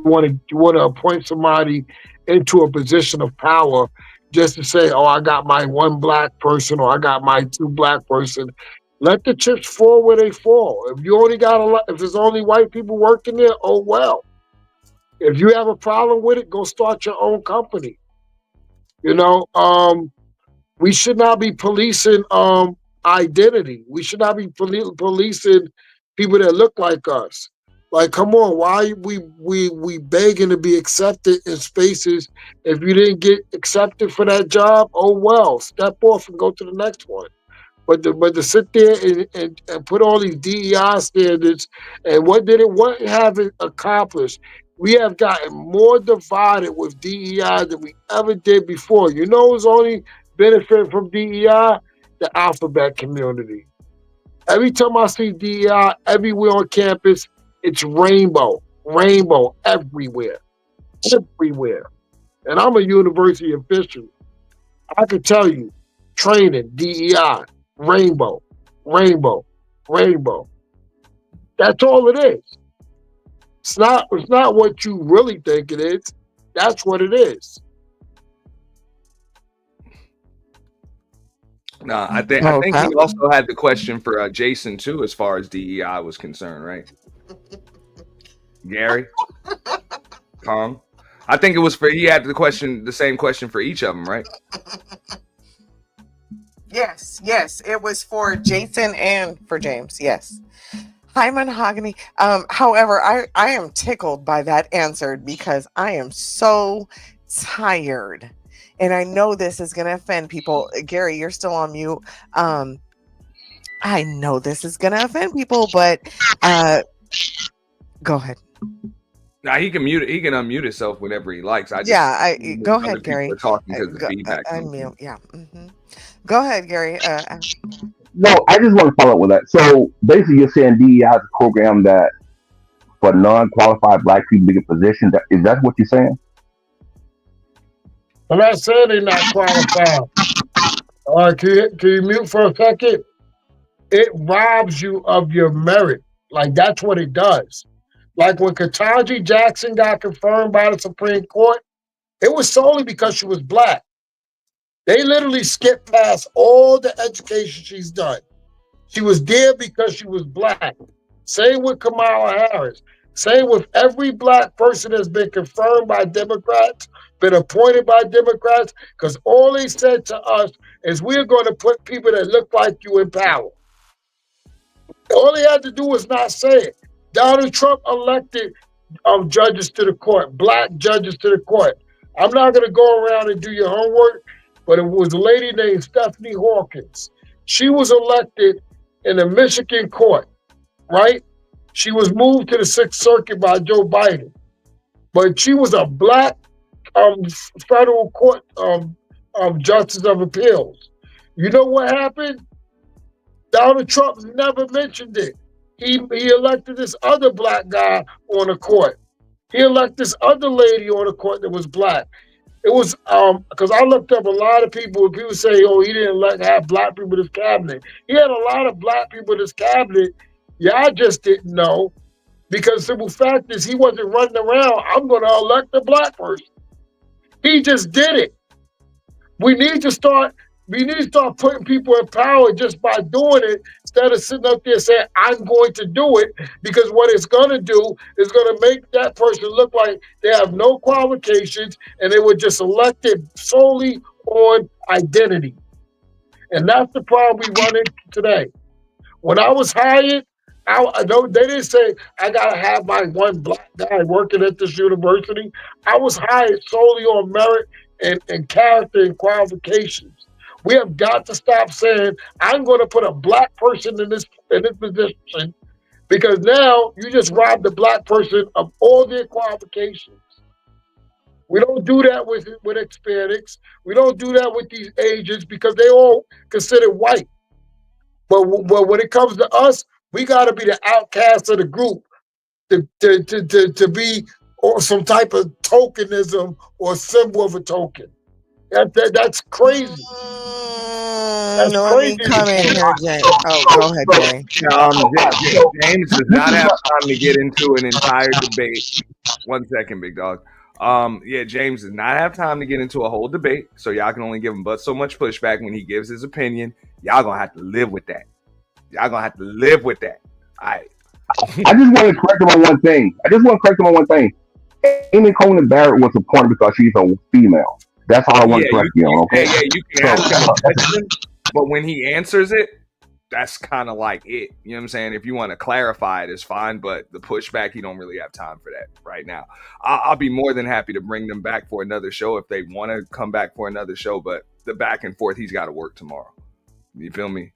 want to appoint somebody into a position of power just to say, oh, I got my 1 black person or I got my 2 black person. Let the chips fall where they fall. If you only got if there's only white people working there, oh well. If you have a problem with it, go start your own company. We should not be policing identity. We should not be policing people that look like us. Like, come on, why we begging to be accepted in spaces? If you didn't get accepted for that job, oh well, step off and go to the next one. But to sit there and put all these DEI standards, and what have it accomplished? We have gotten more divided with DEI than we ever did before. Who's only benefit from DEI? The alphabet community. Every time I see DEI everywhere on campus, it's rainbow everywhere. And I'm a university official. I can tell you, training, DEI, rainbow. That's all it is. It's not what you really think it is. That's what it is. No, I think he also had the question for Jason too, as far as DEI was concerned, right? Gary, Kong. I think it was for he had the same question for each of them, right? Yes, it was for Jason and for James. Yes. Hi, Mahogany. However, I am tickled by that answer because I am so tired. And I know this is going to offend people. Gary, you're still on mute. I know this is going to offend people, but go ahead. Now he can unmute himself whenever he likes. Go ahead, Gary. Talking because the feedback. Unmute. Yeah. Mm-hmm. Go ahead, Gary. No, I just want to follow up with that. So basically, you're saying DEI is a program that for non-qualified Black people to get positions. Is that what you're saying? I'm not saying they're not qualified. All right, can you mute for a second? It robs you of your merit. Like, that's what it does. Like when Ketanji Jackson got confirmed by the Supreme Court, it was solely because she was Black. They literally skipped past all the education she's done. She was there because she was Black. Same with Kamala Harris. Same with every Black person that's been confirmed by Democrats, been appointed by Democrats, because all they said to us is we're going to put people that look like you in power. All they had to do was not say it. Donald Trump elected judges to the court, Black judges to the court. I'm not going to go around and do your homework, but it was a lady named Stephanie Hawkins. She was elected in the Michigan court, right? She was moved to the Sixth Circuit by Joe Biden, but she was a Black federal court justice of appeals. You know what happened? Donald Trump never mentioned it. He elected this other Black guy on the court. He elected this other lady on the court that was Black. It was because I looked up a lot of people. People say, "Oh, he didn't have Black people in his cabinet." He had a lot of Black people in his cabinet. Yeah, I just didn't know because the simple fact is he wasn't running around. I'm going to elect a Black person. He just did it. We need to start putting people in power just by doing it instead of sitting up there saying, I'm going to do it, because what it's going to do is going to make that person look like they have no qualifications and they were just elected solely on identity. And that's the problem we run into today. When I was hired, I know they didn't say I got to have my one Black guy working at this university. I was hired solely on merit and character and qualifications. We have got to stop saying, I'm going to put a Black person in this position, because now you just robbed the Black person of all their qualifications. We don't do that with Hispanics. We don't do that with these Asians because they all considered white. But when it comes to us, we got to be the outcast of the group to be or some type of tokenism or symbol of a token. That's crazy. That's crazy. Come in here, James. Oh, go ahead, Gary. James does not have time to get into an entire debate. 1 second, big dog. James does not have time to get into a whole debate, so y'all can only give him but so much pushback when he gives his opinion. Y'all gonna have to live with that. All right. I just want to correct him on one thing. Amy Coney Barrett was appointed because she's a female. That's all I want to correct you on, okay? Yeah, you can ask him a question, but when he answers it, that's kind of like it. You know what I'm saying? If you want to clarify it, it's fine, but the pushback, you don't really have time for that right now. I'll be more than happy to bring them back for another show if they want to come back for another show, but the back and forth, he's got to work tomorrow. You feel me?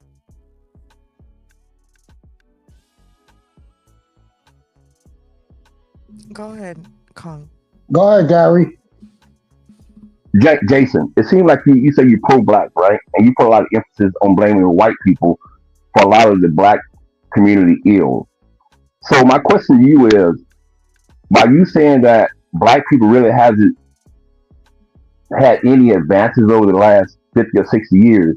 Go ahead, Kong. Go ahead, Gary. Jason, it seems like you say you're pro-Black, right? And you put a lot of emphasis on blaming the white people for a lot of the Black community ills. So my question to you is, by you saying that Black people really hasn't had any advances over the last 50 or 60 years,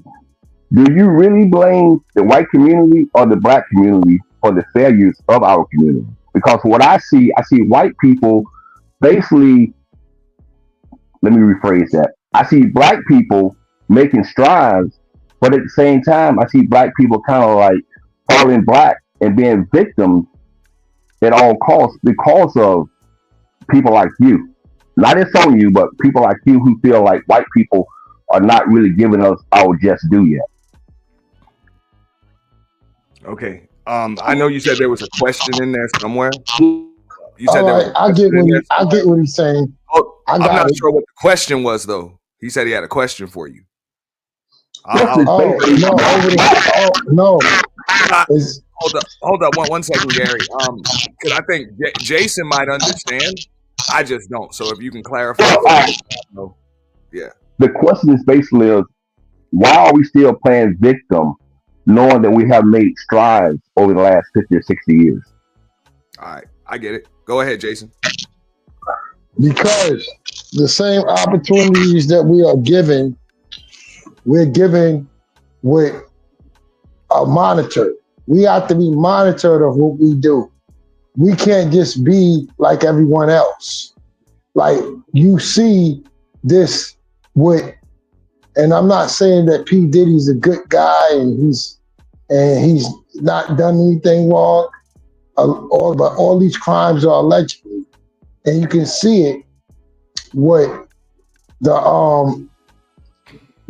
do you really blame the white community or the Black community for the failures of our community? Because what I see white people basically, let me rephrase that. I see Black people making strides, but at the same time, I see Black people kind of like falling Black and being victims at all costs because of people like you. Not it's on you, but people like you who feel like white people are not really giving us our just due yet. Okay. I know you said there was a question in there somewhere. You All said there was right, a question in there I somewhere. get what he's saying. Oh, I I'm got not it. sure what the question was though. He said he had a question for you. Yes, it's Oh basically no, over the no. It's Hold up, one second, Gary. Because I think Jason might understand. I just don't. So if you can clarify for me, yeah. the question is basically is why are we still playing victim knowing that we have made strides over the last 50 or 60 years? All right, I get it. Go ahead, Jason. because the same opportunities that we are given, we're given with a monitor. We have to be monitored of what we do. We can't just be like everyone else. Like you see this with, and I'm not saying that P. Diddy's a good guy and he's not done anything wrong. But all these crimes are allegedly, and you can see it with the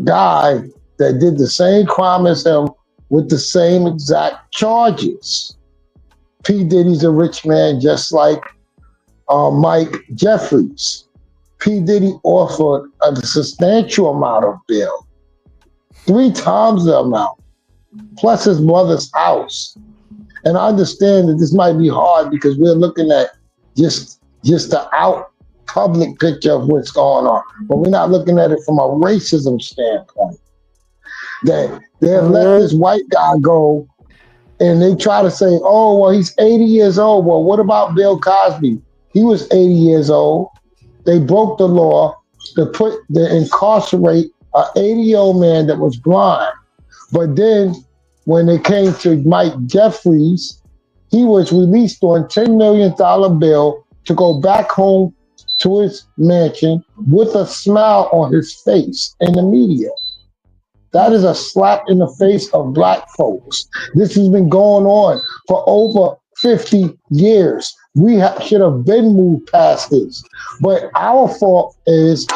guy that did the same crime as him with the same exact charges. P. Diddy's a rich man, just like Mike Jeffries. P. Diddy offered a substantial amount of bail, 3 times the amount, plus his mother's house. And I understand that this might be hard because we're looking at just the out public picture of what's going on, but we're not looking at it from a racism standpoint. That they have let this white guy go, and they try to say, "Oh, well, he's 80 years old." Well, what about Bill Cosby? He was 80 years old. They broke the law to incarcerate an 80-year-old man that was blind. But then when it came to Mike Jeffries, he was released on $10 million bail to go back home to his mansion with a smile on his face in the media. That is a slap in the face of black folks. This has been going on for over 50 years. We should have been moved past this. But our fault is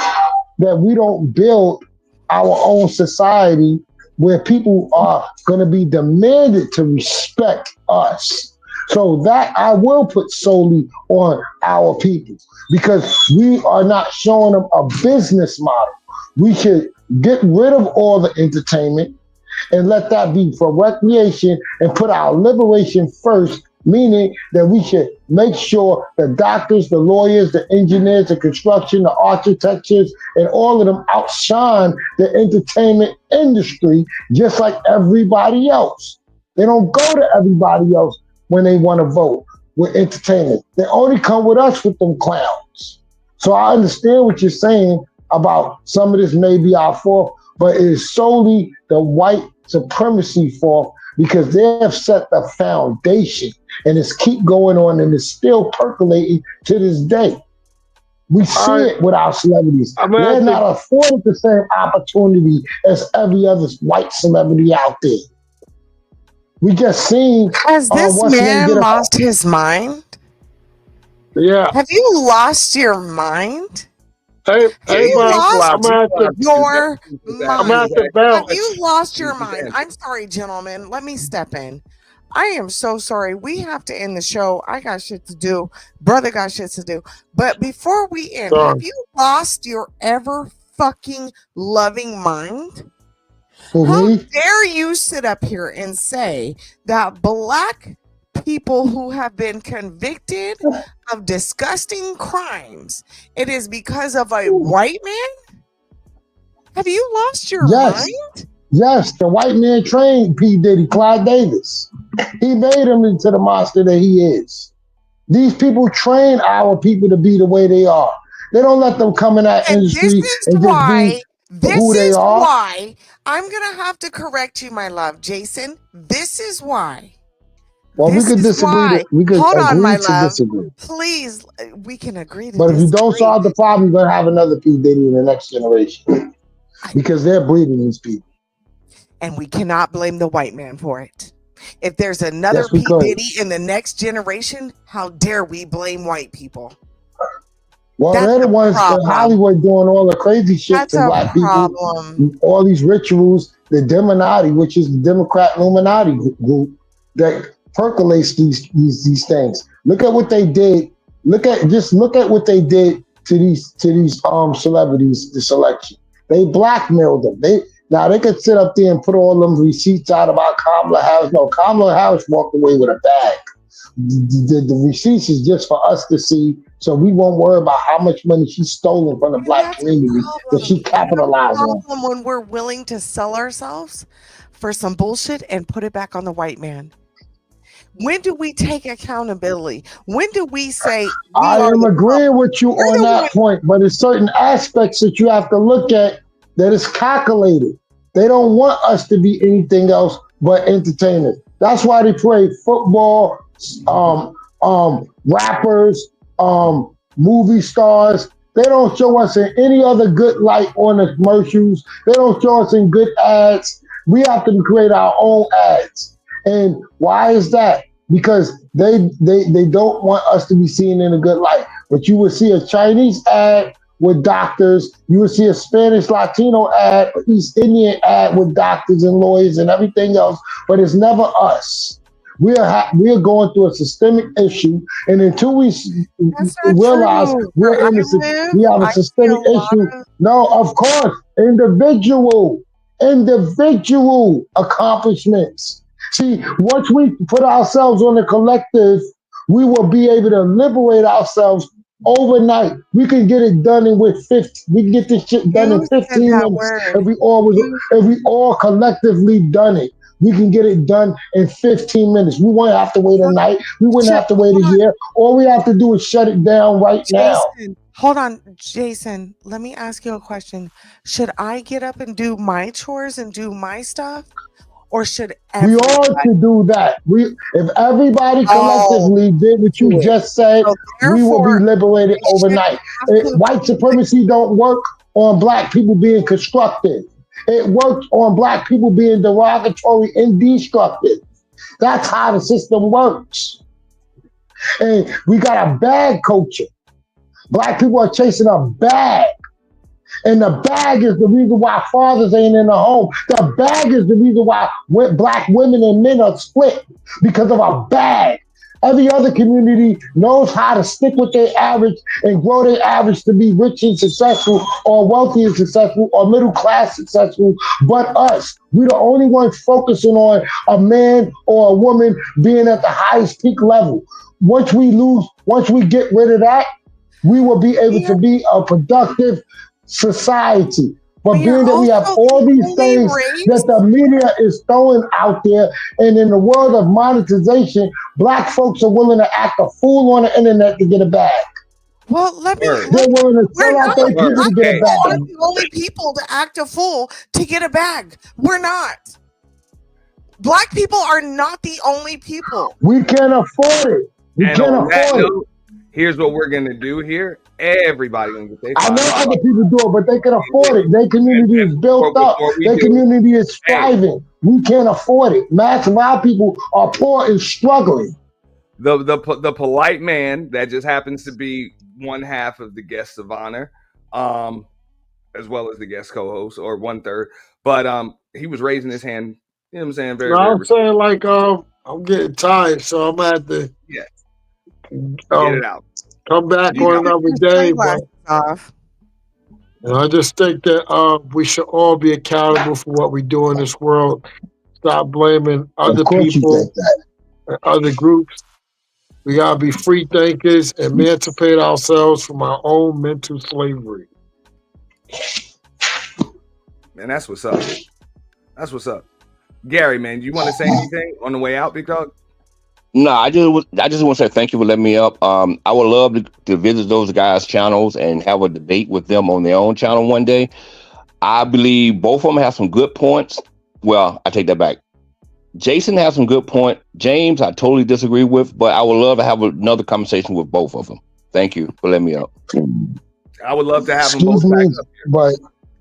that we don't build our own society where people are going to be demanded to respect us. So that I will put solely on our people because we are not showing them a business model. We should get rid of all the entertainment and let that be for recreation and put our liberation first, meaning that we should make sure the doctors, the lawyers, the engineers, the construction, the architectures, and all of them outshine the entertainment industry just like everybody else. They don't go to everybody else when they want to vote with entertainment. They only come with us with them clowns. So I understand what you're saying about some of this may be our fault, but it is solely the white supremacy fault because they have set the foundation and it's keep going on and it's still percolating to this day. We see it with our celebrities. They're not afforded the same opportunity as every other white celebrity out there. We just seen. Has this man lost his mind? Yeah. Have you lost your mind? Have you lost your mind? Have you you lost your mind? I'm sorry, gentlemen. Let me step in. I am so sorry. We have to end the show. I got shit to do. Brother got shit to do. But before we end, have you lost your ever fucking loving mind? How dare you sit up here and say that black people who have been convicted of disgusting crimes, it is because of a white man? Have you lost your mind? Yes, the white man trained P. Diddy, Clyde Davis. He made him into the monster that he is. These people train our people to be the way they are. They don't let them come in our industry and just be who they are. This is why I'm going to have to correct you, my love, Jason. This is why. Well, we could disagree. We could Hold on, my agree to love. disagree. Please, we can agree to But if you disagree. don't solve the problem, you're going to have another P. Diddy in the next generation because they're breeding these people. And we cannot blame the white man for it. If there's another Just P. because. Diddy in the next generation, how dare we blame white people? Well, That's they're the a ones in problem. Hollywood doing all the crazy shit That's to a black people, problem. all these rituals, the Demonati, which is the Democrat Illuminati group that percolates these things. Look at what they did. Look at what they did to these celebrities this election. They blackmailed them. They could sit up there and put all them receipts out about Kamala Harris. No, Kamala Harris walked away with a bag. The receipts is just for us to see, so we won't worry about how much money she's stolen from the black community that she capitalized on. Problem when we're willing to sell ourselves for some bullshit and put it back on the white man. When do we take accountability? When do we say I am agreeing with you on that point, but there's certain aspects that you have to look at that is calculated. They don't want us to be anything else but entertainers. That's why they play football, rappers, movie stars. They don't show us in any other good light on the commercials. They don't show us in good ads. We have to create our own ads. And why is that? Because they don't want us to be seen in a good light. But you will see a Chinese ad with doctors. You will see a Spanish Latino ad, East Indian ad with doctors and lawyers and everything else. But it's never us. We are going through a systemic issue, and until we realize we have a systemic issue. No, of course, individual accomplishments. See, once we put ourselves on the collective, we will be able to liberate ourselves overnight. We can get it done We can get this shit done in 15 minutes if we all collectively done it. We can get it done in 15 minutes. We won't have to wait a night. We wouldn't have to wait a year. All we have to do is shut it down right now. Hold on, Jason. Let me ask you a question. Should I get up and do my chores and do my stuff? Or should we all should do that? If everybody collectively did what you just said, we will be liberated overnight. White supremacy don't work on black people being constructive. It works on black people being derogatory and destructive. That's how the system works. And we got a bag culture. Black people are chasing a bag. And the bag is the reason why fathers ain't in the home. The bag is the reason why black women and men are split, because of a bag. Every other community knows how to stick with their average and grow their average to be rich and successful, or wealthy and successful, or middle class successful. But us, we're the only ones focusing on a man or a woman being at the highest peak level. Once we get rid of that, we will be able to be a productive society. But being that we have all these things that the media is throwing out there, and in the world of monetization, black folks are willing to act a fool on the internet to get a bag. Well, they're willing to sell out their people to get a bag. We're the only people to act a fool to get a bag. We're not. Black people are not the only people. We can't afford it. Here's what we're gonna do here. Everybody gonna get their I know other people do it, but they can afford it. Their community is built up. Their community is thriving. We can't afford it. Mass of our people are poor and struggling. The polite man that just happens to be one half of the guests of honor, as well as the guest co-host, or 1/3. But he was raising his hand. You know what I'm saying? I'm saying, like, I'm getting tired, so I'm gonna have to get it out. Come back on another day. But I just think that we should all be accountable for what we do in this world. Stop blaming other people and other groups. We gotta be free thinkers, emancipate ourselves from our own mental slavery. Man, that's what's up. That's what's up. Gary, man, do you want to say anything on the way out, big dog? No, I just want to say thank you for letting me up. I would love to visit those guys' channels and have a debate with them on their own channel one day. I believe both of them have some good points. Well, I take that back. Jason has some good point. James, I totally disagree with, but I would love to have another conversation with both of them. Thank you for letting me up. I would love to have them both back up here. But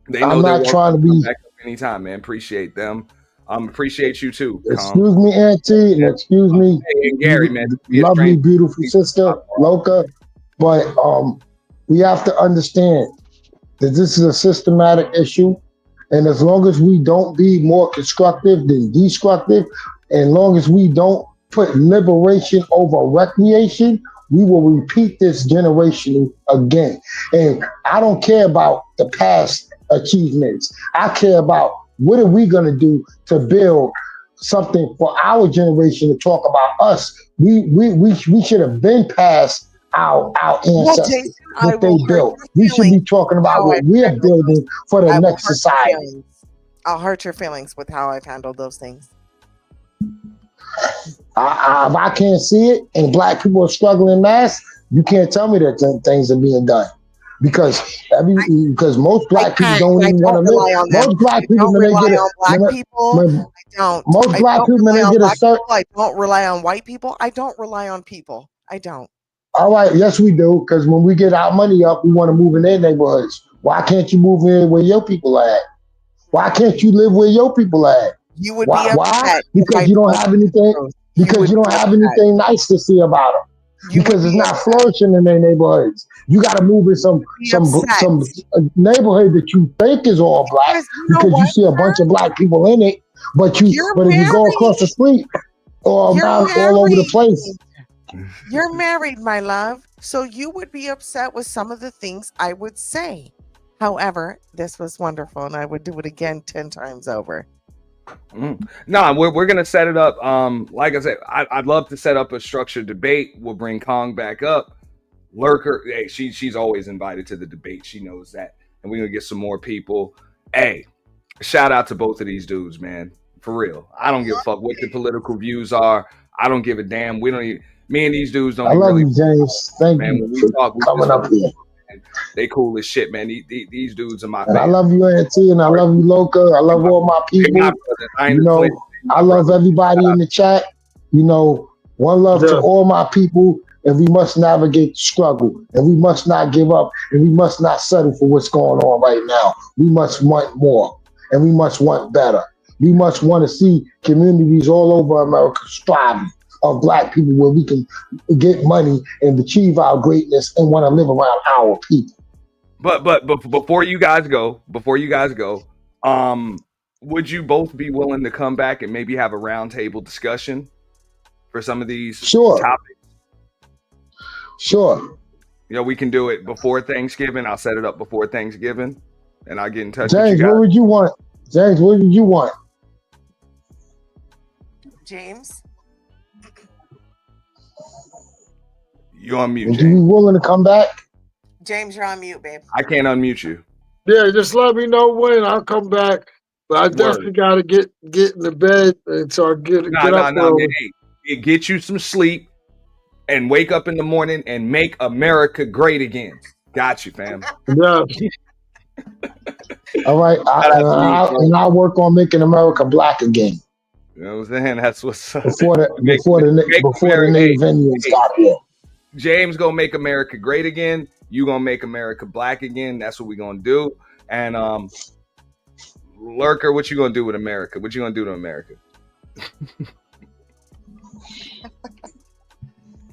they know I'm not trying to be back up anytime, man. Appreciate them. Appreciate you too. Excuse me, Auntie, and excuse me, Hey, Gary, man. Be a lovely, stranger. beautiful sister, Loka. But we have to understand that this is a systematic issue. And as long as we don't be more constructive than destructive, and long as we don't put liberation over recreation, we will repeat this generation again. And I don't care about the past achievements. I care about what are we going to do to build something for our generation to talk about us. We should have been past our Well, ancestors, Jason, I what they will hurt built. your We should be feelings talking with about how what I've we're handled those. building for the I will next hurt your society. feelings. I'll hurt your feelings with how I've handled those things. If I can't see it and black people are struggling in mass, you can't tell me that things are being done. Because most black people don't I even want don't to live. rely on them. Most black I people don't when they rely get on black people. most I black don't people when rely they on get a black certain people. I don't rely on white people. I don't rely on people. I don't. all right, yes we do, because when we get our money up, we want to move in their neighborhoods. Why can't you move in where your people are at? Why can't you live where your people are at? You would Why? be upset if Because I you don't told have you the anything. truth. Because you don't have anything nice to see about them. You would Because it's be not upset. flourishing in their neighborhoods. You got to move in some Be upset. neighborhood that you think is all black Because you know because you what, see a bunch of black people in it. But You're if you go across the married. street or You're around all over the place, married. You're married, my love. So you would be upset with some of the things I would say. However, this was wonderful and I would do it again 10 times over. No, we're gonna set it up. Like I said, I'd love to set up a structured debate. We'll bring Kong back up. Lurker, hey, she's always invited to the debate. She knows that, and we're gonna get some more people. Hey, shout out to both of these dudes, man. For real, I don't give a fuck what the political views are. I don't give a damn. We don't even. Me and these dudes don't I even love really. you, James. Thank Man, you when we for talk, we coming just up here. man, they cool as shit, man. These dudes are my And I fam. love you, Auntie, and I love you, Loca. I love all my They my people. brothers. I ain't You a twin. know, They I my love brothers. everybody in the chat. You know, one love to all my people, and we must navigate the struggle, and we must not give up, and we must not settle for what's going on right now. We must want more, and we must want better. We must want to see communities all over America striving of black people where we can get money and achieve our greatness and want to live around our people. But before you guys go, would you both be willing to come back and maybe have a roundtable discussion for some of these topics? Sure. You know, we can do it before Thanksgiving. I'll set it up before Thanksgiving, and I'll get in touch with you James, guys. what would you want? James, what would you want? James? You on mute, Would you be James. willing to come back? James, you're on mute, babe. I can't unmute you. Yeah, just let me know when I'll come back. But I definitely got to get in the bed, and so I get up early. Man. Hey, get you some sleep and wake up in the morning and make America great again. Got you, fam. Yeah. All right, I'll work on making America black again. You know what I'm saying? That's what's up. Before the native Indians got here. James gonna make America great again. You gonna make America black again. That's what we gonna do. And Lurker, what you gonna do with America? What you gonna do to America?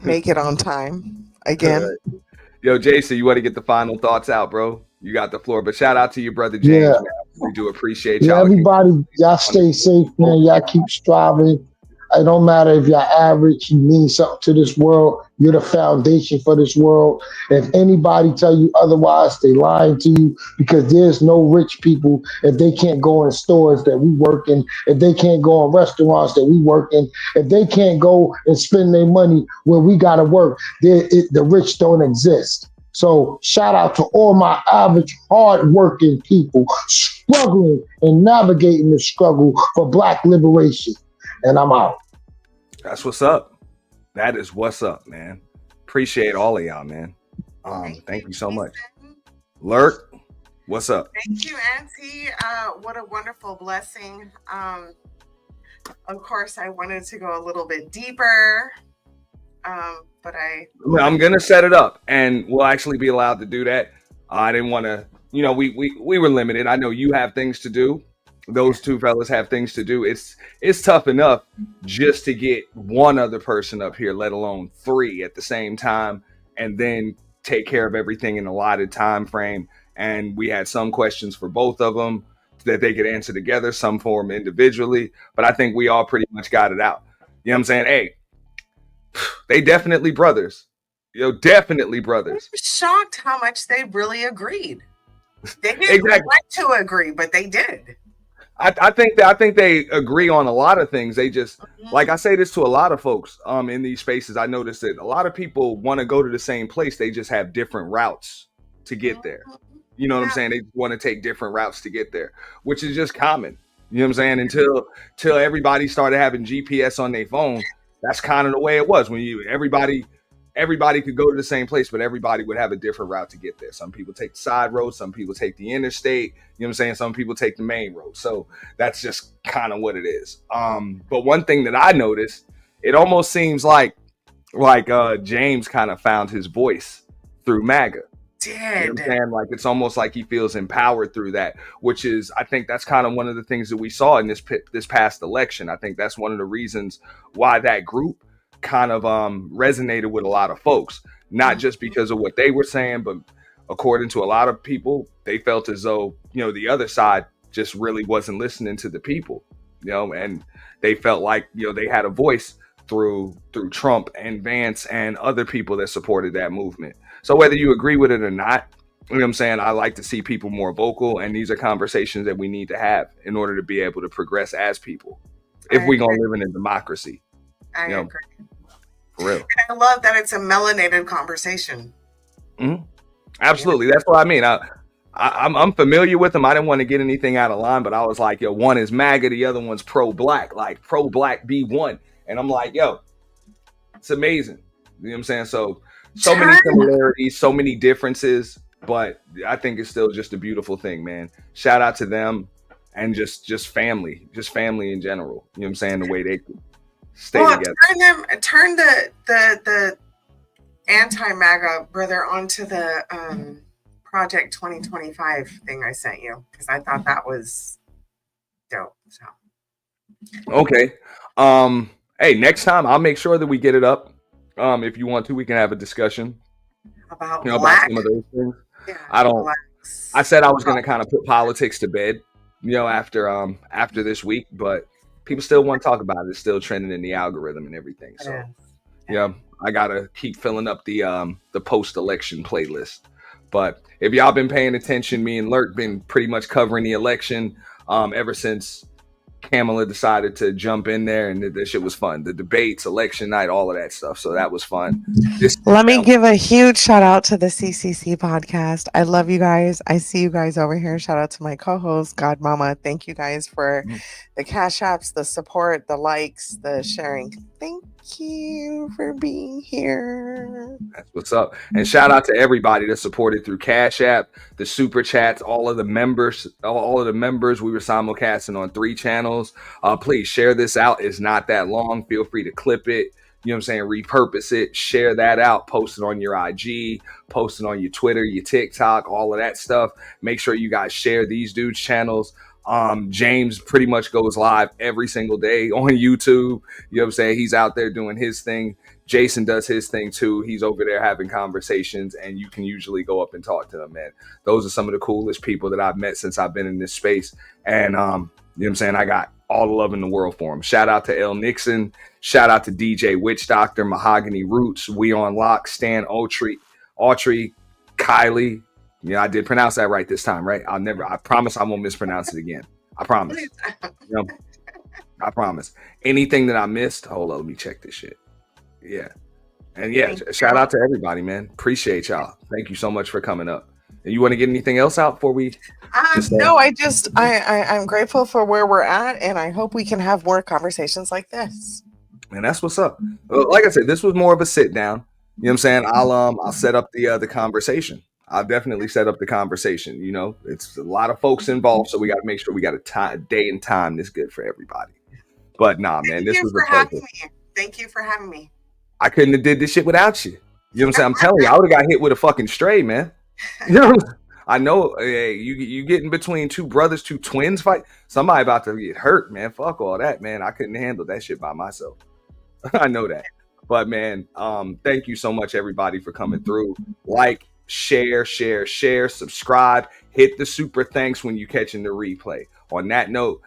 Make it on time again. Right. Yo, Jason, you want to get the final thoughts out, bro? You got the floor. But shout out to your brother James, Yeah. man. We do appreciate Yeah, y'all. everybody, y'all stay safe, man. Y'all keep striving. It don't matter if you're average, you mean something to this world. You're the foundation for this world. If anybody tell you otherwise, they lying to you, because there's no rich people if they can't go in stores that we work in, if they can't go in restaurants that we work in, if they can't go and spend their money where we got to work, the rich don't exist. So shout out to all my average, hard-working people struggling and navigating the struggle for black liberation. And I'm out. That's what's up. That is what's up, man. Appreciate all of y'all, man. Thank you so much. Lurk, what's up? Thank you, Auntie. What a wonderful blessing. Of course, I wanted to go a little bit deeper, but I'm gonna set it up, and we'll actually be allowed to do that. I didn't want to, we were limited. I know you have things to do, those two fellas have things to do. It's tough enough just to get one other person up here, let alone three at the same time, and then take care of everything in a allotted time frame. And we had some questions for both of them that they could answer together, some for them individually. But I think we all pretty much got it out. You know what I'm saying? Hey, they definitely brothers. Definitely brothers. I'm shocked how much they really agreed. They didn't Exactly. want to agree, but they did. I think they agree on a lot of things. They just, like I say this to a lot of folks in these spaces. I noticed that a lot of people want to go to the same place. They just have different routes to get there. You know what I'm saying? They want to take different routes to get there, which is just common. You know what I'm saying? Until everybody started having GPS on their phone, that's kind of the way it was. When everybody could go to the same place, but everybody would have a different route to get there. Some people take the side road, some people take the interstate, you know what I'm saying? Some people take the main road. So that's just kind of what it is. But one thing that I noticed, it almost seems like James kind of found his voice through MAGA. You know what I'm saying? Like, it's almost like he feels empowered through that, which is, I think that's kind of one of the things that we saw in this past election. I think that's one of the reasons why that group kind of resonated with a lot of folks, not just because of what they were saying, but according to a lot of people, they felt as though, the other side just really wasn't listening to the people, and they felt like, they had a voice through Trump and Vance and other people that supported that movement. So whether you agree with it or not, you know what I'm saying, I like to see people more vocal, and these are conversations that we need to have in order to be able to progress as people, if we're going to live in a democracy. I agree. For real. And I love that it's a melanated conversation. Mm-hmm. Absolutely. That's what I mean. I'm familiar with them. I didn't want to get anything out of line, but I was like, one is MAGA, the other one's pro-black, like pro-black be one. And I'm like, it's amazing. You know what I'm saying? So many similarities, so many differences, but I think it's still just a beautiful thing, man. Shout out to them and just family in general. You know what I'm saying? The way they stay together. Turn the anti-MAGA brother onto the Project 2025 thing I sent you, because I thought that was dope. So okay. Hey, next time I'll make sure that we get it up. If you want to, we can have a discussion about about some of those things. Yeah, I said I was going to kind of put politics to bed, after this week, but people still want to talk about it. It's still trending in the algorithm and everything. So I gotta keep filling up the post-election playlist. But if y'all been paying attention, me and Lurk been pretty much covering the election ever since Kamala decided to jump in there, and this shit was fun. The debates, election night, all of that stuff. So that was fun. Let me give a huge shout out to the C.C.C podcast. I love you guys. I see you guys over here. Shout out to my co-host, Godmomma. Thank you guys for the cash apps, the support, the likes, the sharing. Thank you for being here. That's what's up. And shout out to everybody that supported through Cash App, the super chats, all of the members. We were simulcasting on 3 channels. Please share this out. It's not that long. Feel free to clip it. You know what I'm saying? Repurpose it, share that out, post it on your IG, post it on your Twitter, your TikTok, all of that stuff. Make sure you guys share these dudes' channels. James pretty much goes live every single day on YouTube. You know what I'm saying? He's out there doing his thing. Jason does his thing too. He's over there having conversations, and you can usually go up and talk to them, man. Those are some of the coolest people that I've met since I've been in this space. And, you know what I'm saying? I got all the love in the world for him. Shout out to L. Nixon. Shout out to DJ Witch Doctor, Mahogany Roots, We On Lock, Stan Autry, Kylie. Yeah, I did pronounce that right this time, right? I promise I won't mispronounce it again. I promise. I promise. Anything that I missed, hold on, let me check this shit. Yeah. And shout out to everybody, man. Appreciate y'all. Thank you so much for coming up. And you want to get anything else out before we No, I'm grateful for where we're at, and I hope we can have more conversations like this. And that's what's up. Like I said, this was more of a sit down. You know what I'm saying? I'll set up the conversation. I'll definitely set up the conversation. You know, it's a lot of folks involved, so we got to make sure we got a day and time that's good for everybody. But nah, man, this was a pleasure. Thank you for having me. I couldn't have did this shit without you. You know what I'm saying? I'm telling you, I would have got hit with a fucking stray, man. You know, I know you getting between two brothers, two twins fight. Somebody about to get hurt, man. Fuck all that, man. I couldn't handle that shit by myself. I know that. But man, thank you so much, everybody, for coming through. Like, share, subscribe, hit the super thanks when you catching the replay. On that note.